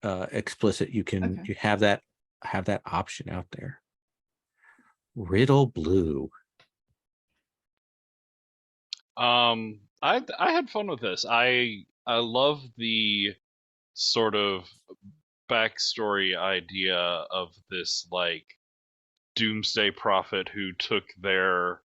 explicit, you can you have that option out there. Riddle Blue. I had fun with this. I love the sort of backstory idea of this like doomsday prophet who took their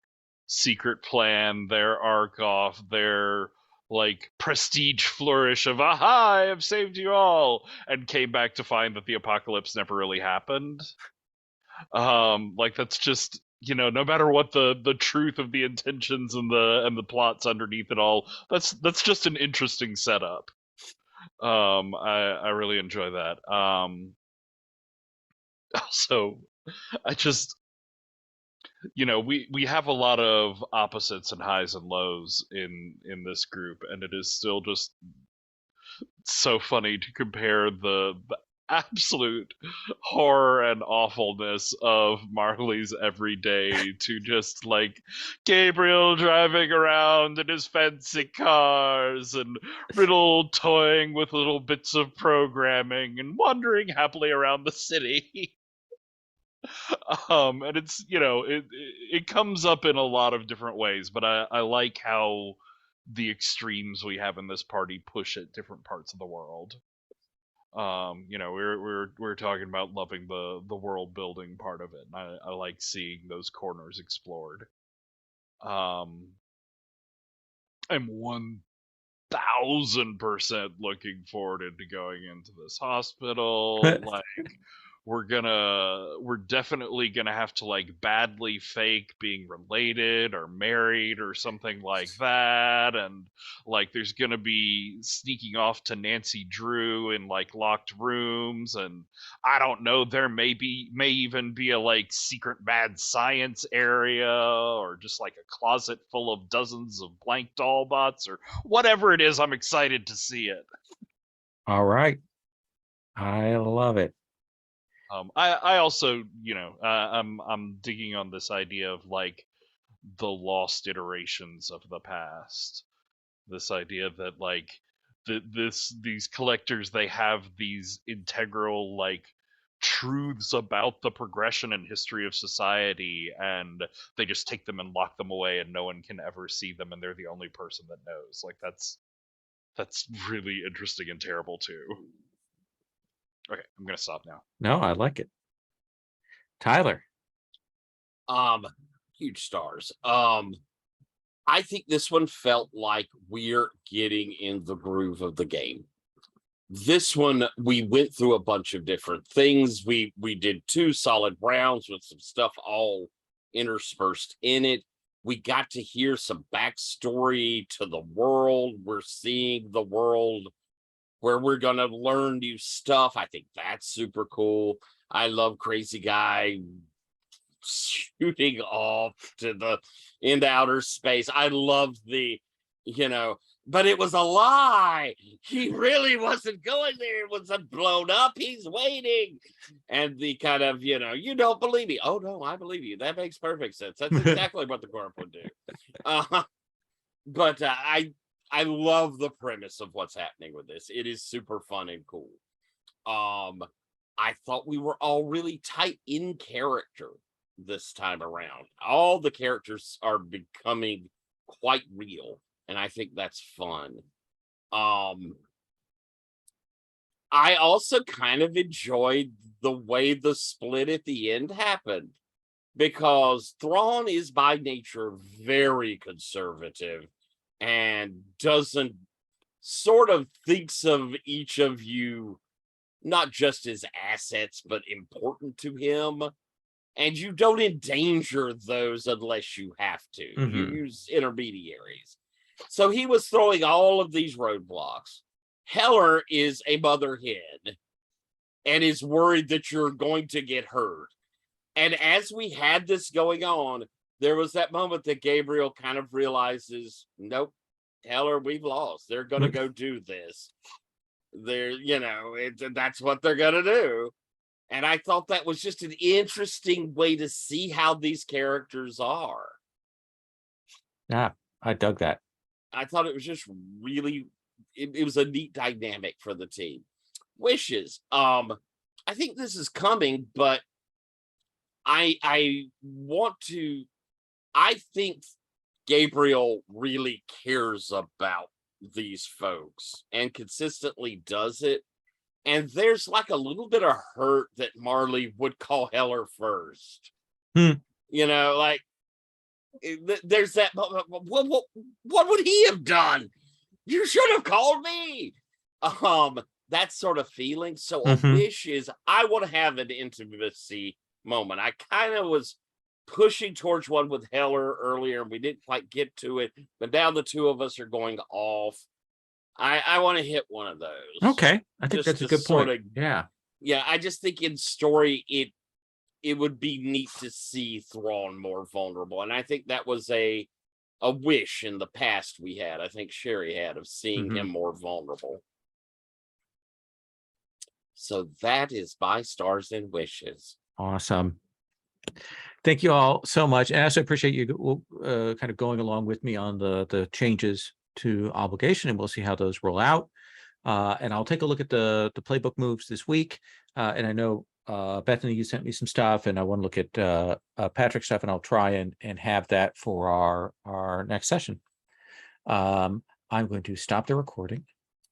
secret plan, their arc off, their like prestige flourish of aha, I have saved you all, and came back to find that the apocalypse never really happened. Like that's just, no matter what the truth of the intentions and the plots underneath it all, that's just an interesting setup. I really enjoy that. Also, I just, we have a lot of opposites and highs and lows in this group, and it is still just so funny to compare the absolute horror and awfulness of Marley's everyday to just like Gabriel driving around in his fancy cars and Riddle toying with little bits of programming and wandering happily around the city. And it's it comes up in a lot of different ways, but I like how the extremes we have in this party push at different parts of the world. We're talking about loving the world building part of it, and I like seeing those corners explored. I'm 1000% looking forward to going into this hospital. Like, we're definitely gonna have to like badly fake being related or married or something like that, and like there's gonna be sneaking off to Nancy Drew in like locked rooms, and I don't know, there may even be a like secret mad science area or just like a closet full of dozens of blank doll bots or whatever it is. I'm excited to see it. All right. I love it. I also, I'm digging on this idea of like the lost iterations of the past. This idea that like these collectors, they have these integral like truths about the progression and history of society, and they just take them and lock them away, and no one can ever see them, and they're the only person that knows. Like that's really interesting and terrible too. Okay, I'm gonna stop now. No, I like it. Tyler. Huge stars. I think this one felt like we're getting in the groove of the game. This one, we went through a bunch of different things. We did 2 solid rounds with some stuff all interspersed in it. We got to hear some backstory to the world. We're seeing the world where we're going to learn new stuff. I think that's super cool. I love Crazy Guy shooting off into outer space. I love the, but it was a lie. He really wasn't going there. It wasn't blown up. He's waiting. And the kind of, you don't believe me. Oh, no, I believe you. That makes perfect sense. That's exactly what the corp would do. But I love the premise of what's happening with this. It is super fun and cool. I thought we were all really tight in character this time around. All the characters are becoming quite real, and I think that's fun. I also kind of enjoyed the way the split at the end happened, because Thrawn is by nature very conservative and doesn't sort of thinks of each of you not just as assets, but important to him. And you don't endanger those unless you have to. You use intermediaries. So he was throwing all of these roadblocks. Heller is a mother hen and is worried that you're going to get hurt. And as we had this going on, there was that moment that Gabriel kind of realizes, nope, Heller, we've lost. They're going to go do this. That's what they're going to do. And I thought that was just an interesting way to see how these characters are. Yeah, I dug that. I thought it was just really, it was a neat dynamic for the team. Wishes. I think this is coming, but I think Gabriel really cares about these folks and consistently does it. And there's like a little bit of hurt that Marley would call Heller first. Like there's that. What would he have done? You should have called me. That sort of feeling. So a wish is I want to have an intimacy moment. I kind of was pushing towards one with Heller earlier. We didn't quite get to it, but now the two of us are going off. I want to hit one of those. Okay, I think Just that's a to good point. sorta- Yeah. Yeah, I just think in story it would be neat to see Thrawn more vulnerable, and I think that was a wish in the past we had. I think Sherry had of seeing Mhm. him more vulnerable. So that is my stars and wishes. Awesome. Thank you all so much. And I also appreciate you kind of going along with me on the changes to obligation, and we'll see how those roll out. And I'll take a look at the playbook moves this week. And I know Bethany, you sent me some stuff, and I want to look at Patrick's stuff, and I'll try and have that for our next session. I'm going to stop the recording.